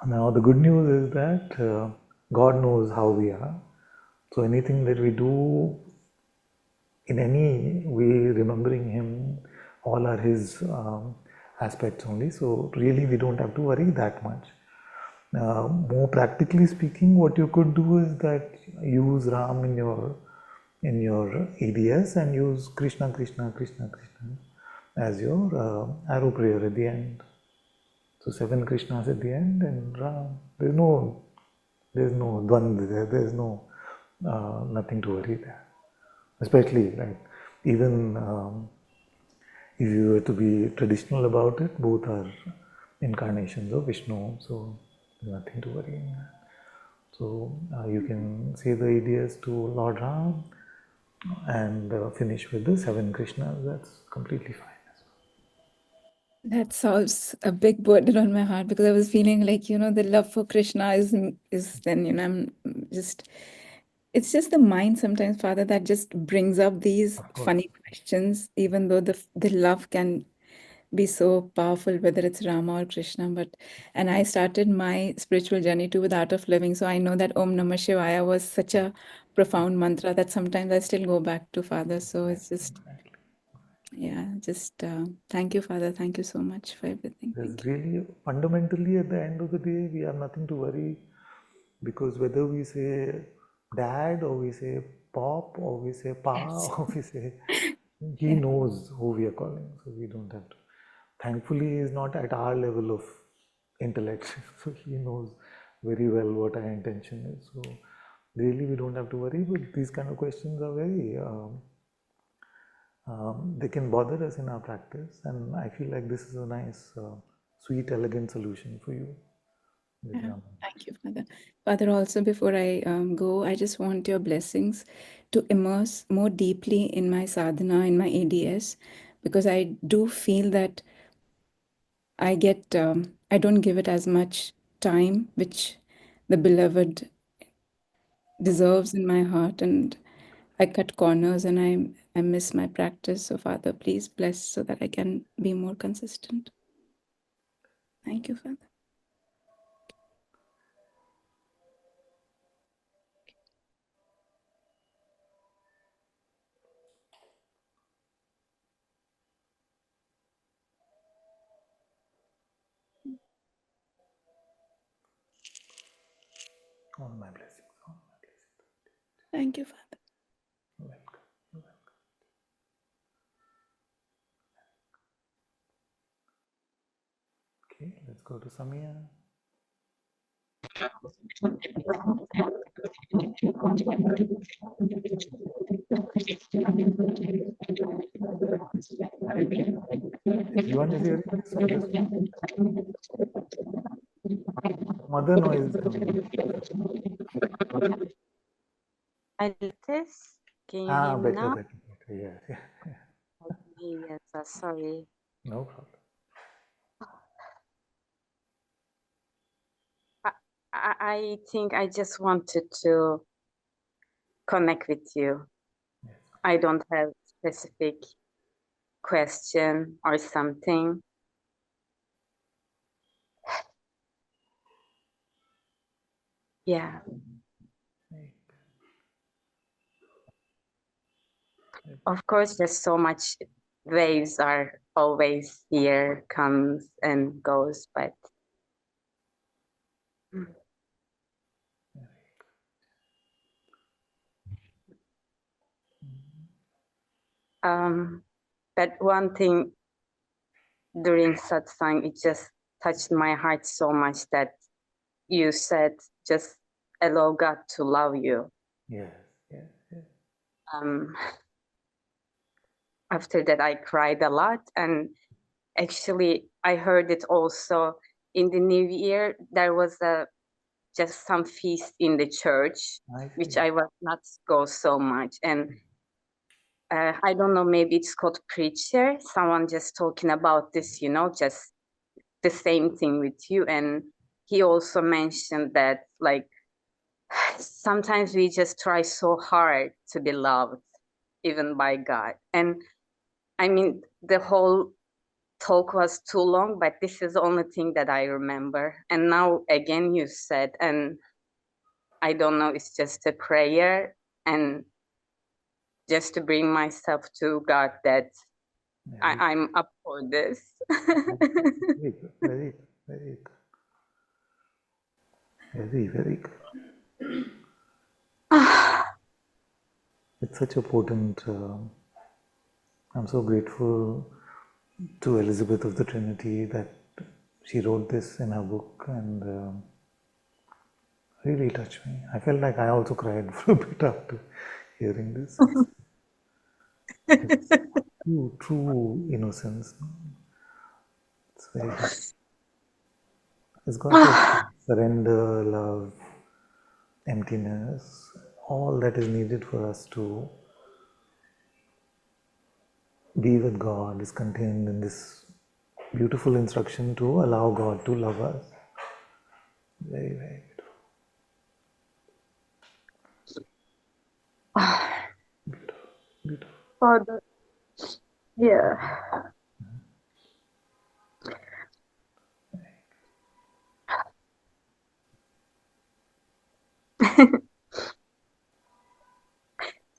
Now the good news is that God knows how we are. So anything that we do in any way, remembering Him, all are His aspects only. So really we don't have to worry that much. More practically speaking, what you could do is that use Ram in your ADS and use Krishna, Krishna, Krishna, Krishna as your arrow prayer at the end. So 7 Krishnas at the end and Ram. There's no dvand there. There's no nothing to worry there. Especially like even if you were to be traditional about it, both are incarnations of Vishnu. So there's nothing to worry in that. So you can say the ADS to Lord Ram and finish with the 7 Krishnas. That's completely fine. That solves a big burden on my heart, because I was feeling like, the love for Krishna is then, I'm just, it's just the mind sometimes, Father, that just brings up these funny questions, even though the love can be so powerful, whether it's Rama or Krishna. And I started my spiritual journey too with Art of Living. So I know that Om Namah Shivaya was such a profound mantra that sometimes I still go back to, Father. So it's just, thank you, Father. Thank you so much for everything. There's really, fundamentally at the end of the day, we have nothing to worry, because whether we say dad or we say pop or we say pa or we say, he knows who we are calling, so we don't have to. Thankfully, he is not at our level of intellect, so he knows very well what our intention is. So really, we don't have to worry. But these kind of questions are very they can bother us in our practice, and I feel like this is a nice, sweet, elegant solution for you. Thank you, Father. Father, also before I go, I just want your blessings to immerse more deeply in my sadhana, in my ADS, because I do feel that I don't give it as much time, which the beloved deserves in my heart, and I cut corners and I miss my practice. So Father, please bless so that I can be more consistent. Thank you, Father. All my blessings, all my blessings. Thank you, Father. You're welcome. You're welcome. Okay, let's go to Samia. Everyone is hearing this or just me? Mother noise is coming. Alice, can you hear me Better, now? better. Yeah. Okay, yes, sorry. No problem. I think I just wanted to connect with you. Yes. I don't have specific question or something. Yeah. Of course, there's so much waves are always here, comes and goes, but but one thing during Satsang, it just touched my heart so much that you said, just allow God to love you. Yes, yes, yes. After that, I cried a lot. And actually, I heard it also in the New Year. There was just some feast in the church, which I was not go so much. And I don't know, maybe it's called preacher. Someone just talking about this, just the same thing with you. And he also mentioned that, like, sometimes we just try so hard to be loved, even by God. And I mean, the whole talk was too long, but this is the only thing that I remember. And now again, you said, and I don't know, it's just a prayer and just to bring myself to God that I'm up for this. Very good, very good, very good. Very, very good. It's such a potent, I'm so grateful to Elizabeth of the Trinity that she wrote this in her book and really touched me. I felt like I also cried for a bit after hearing this. It's true innocence. It's very good. It's got like surrender, love, emptiness, all that is needed for us to be with God is contained in this beautiful instruction to allow God to love us. Very, very beautiful. Beautiful. Father, yeah.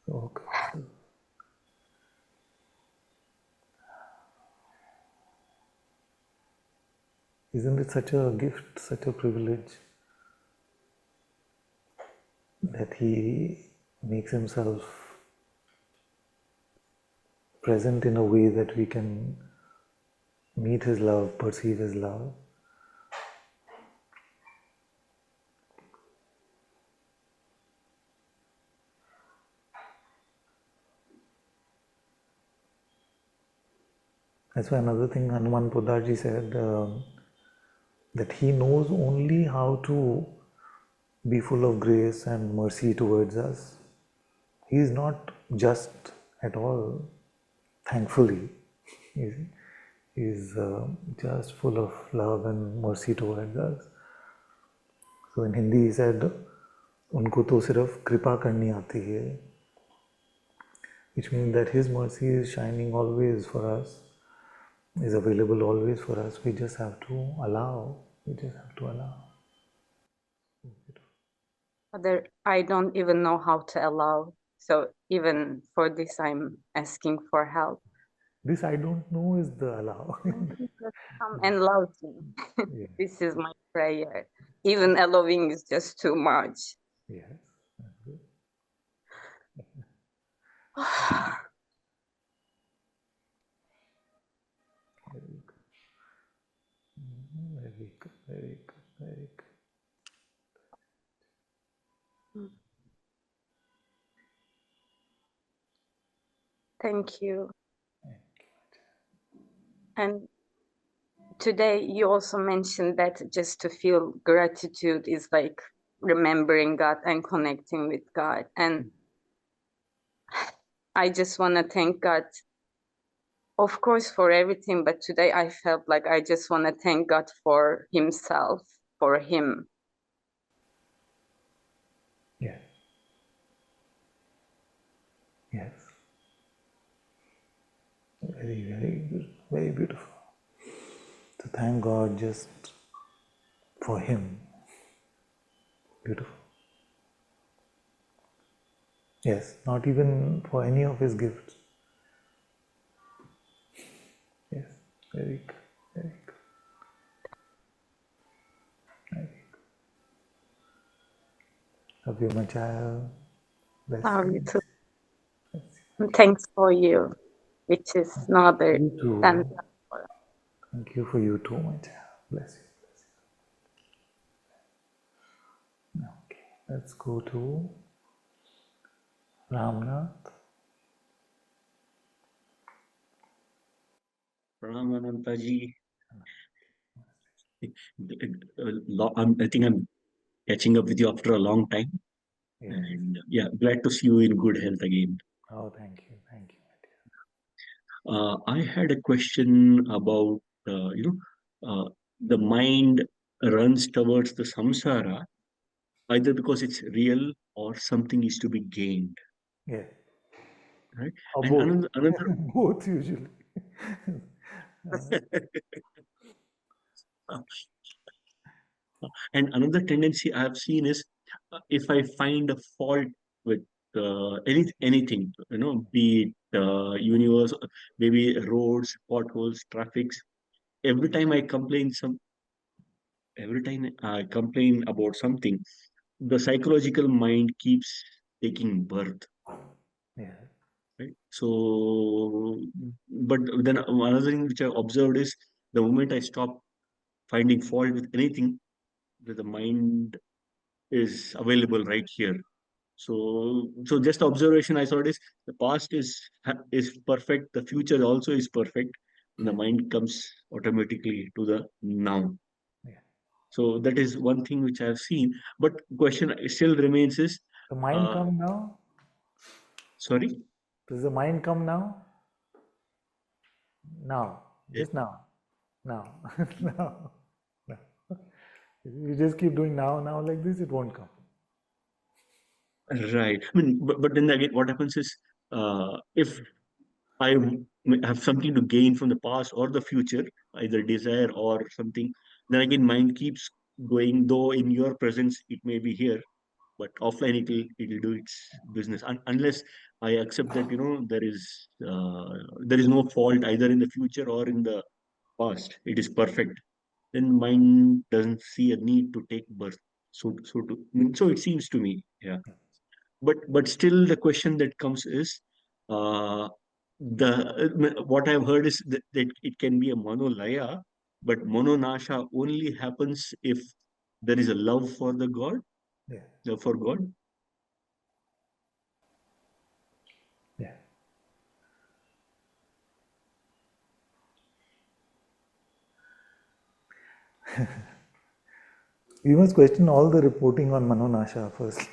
So good. So isn't it such a gift, such a privilege that He makes Himself present in a way that we can meet His love, perceive His love? That's why another thing Hanuman Podarji said, that he knows only how to be full of grace and mercy towards us. He is not just at all, thankfully. He is just full of love and mercy towards us. So in Hindi he said, "Unko to sirf kripa karni aati hai," which means that His mercy is shining always for us, is available always for us. We just have to allow. We just have to allow. Father, I don't even know how to allow. So even for this, I'm asking for help. This I don't know is the allow. Just come and love me. Yeah. This is my prayer. Even allowing is just too much. Yes, that's good. Very good. Very good, very good, very good. Thank you. And today you also mentioned that just to feel gratitude is like remembering God and connecting with God. And I just want to thank God, of course, for everything. But today I felt like I just want to thank God for Himself, for Him. Yes. Yes. Very, very good, very beautiful. To thank God just for Him. Beautiful. Yes, not even for any of His gifts. Yes, very good, very good. Very good. Love you, my child. Bless Love you you. too. And thanks for you, which is no other You too. than God for us. Thank you for you too, my child. Bless you. Okay, let's go to Ramnath. Ramanantaji, I think I'm catching up with you after a long time. Yes. And yeah, glad to see you in good health again. Oh, thank you, my dear. I had a question about, the mind runs towards the samsara either because it's real or something is to be gained, Yeah, right? or And both. another Both usually. and another tendency I have seen is if I find a fault with anything, be it universe, maybe roads, potholes, traffics. Every time I complain about something, the psychological mind keeps taking birth, Yeah, right? So, but then another thing which I observed is the moment I stop finding fault with anything, the mind is available right here. So just observation I saw is the past is perfect, the future also is perfect, and the mind comes automatically to the now. yeah. So that is one thing which I have seen. But question still remains is, The mind come now? sorry? Does the mind come now? Now. Eh, Just now. Now. Now. Now. You just keep doing now like this, it won't come. Right. I mean, but then again, what happens is, if have something to gain from the past or the future, either desire or something, then again, mind keeps going, though in your presence, it may be here, but offline it'll do its business. Unless I accept that, there is no fault either in the future or in the past. It is perfect. Then mind doesn't see a need to take birth. So it seems to me, yeah. But still, the question that comes is, uh, what I've heard is that it can be a monolaya, but mononasha only happens if there is a love for the God, Yeah. love for God. Yeah. You must question all the reporting on Manonasha first.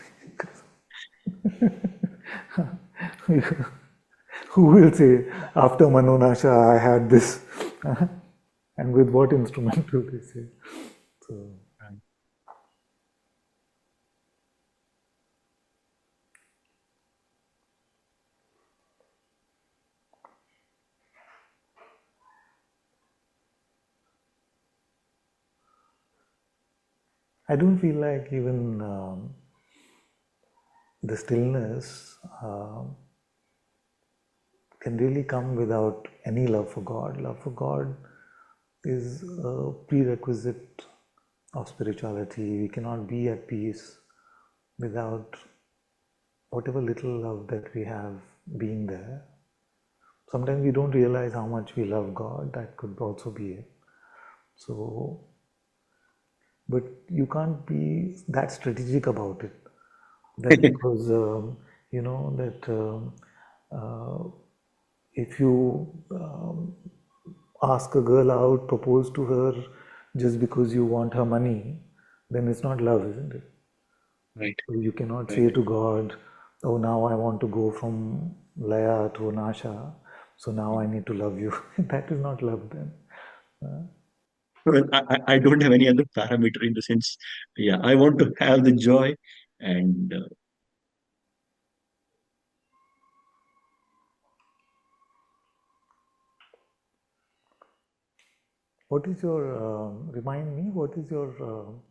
Who will say, after Manonasha, I had this? And with what instrument will they say? So, I don't feel like even the stillness can really come without any love for God. Love for God is a prerequisite of spirituality. We cannot be at peace without whatever little love that we have being there. Sometimes we don't realize how much we love God. That could also be it. So, but you can't be that strategic about it. That because if you ask a girl out, propose to her just because you want her money, then it's not love, isn't it? Right. So you cannot say to God, oh, now I want to go from Laya to Nasha, so now I need to love you. That is not love then. Well, I don't have any other parameter in the sense, yeah, I want to have the joy and What is your, remind me, what is your,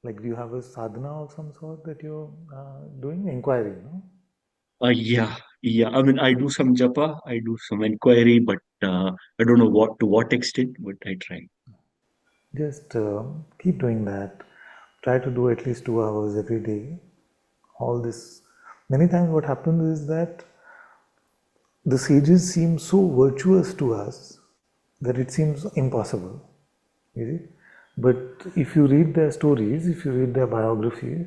like, do you have a sadhana of some sort that you're doing? Inquiry, no? yeah. I mean, I do some japa, I do some inquiry, but I don't know what extent, but I try. Just keep doing that. Try to do at least 2 hours every day. All this. Many times what happens is that the sages seem so virtuous to us that it seems impossible. You see? But if you read their stories, if you read their biographies,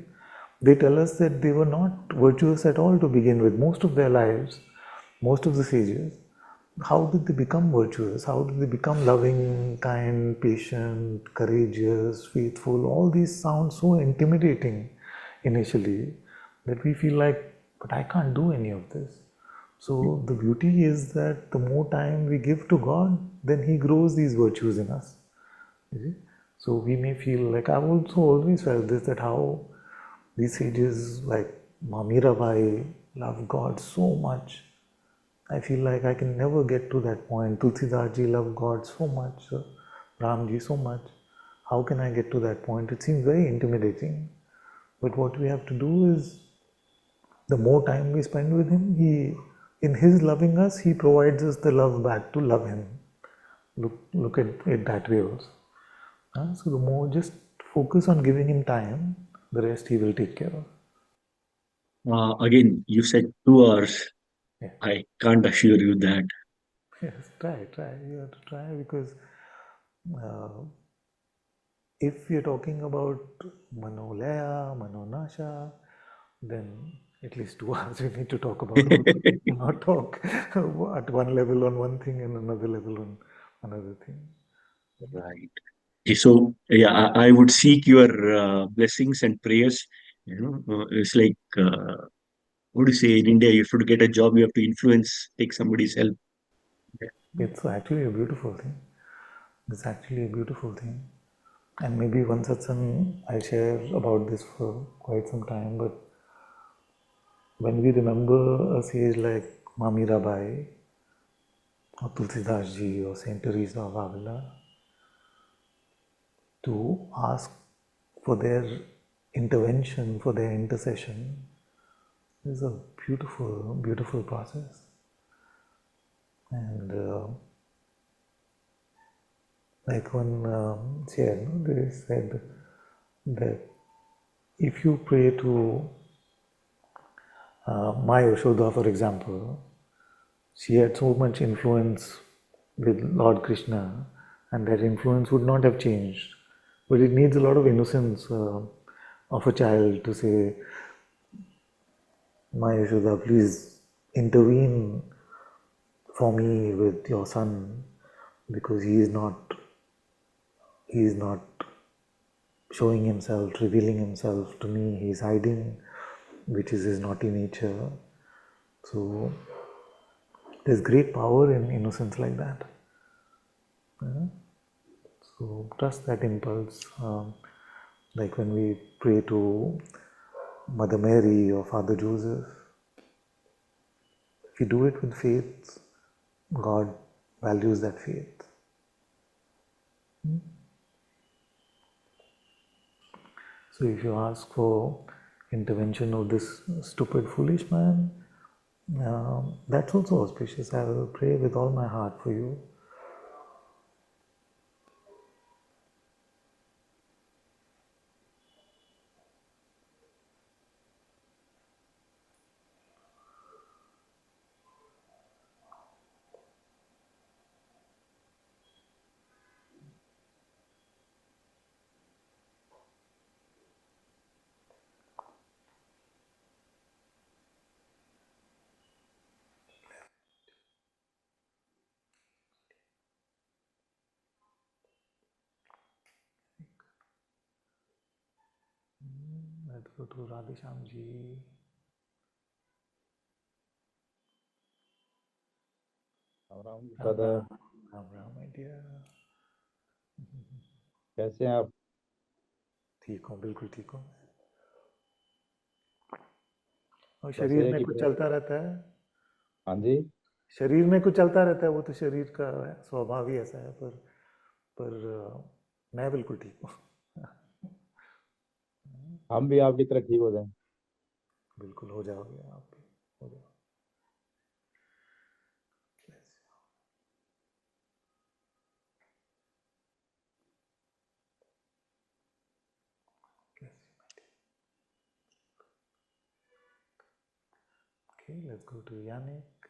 they tell us that they were not virtuous at all to begin with. Most of their lives, most of the sages, how did they become virtuous? How did they become loving, kind, patient, courageous, faithful? All these sound so intimidating initially that we feel like, but I can't do any of this. So the beauty is that the more time we give to God, then He grows these virtues in us. You see? So we may feel like, I've also always felt this, that how these sages like Mamirabai love God so much. I feel like I can never get to that point. Tulsidas ji loved God so much, Ramji so much. How can I get to that point? It seems very intimidating. But what we have to do is, the more time we spend with Him, in His loving us, He provides us the love back to love Him. Look at it that way also. So the more just focus on giving Him time, the rest He will take care of. Again, you said 2 hours. Yeah. I can't assure you that. Yes, try. You have to try, because if you're talking about Manolaya, Manonasha, then at least 2 hours we need to talk about all. We cannot talk at one level on one thing and another level on another thing. Right. Okay, so yeah, I would seek your blessings and prayers. It's like what do you say in India? If you get a job, you have to influence, take somebody's help. It's actually a beautiful thing. It's actually a beautiful thing. And maybe one satsang I share about this for quite some time, but when we remember a sage like Mami Rabai or Tulsidas Ji or Saint Teresa of Avila, to ask for their intervention, for their intercession, is a beautiful, beautiful process. And like one chair, they said that if you pray to my Yashoda, for example, she had so much influence with Lord Krishna, and that influence would not have changed. But it needs a lot of innocence of a child to say, my Yashoda, please intervene for me with your son, because he is not showing himself, revealing himself to me. He is hiding, which is his naughty nature. So there's great power in innocence like that. So trust that impulse. Like when we pray to Mother Mary or Father Joseph, if you do it with faith, God values that faith. So if you ask for intervention of this stupid, foolish man, that's also auspicious. I will pray with all my heart for you. Let's go to Radhesham ji. Ram Ram दादा Ram, Ram Ram, my dear. कैसे हैं आप? ठीक हूँ, बिल्कुल ठीक हूँ। और बस शरीर ये में कि कुछ चलता रहता है, हाँ जी, शरीर में कुछ चलता रहता है, वो तो शरीर का स्वभाव ही ऐसा है, पर मैं बिल्कुल ठीक हूँ। हम भी आपकी तरह ठीक हो जाएं। बिल्कुल हो जाओगे आप भी, हो जाओ। Okay, let's go to Yannick.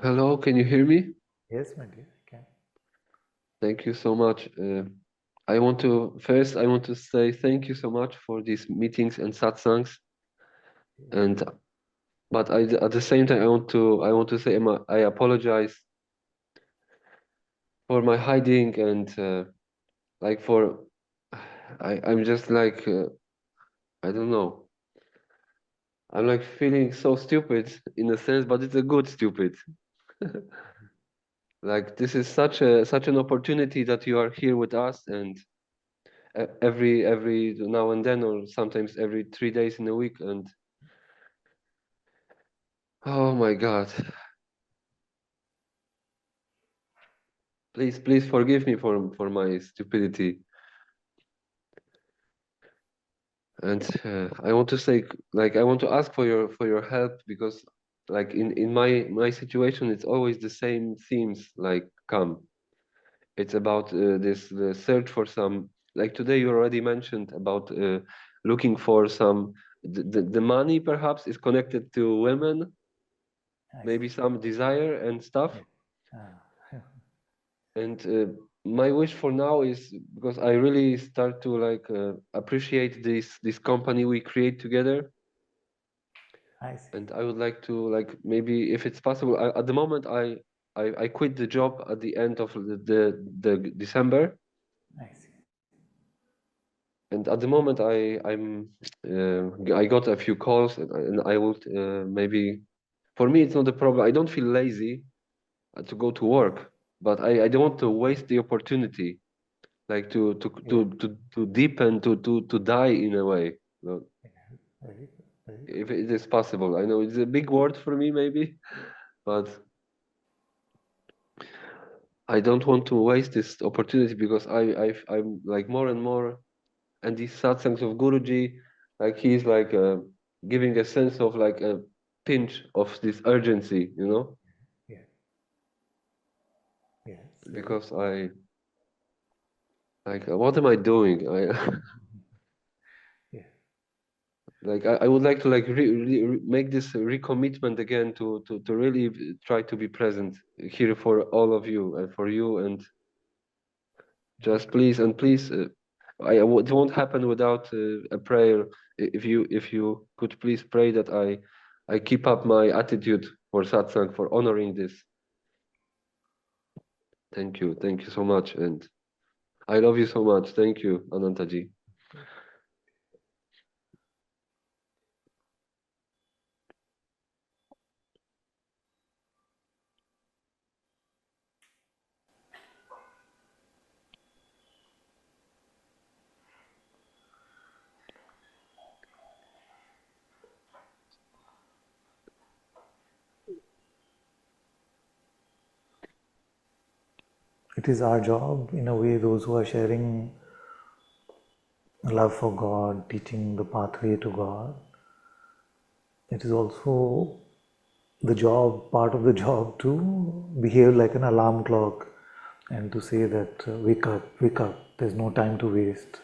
Hello, can you hear me? Yes, my dear, I can. Thank you so much. I want to say thank you so much for these meetings and satsangs. And but at the same time, I want to say I apologize for my hiding and like for I'm just like I don't know. I'm like feeling so stupid in a sense, but it's a good stupid. Like this is such an opportunity that you are here with us, and every now and then, or sometimes every 3 days in a week, and oh my God, please forgive me for my stupidity. And I want to say, like, I want to ask for your help, because like in my situation, it's always the same themes like come. It's about this the search for some, like today you already mentioned about looking for some, the money perhaps is connected to women, maybe some desire and stuff. And my wish for now is, because I really start to like appreciate this company we create together. I see. And I would like to, like, maybe if it's possible, at the moment I quit the job at the end of the December. I see. And at the moment I got a few calls, and I would maybe, for me it's not a problem. I don't feel lazy to go to work, but I don't want to waste the opportunity, like to deepen, to die in a way. No, Very good. Very good. if it is possible. I know it's a big word for me maybe, but I don't want to waste this opportunity, because I'm like more and more, and these satsangs of Guruji, like he's like giving a sense of like a pinch of this urgency, you know? Yeah. Yes. Because I like, what am I doing? Yeah. Like I would like to like make this recommitment again to really try to be present here for all of you and for you, and just please and please, it won't happen without a prayer. If you could please pray that I keep up my attitude for satsang, for honoring this. Thank you so much, and I love you so much. Thank you, Anantaji. It is our job, in a way, those who are sharing love for God, teaching the pathway to God. It is also the job, part of the job, to behave like an alarm clock and to say that wake up, there's no time to waste.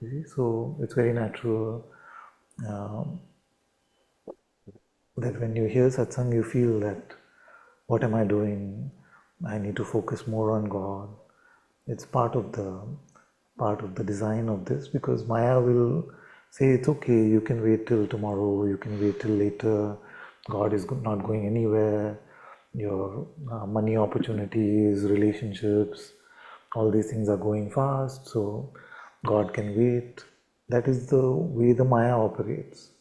You see? So it's very natural that when you hear satsang, you feel that, what am I doing? I need to focus more on God. It's part of the design of this, because Maya will say it's okay, you can wait till tomorrow, you can wait till later, God is not going anywhere, your money opportunities, relationships, all these things are going fast, so God can wait. That is the way the Maya operates.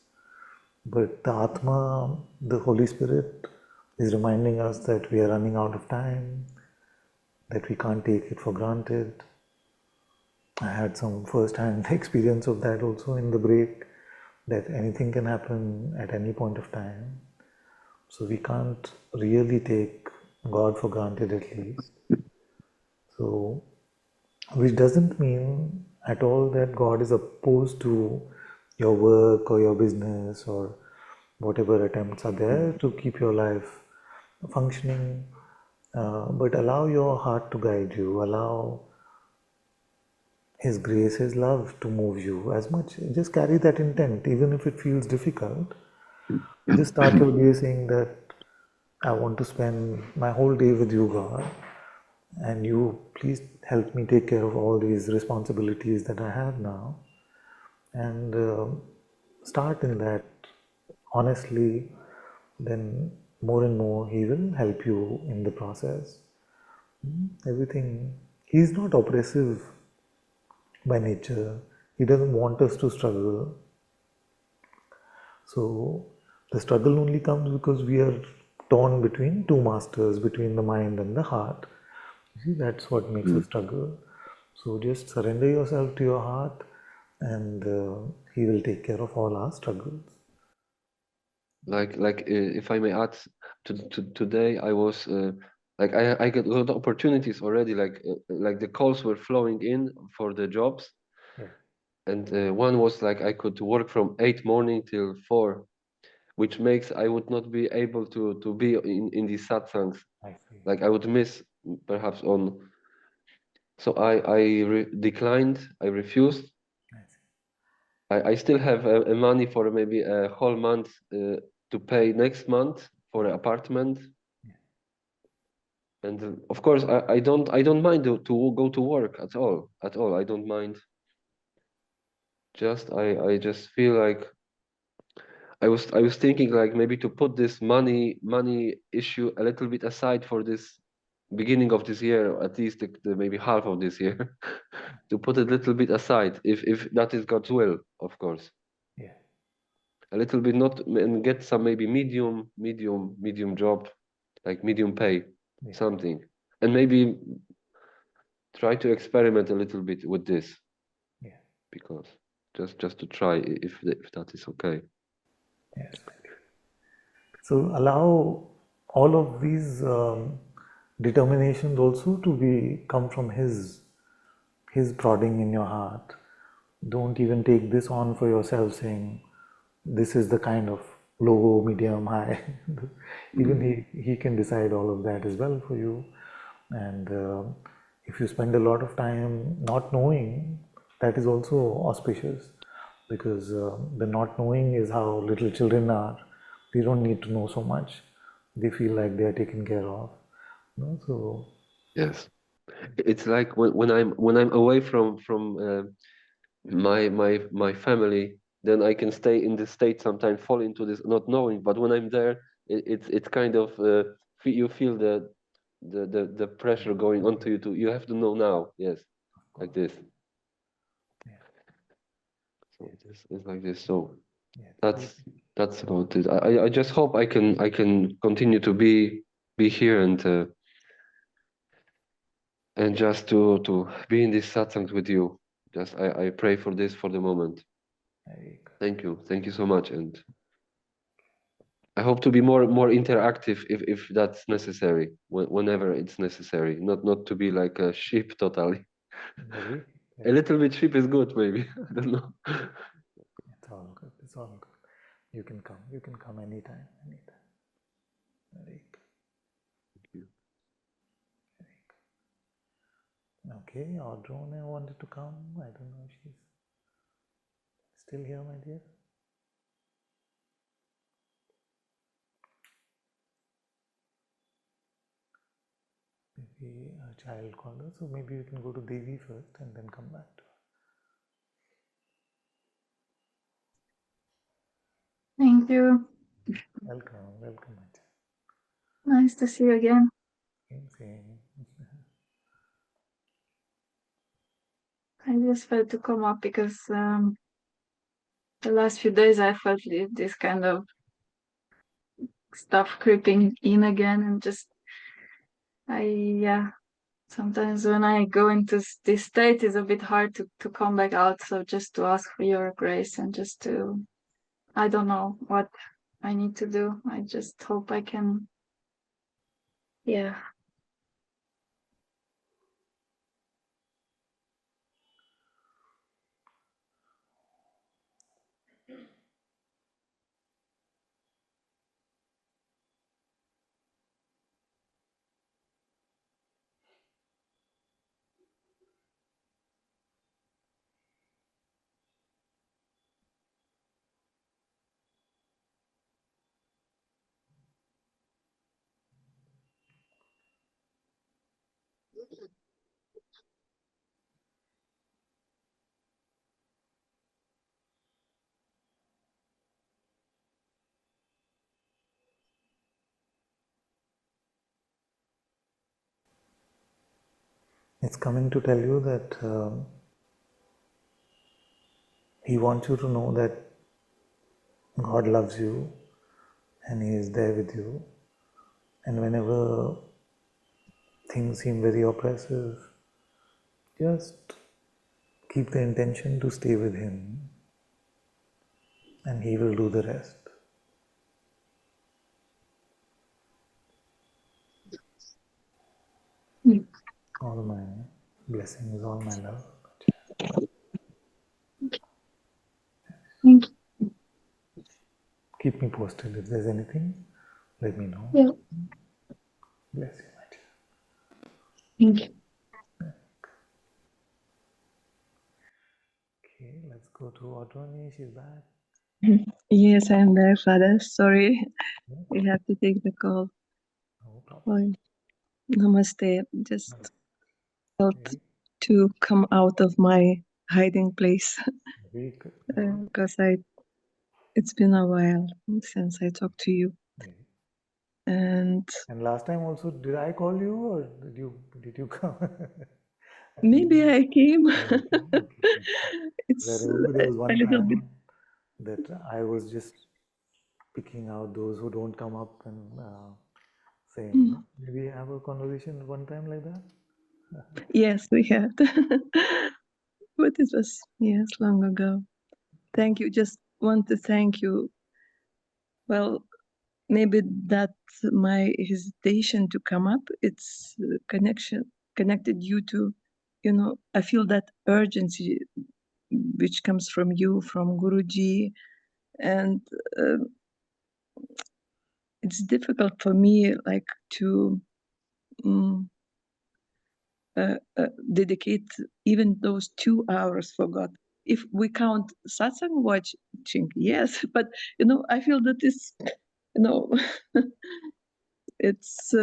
But the Atma, the Holy Spirit, is reminding us that we are running out of time, that we can't take it for granted. I had some first-hand experience of that also in the break, that anything can happen at any point of time. So we can't really take God for granted, at least. So, which doesn't mean at all that God is opposed to your work or your business or whatever attempts are there to keep your life functioning, but allow your heart to guide you, allow His grace, His love to move you as much. Just carry that intent, even if it feels difficult. Just start your day saying that I want to spend my whole day with you, God, and you please help me take care of all these responsibilities that I have now. And start in that honestly, then more and more He will help you in the process. Everything, He's not oppressive by nature. He doesn't want us to struggle. So the struggle only comes because we are torn between two masters, between the mind and the heart. You see, that's what makes a struggle. So just surrender yourself to your heart, and He will take care of all our struggles. If I may add, to today I was I get a lot of opportunities already. Like the calls were flowing in for the jobs, Yeah, and one was like I could work from 8 morning till 4, which makes I would not be able to be in these satsangs. I see. Like I would miss perhaps on. So I declined. I refused. I see. I still have money for maybe a whole month to pay next month for an apartment. And of course, I don't mind to go to work at all. I don't mind. I just feel like I was thinking like maybe to put this money issue a little bit aside for this beginning of this year, at least the maybe half of this year, to put it a little bit aside, if that is God's will, of course. Yeah, A little bit, not, and get some maybe medium job, like medium pay, yeah, something, and maybe try to experiment a little bit with this, yeah. because just to try if that is okay. Yes. So allow all of these determinations also to be come from His prodding in your heart. Don't even take this on for yourself, saying this is the kind of low, medium, high. Even he can decide all of that as well for you. And if you spend a lot of time not knowing, that is also auspicious, because the not knowing is how little children are. They don't need to know so much. They feel like they are taken care of. So Yes, it's like when I'm away from my family, then I can stay in this state, sometimes fall into this not knowing. But when I'm there, it's kind of you feel the pressure going onto you to you have to know now. Yes, like this. So it's like this. So yeah, that's about it. I just hope I can continue to be here and just to be in this satsang with you. Just I pray for this for the moment. Thank you so much, and I hope to be more interactive if that's necessary, whenever it's necessary. Not to be like a sheep totally. Really? A little bit sheep is good, maybe. I don't know. It's all good. It's all good. You can come. You can come anytime. Anytime. Very good. Okay, Audrona wanted to come. I don't know if she's still here, my dear. Maybe a child called her. So maybe you can go to Devi first and then come back to Thank you. her. Welcome, welcome, my child. Nice to see you again. Same. I just felt to come up because the last few days I felt this kind of stuff creeping in again, and just sometimes when I go into this state, it's a bit hard to come back out. So just to ask for your grace and just to, I don't know what I need to do. I just hope I can, yeah. It's coming to tell you that he wants you to know that God loves you and He is there with you. And whenever things seem very oppressive, just keep the intention to stay with Him and He will do the rest. All my blessings, all my love. Thank you. Keep me posted if there's anything. Let me know. Yeah. Bless you, my dear. Thank you. Okay, let's go to Audroni. She's back. Yes, I'm there, Father. Sorry, we have to take the call. No problem. Fine. Namaste. Just felt to come out of my hiding place Very good. because it's been a while since I talked to you. And last time also, did I call you or did you come? maybe I came. Okay. It's I remember there was a one little bit. time that I was just picking out those who don't come up and saying, maybe have a conversation one time like that? Yes, we had. But it was, yes, long ago. Thank you. Just want to thank you. Well, maybe that's my hesitation to come up. It's connected you to, I feel that urgency which comes from you, from Guruji, and it's difficult for me like to dedicate even those 2 hours for God. If we count satsang watching, yes, but I feel that it's, it's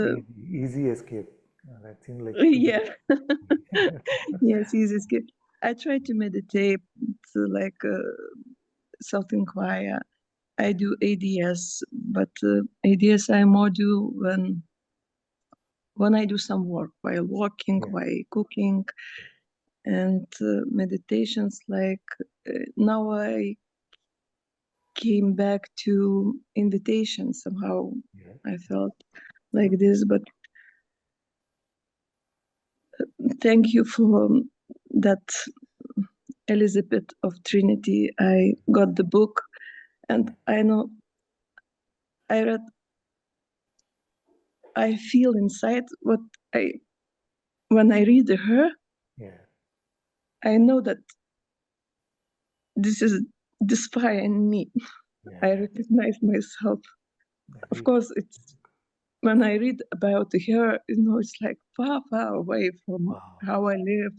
Easy escape. That seemed like yeah, yes, easy skip. I try to meditate, like self-inquire. I do ADS, but ADS I more do when I do some work, while walking, while cooking, and meditations. Like now I came back to invitation somehow. I felt like this, but thank you for that, Elizabeth of Trinity. I got the book, and I know I read. I feel inside what when I read her. I know that this is this fire in me. I recognize myself. Of course, it's when I read about her, it's like far, far away from how I live.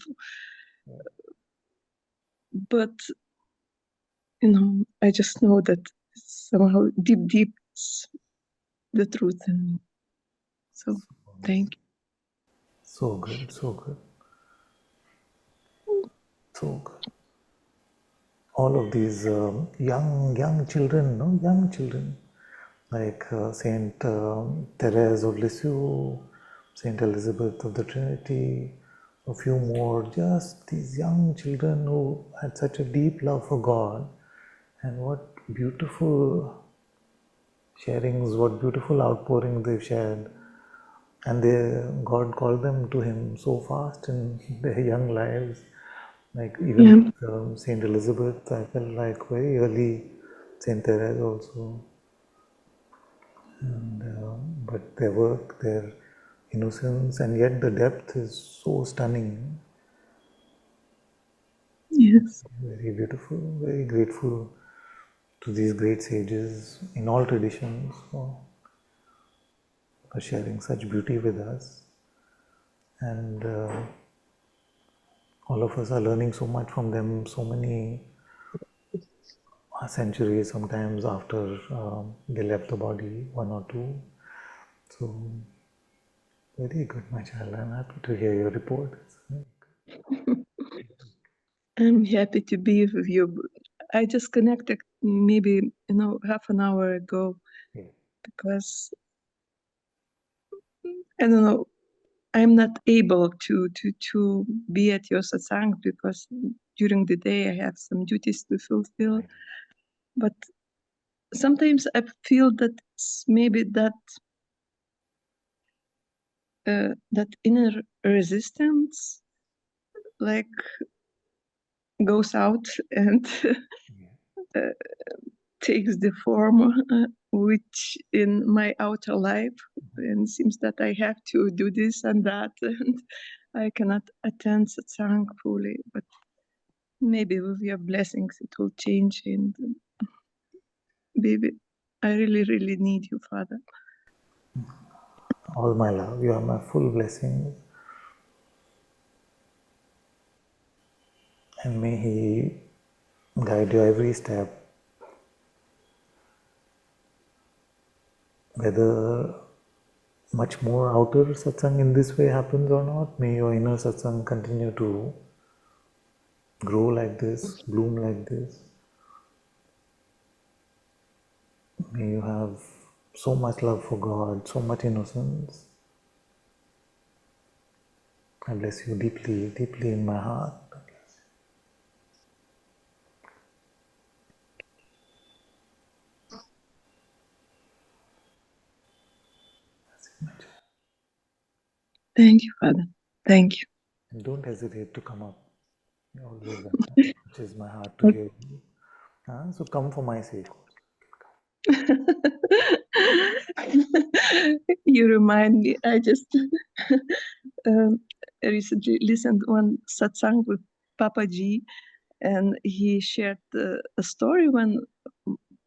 But I just know that somehow deep, it's the truth in me. So thank you. So good, so good. So good. All of these young children, young children, like Saint Therese of Lisieux, Saint Elizabeth of the Trinity, a few more, just these young children who had such a deep love for God, and what beautiful sharings, what beautiful outpourings they've shared, and God called them to Him so fast in their young lives. Like even Saint Elizabeth, I felt like very early, Saint Therese also. And, but their work, their innocence, and yet the depth is so stunning. Yes. Very beautiful, very grateful to these great sages in all traditions for sharing such beauty with us. And all of us are learning so much from them, so many centuries sometimes after they left the body, 1 or 2. So, very good, my child. I'm happy to hear your report. I'm happy to be with you. I just connected maybe half an hour ago because I don't know. I'm not able to be at your satsang because during the day I have some duties to fulfill. But sometimes I feel that maybe that inner resistance like goes out and takes the form which in my outer life, and seems that I have to do this and that, and I cannot attend satsang fully. But maybe with your blessings it will change, and baby, I really, really need you, Father. All my love, you are my full blessing, and may He guide you every step, whether much more outer satsang in this way happens or not. May your inner satsang continue to grow like this, bloom like this. May you have so much love for God, so much innocence. I bless you deeply, deeply in my heart. Thank you, Father. Thank you. And don't hesitate to come up. You're always welcome, which is my heart to hear you. So come for my sake. You remind me, I just recently listened one satsang with Papa G, and he shared a story when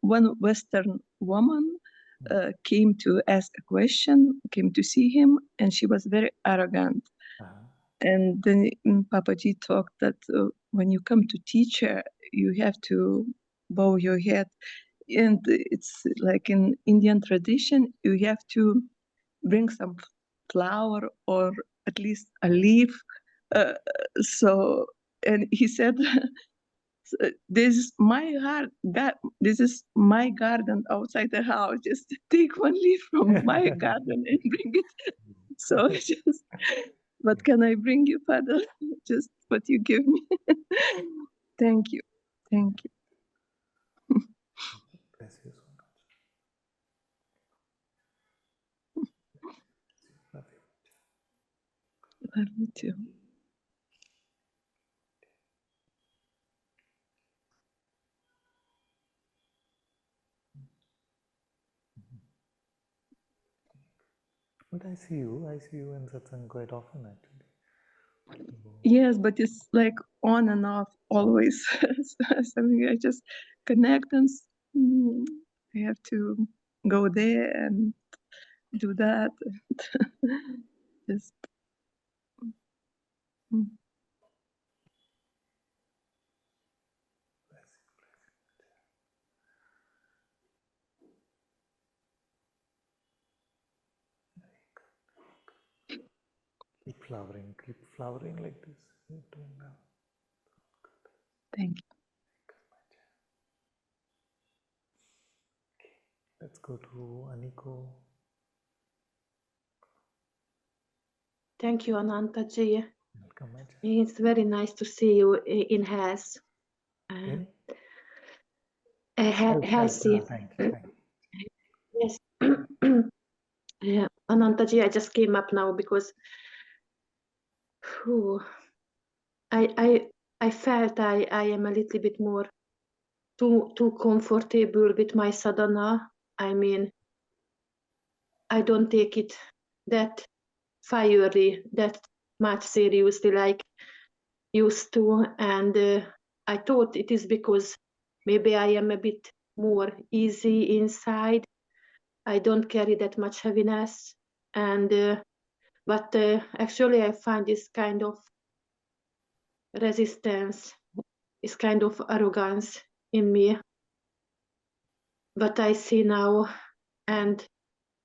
one Western woman came to ask a question, came to see him, and she was very arrogant. And then Papa G talked that when you come to teacher, you have to bow your head. And it's like in Indian tradition, you have to bring some flower or at least a leaf. And he said, this is my heart, this is my garden outside the house. Just take one leaf from my garden and bring it. So just, what can I bring you, Father? Just what you give me. Thank you. Thank you. Bless you so much. Love you. Love you too. But I see you in satsang quite often actually. Yes, but it's like on and off always. Something I just connect and I have to go there and do that. Just keep flowering like this. You're doing well. thank you. Let's go to Aniko. Thank you, Ananta-ji. Welcome, my child. It's very nice to see you in health. Healthy. Thank you. Yes. Yeah, Ananta-ji, I just came up now because I felt I am a little bit more too comfortable with my sadhana. I mean, I don't take it that fiery, that much seriously like used to, and I thought it is because maybe I am a bit more easy inside. I don't carry that much heaviness, but actually I find this kind of resistance, this kind of arrogance in me. But I see now, and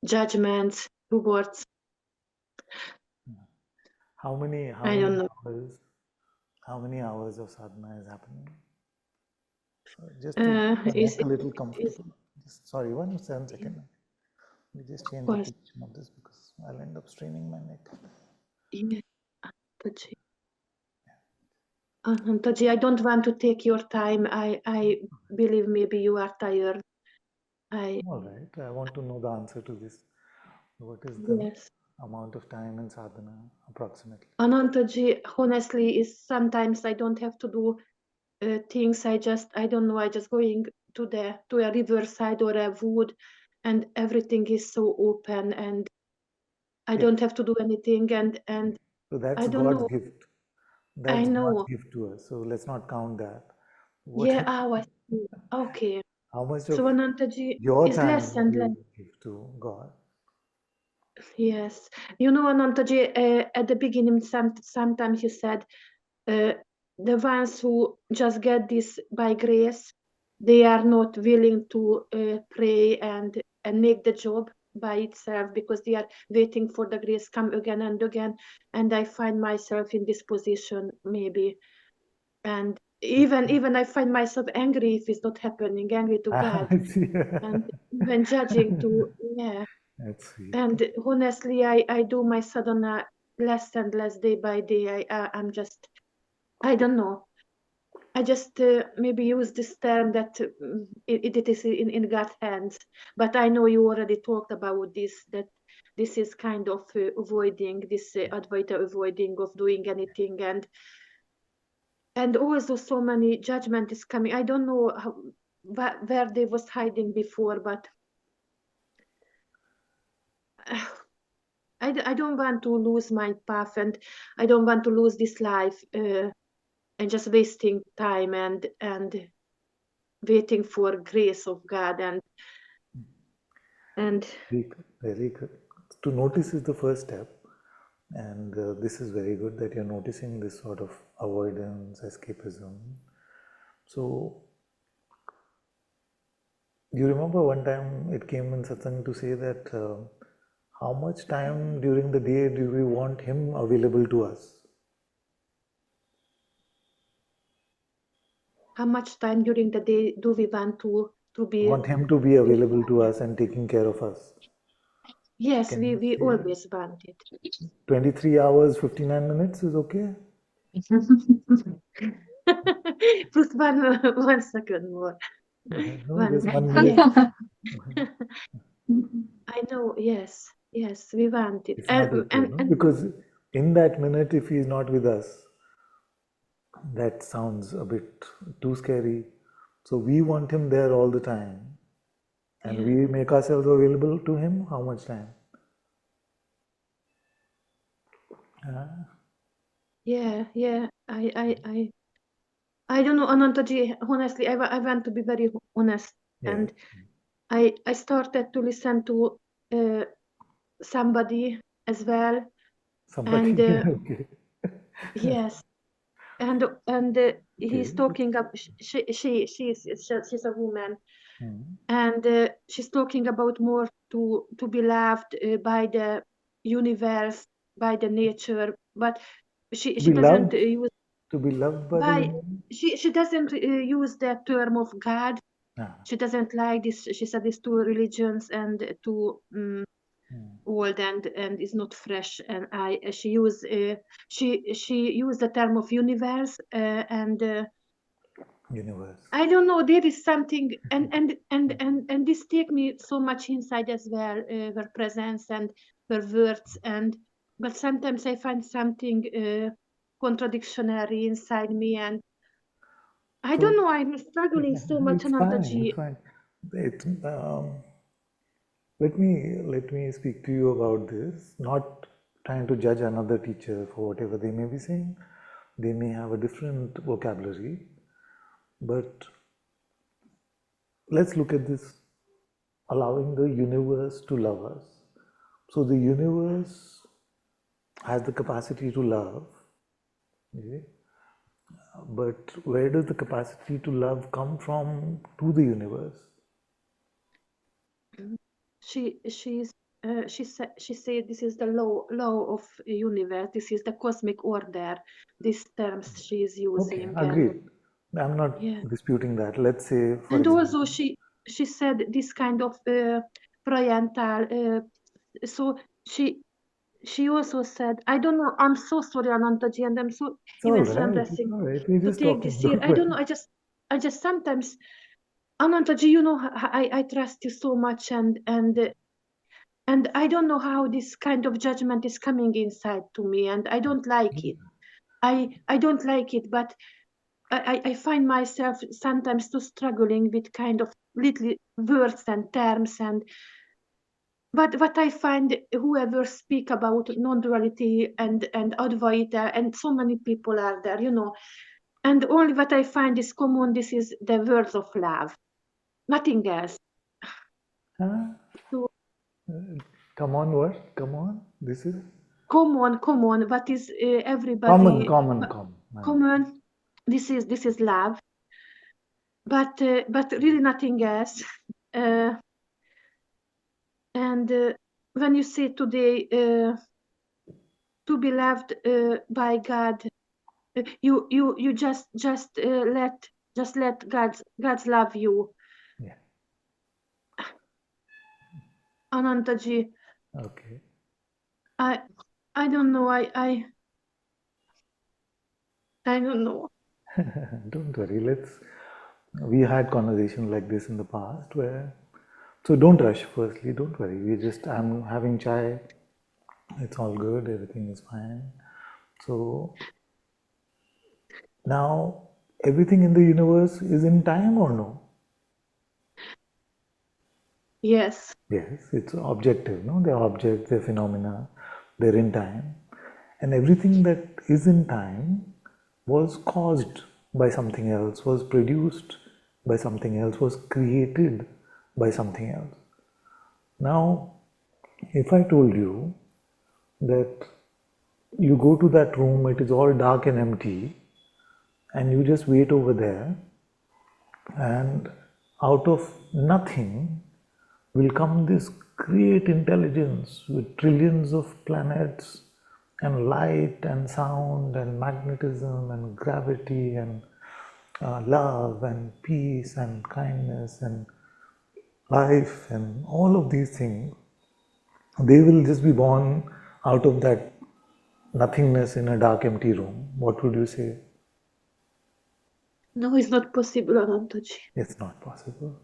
judgments towards. How many hours of sadhana is happening? Just to get a little comfortable. Sorry, 1 second. We just change the position of this because I'll end up straining my neck. Yeah. Ananta-ji, I don't want to take your time. I believe maybe you are tired. All right. I want to know the answer to this. What is the amount of time in sadhana approximately? Ananta-ji, honestly, is sometimes I don't have to do things. I don't know. I just going to a riverside or a wood, and everything is so open, and I don't have to do anything. And so that's I don't God's know. gift. I That's know. God's gift to us. So let's not count that. What Yeah. I see. Okay. how much So of Ananta-ji your is time less would and less. you give to God? Yes. You know, Ananta-ji, at the beginning, sometimes you said the ones who just get this by grace, they are not willing to pray and make the job by itself because they are waiting for the grace come again and again. And I find myself in this position maybe. And even I find myself angry if it's not happening, angry to God. And even judging to, yeah. That's sweet. And honestly, I do my sadhana less and less day by day. I'm just, I don't know. I just maybe use this term that it is in God's hands. But I know you already talked about this, that this is kind of avoiding, this Advaita avoiding of doing anything. And also so many judgment is coming. I don't know where they was hiding before, but I don't want to lose my path, and I don't want to lose this life and just wasting time and waiting for grace of God and very good, very good. To notice is the first step, and this is very good that you're noticing this sort of avoidance, escapism. So you remember one time it came in Satsang to say that how much time during the day do we want him available to us? how much time during the day do we want to be? Want him to be available to us and taking care of us. Yes, Can we always want it. 23 hours, 59 minutes is okay? Just one second more. No, just 1 minute. Yeah. I know, yes, we want it. It's not okay, no? Because in that minute, if he's not with us, that sounds a bit too scary. So we want him there all the time. And we make ourselves available to him. How much time? Yeah. I don't know, Ananta-ji, honestly, I want to be very honest. And I started to listen to somebody as well. Somebody, And okay. yes, and he's talking up. She's a woman, and she's talking about more to be loved by the universe, by the nature, but she doesn't use to be loved by the by universe? she doesn't use the term of God. She doesn't like this. She said these two religions and too old and is not fresh. And she used the term of universe and universe. I don't know. There is something and this take me so much inside as well. Her presence and her words but sometimes I find something contradictory inside me and I don't know. I'm struggling so much, It's fine. Ananta-ji. It's fine. Let me speak to you about this. Not trying to judge another teacher for whatever they may be saying. They may have a different vocabulary, but let's look at this: allowing the universe to love us. So the universe has the capacity to love. Okay? But where does the capacity to love come from to the universe? She said this is the law of universe. This is the cosmic order. These terms she is using. Okay, agreed. I'm not disputing that. Let's say, for and example, also she said this kind of parental. So she also said, I don't know, I'm so sorry, Anantaji, and I'm so It's all immensely right. It's embarrassing all right. We're to just take talking. this here. Don't I don't know, worry. I just sometimes, Anantaji, you know, I trust you so much, and I don't know how this kind of judgment is coming inside to me, and I don't like it. I don't like it, but I find myself sometimes too struggling with kind of little words and terms, and but what I find, whoever speak about non-duality and Advaita, and so many people are there, you know, and only what I find is common. This is the words of love, nothing else. Huh? So Come on, what? Come on. This is common. What is common, everybody common, common. common? This is love, but really nothing else. Uh, and when you say today, to be loved by God, you just let God's love you. Yeah. Anantaji, Okay. I don't know. I don't know. Don't worry. We had conversations like this in the past where, so don't rush. Firstly, don't worry. I'm having chai. It's all good. Everything is fine. So now everything in the universe is in time or no? Yes. Yes, it's objective, no? They're objects, they're phenomena, they're in time. And everything that is in time was caused by something else, was produced by something else, was created by something else. Now, if I told you that you go to that room, it is all dark and empty, and you just wait over there, and out of nothing will come this great intelligence with trillions of planets and light and sound and magnetism and gravity and love and peace and kindness and life and all of these things. They will just be born out of that nothingness in a dark empty room. What would you say? No, it's not possible, Anantaji. It's not possible.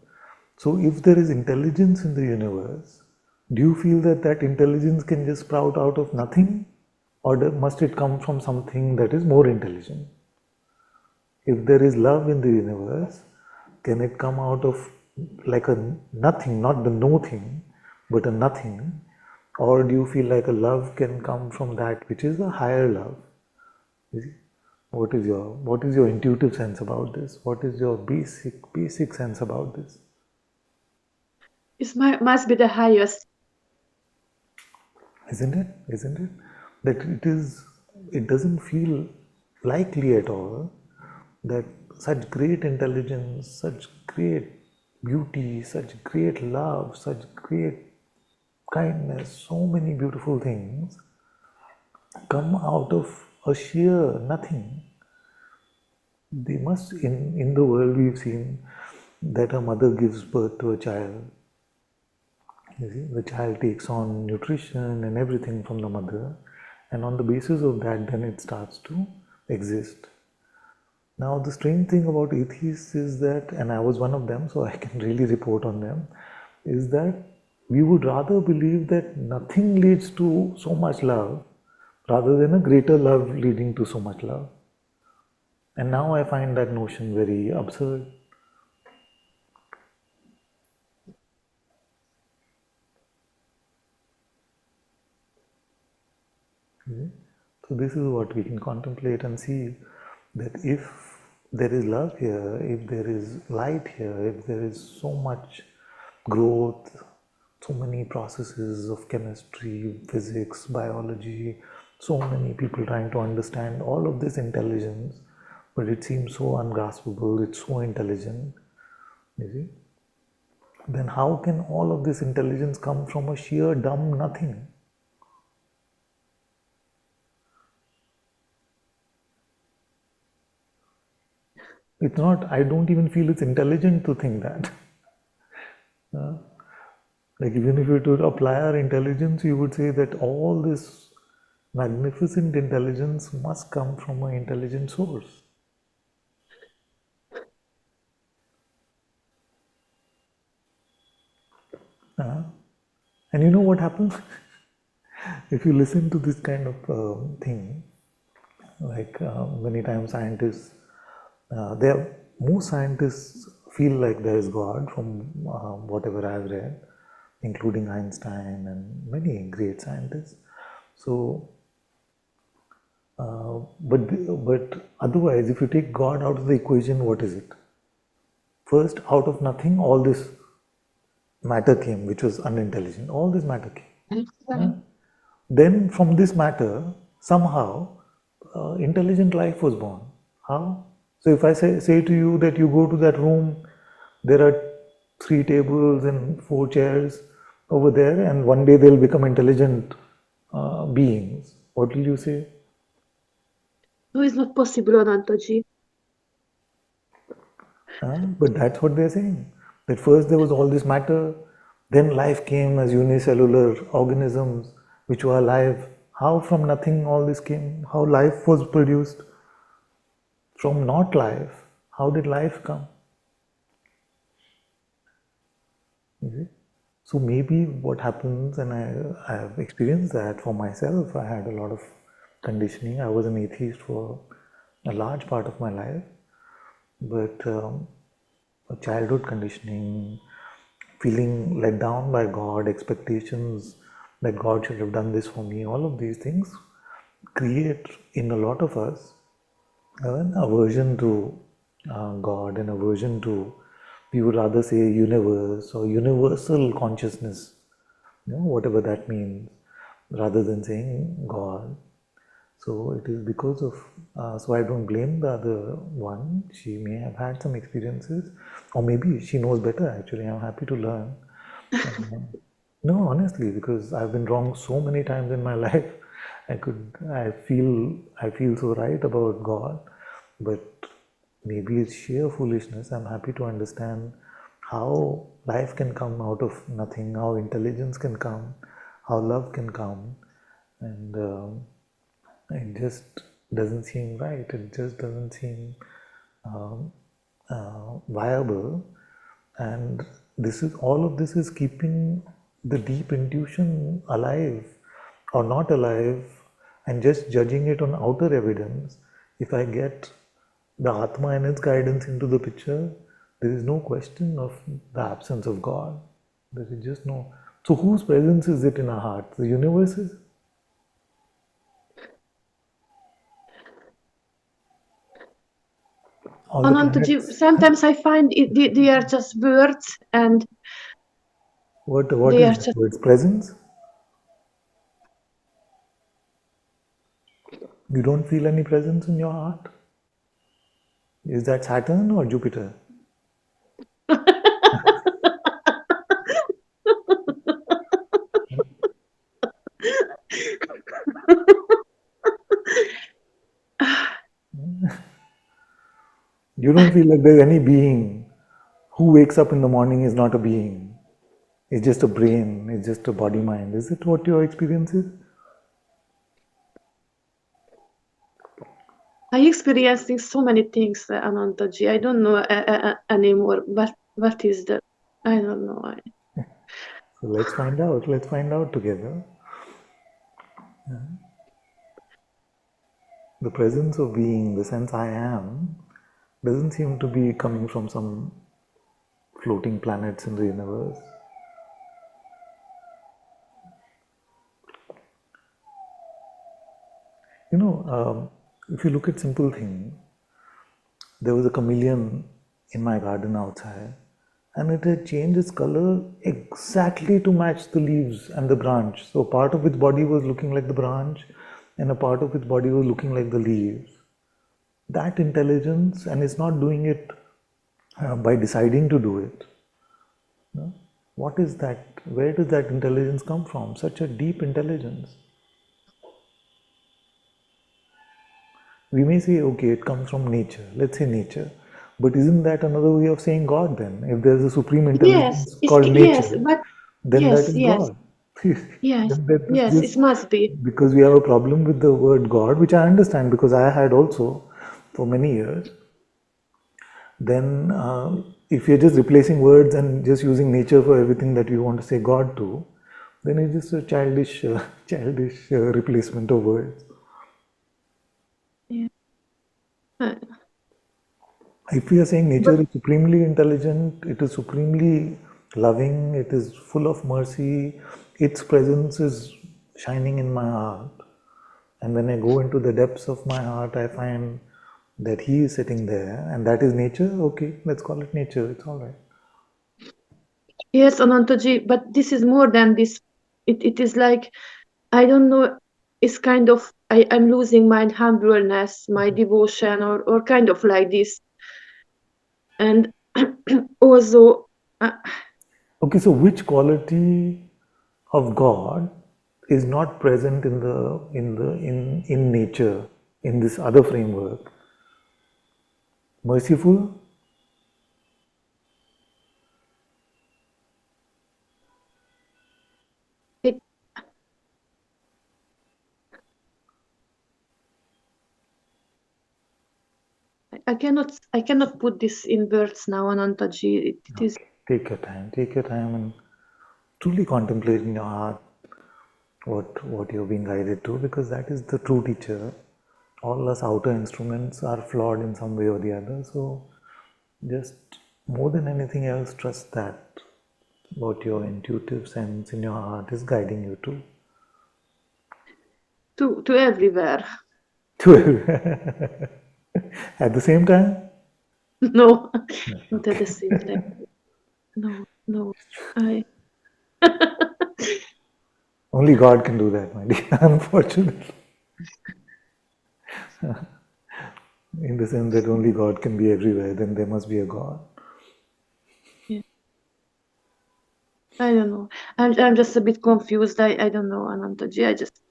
So if there is intelligence in the universe, do you feel that that intelligence can just sprout out of nothing? Or must it come from something that is more intelligent? If there is love in the universe, can it come out of like a nothing, not the no thing, but a nothing? Or do you feel like a love can come from that which is a higher love? You see? What is your intuitive sense about this? What is your basic sense about this? It must be the highest. Isn't it? Isn't it? That it doesn't feel likely at all that such great intelligence, such great beauty, such great love, such great kindness, so many beautiful things come out of a sheer nothing. They must, in the world we've seen that a mother gives birth to a child. You see, the child takes on nutrition and everything from the mother, and on the basis of that, then it starts to exist. Now, the strange thing about atheists is that, and I was one of them, so I can really report on them, is that we would rather believe that nothing leads to so much love rather than a greater love leading to so much love. And now I find that notion very absurd. So this is what we can contemplate and see, that if there is love here, if there is light here, if there is so much growth, so many processes of chemistry, physics, biology, so many people trying to understand all of this intelligence, but it seems so ungraspable, it's so intelligent, you see, then how can all of this intelligence come from a sheer dumb nothing? It's not, I don't even feel it's intelligent to think that. Like even if you were to apply our intelligence, you would say that all this Magnificent intelligence must come from an intelligent source. And you know what happens? If you listen to this kind of thing, like many times scientists, most scientists feel like there is God from whatever I've read, including Einstein and many great scientists. So, but otherwise, if you take God out of the equation, what is it? First, out of nothing, all this matter came, which was unintelligent. All this matter came. Then from this matter, somehow, intelligent life was born. How? So if I say to you that you go to that room, there are 3 tables and 4 chairs over there, and one day they'll become intelligent beings. What will you say? No, it's not possible, Anantaji. But that's what they're saying. That first there was all this matter, then life came as unicellular organisms which were alive. How from nothing all this came? How life was produced? From not life, how did life come? So maybe what happens, and I have experienced that for myself, I had a lot of conditioning. I was an atheist for a large part of my life, but childhood conditioning, feeling let down by God, expectations that God should have done this for me, all of these things create in a lot of us an aversion to God, an aversion to, we would rather say, universe or universal consciousness, whatever that means, rather than saying God. So it is because of, so I don't blame the other one. She may have had some experiences, or maybe she knows better actually. I'm happy to learn. No, honestly, because I've been wrong so many times in my life. I feel so right about God, but maybe it's sheer foolishness. I'm happy to understand how life can come out of nothing, how intelligence can come, how love can come, and it just doesn't seem right. It just doesn't seem viable, and all of this is keeping the deep intuition alive or not alive, and just judging it on outer evidence. If I get the Atma and its guidance into the picture, there is no question of the absence of God. There is just no. So whose presence is it in our heart? The universe's? All the Anantaji, planets? sometimes I find they are just words, and What they is are that just. word's presence? You don't feel any presence in your heart? Is that Saturn or Jupiter? You don't feel like there's any being who wakes up in the morning is not a being. It's just a brain, it's just a body mind. Is it what your experience is? I experiencing so many things, Anantaji. I don't know anymore. But what is the? I don't know. So let's find out. Let's find out together. The presence of being, the sense I am, doesn't seem to be coming from some floating planets in the universe. If you look at simple things, there was a chameleon in my garden outside, and it had changed its color exactly to match the leaves and the branch. So part of its body was looking like the branch, and a part of its body was looking like the leaves. That intelligence, and it's not doing it by deciding to do it. What is that? Where does that intelligence come from? Such a deep intelligence. We may say, okay, it comes from nature. Let's say nature. But isn't that another way of saying God then? If there's a supreme intelligence called nature, yes, but then that is yes. God. Yes, That yes, just it must be. because we have a problem with the word God, which I understand because I had also for many years. Then, if you're just replacing words and just using nature for everything that you want to say God to, then it's just a childish replacement of words. Yeah. Uh, If we are saying But nature is supremely intelligent, it is supremely loving, it is full of mercy, its presence is shining in my heart. And when I go into the depths of my heart, I find that He is sitting there, and that is nature. Okay, let's call it nature, it's all right. yes, Anantaji, but this is more than this. It is like, I don't know, it's kind of, I'm losing my humbleness, my devotion, or kind of like this. And also, Okay, so which quality of God is not present in nature, in this other framework? Merciful? it, I cannot put this in words now, Anantaji. It is. Take your time and truly contemplate in your heart what you're being guided to, because that is the true teacher. All us outer instruments are flawed in some way or the other. So just more than anything else, trust that what your intuitive sense in your heart is guiding you to. To everywhere. At the same time? No, not at the same time. No. Only God can do that, my dear, unfortunately. In the sense that only God can be everywhere, then there must be a God. Yeah. I don't know. I'm just a bit confused. I don't know, Anantaji. I just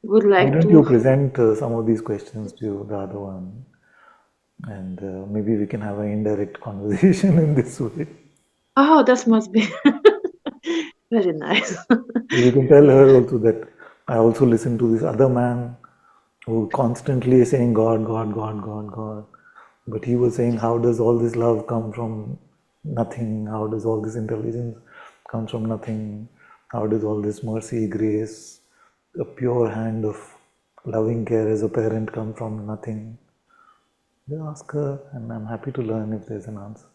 would Why like don't you to. present some of these questions to the other one? And maybe we can have an indirect conversation in this way. Oh, that must be very nice. You can tell her also that I also listen to this other man who constantly is saying God, God, God, God, God. But he was saying, how does all this love come from nothing? How does all this intelligence come from nothing? How does all this mercy, grace, a pure hand of loving care as a parent come from nothing? Just ask her, and I'm happy to learn if there's an answer.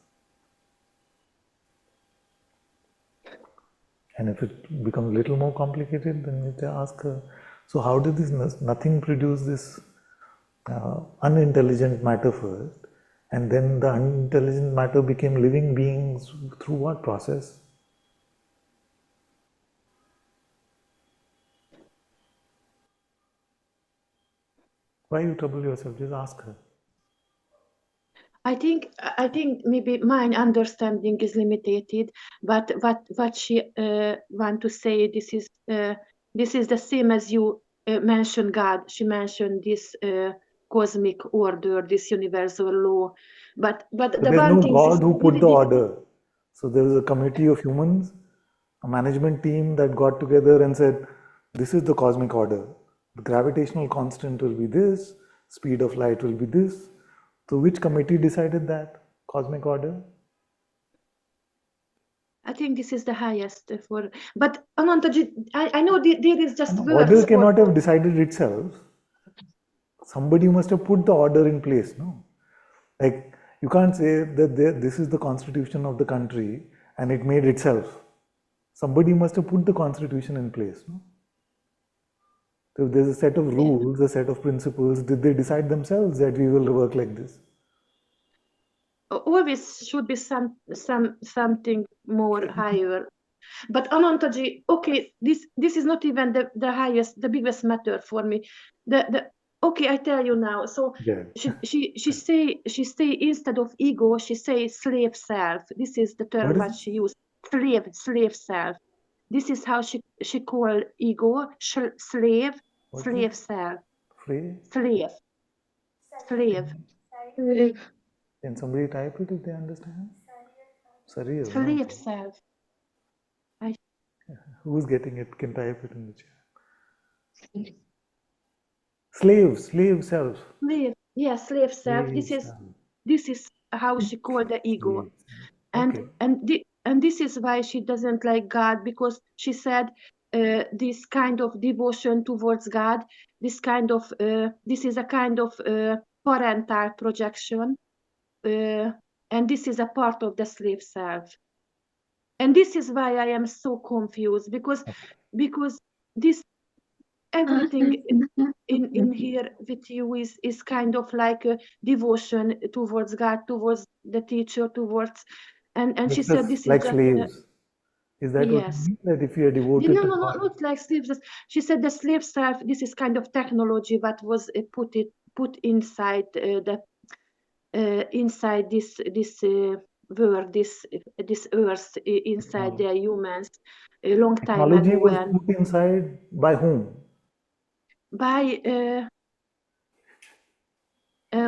And if it becomes a little more complicated, then you can ask her, so how did this nothing produce this unintelligent matter first? And then the unintelligent matter became living beings through what process? Why you trouble yourself? Just ask her. I think maybe my understanding is limited, but what she want to say, this is the same as you mentioned God. She mentioned this cosmic order, this universal law. But But the there's one no thing is God who put very the different. order. So there was a committee of humans, a management team that got together and said, this is the cosmic order. The gravitational constant will be this, speed of light will be this. So which committee decided that cosmic order? I think this is the highest for. But Anantaji, I know there is just Order words for. cannot have decided itself. Somebody must have put the order in place, no? Like, you can't say that this is the constitution of the country and it made itself. Somebody must have put the constitution in place, no? So if there's a set of rules, a set of principles, did they decide themselves that we will work like this? Always should be something more higher. But Anantaji, okay, this is not even the highest, the biggest matter for me. The okay, I tell you now. So Yeah. she say instead of ego, she say slave self. This is the What term is that it? she used. Slave self. This is how she call ego slave What is it? self Free? slave slave slave Can somebody type it if they understand? Surreal, no? slave self. I Who Who's getting it can type it in the chat. Slave self. Slave self. Slave self. This is how she called the ego. Slave self. Okay. And this is why she doesn't like God, because she said this kind of devotion towards God, this is a kind of parental projection, and this is a part of the slave self. And this is why I am so confused, because this everything in here with you is kind of like a devotion towards God, towards the teacher, towards and she said this is like just slaves. Is that what you yes. mean? That if you are devoted No, to no, God? not like slaves. She said the slave self. This is kind of technology that was put inside inside this world, this earth, inside the humans a long time Technology ago. was And put inside by whom? by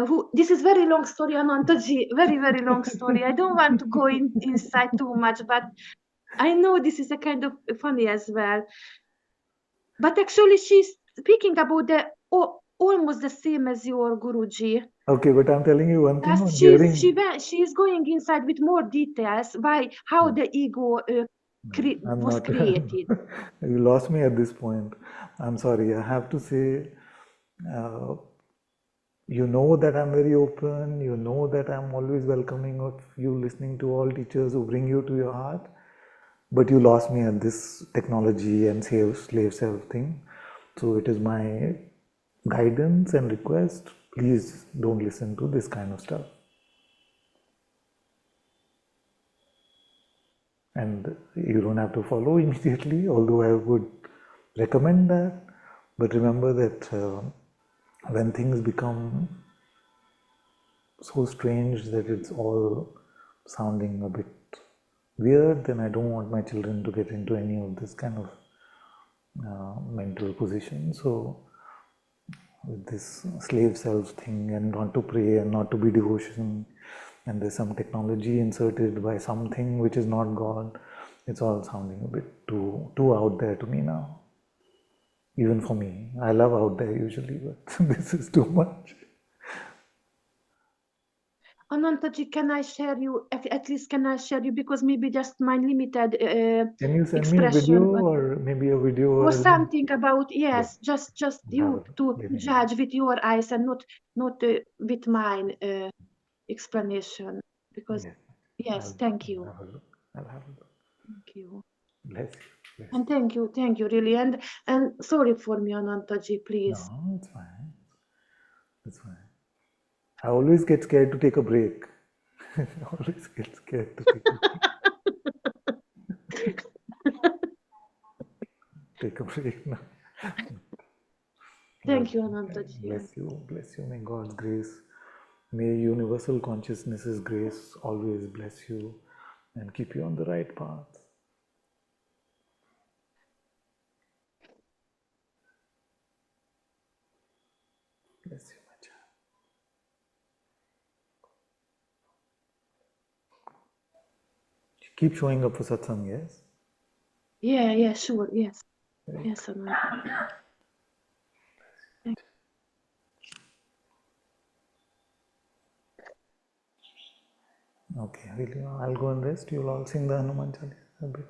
who? This is very long story, Ananta-ji. Very, very long story. I don't want to go inside too much, but I know this is a kind of funny as well. But actually, she's speaking about the almost the same as your Guruji. Okay, but I'm telling you one thing. Just On hearing, she's going inside with more details how the ego I'm was not. created. You lost me at this point. I'm sorry. I have to say, you know that I'm very open. You know that I'm always welcoming of you listening to all teachers who bring you to your heart. But you lost me at this technology and slave self thing. So it is my guidance and request. Please don't listen to this kind of stuff. And you don't have to follow immediately, although I would recommend that. But remember that when things become so strange that it's all sounding a bit weird, then I don't want my children to get into any of this kind of mental position. So with this slave self thing, and not to pray and not to be devotion, and there's some technology inserted by something which is not God, it's all sounding a bit too out there to me now. Even for me, I love out there usually, but this is too much. Ananta-ji, can I share you, at least can I share you, because maybe just my limited Can you send me a video, expression, or maybe a video or or something about, yes, just you to judge with your eyes and not with mine explanation, because yes, thank you. I'll have a look. Thank you. Bless you. And thank you really, and sorry for me, Ananta-ji, please. No, it's fine. It's fine. I always get scared to take a break. I always get scared to take a break. Take a break now. Thank you, Ananta-ji. Bless you. May God's grace, may universal consciousness's grace always bless you and keep you on the right path. Bless you, my child. Keep showing up for satsang, yes? Yeah, sure, yes. Yes, Ananta. Okay, I'll go and rest. You'll all sing the Hanuman Chalisa a bit.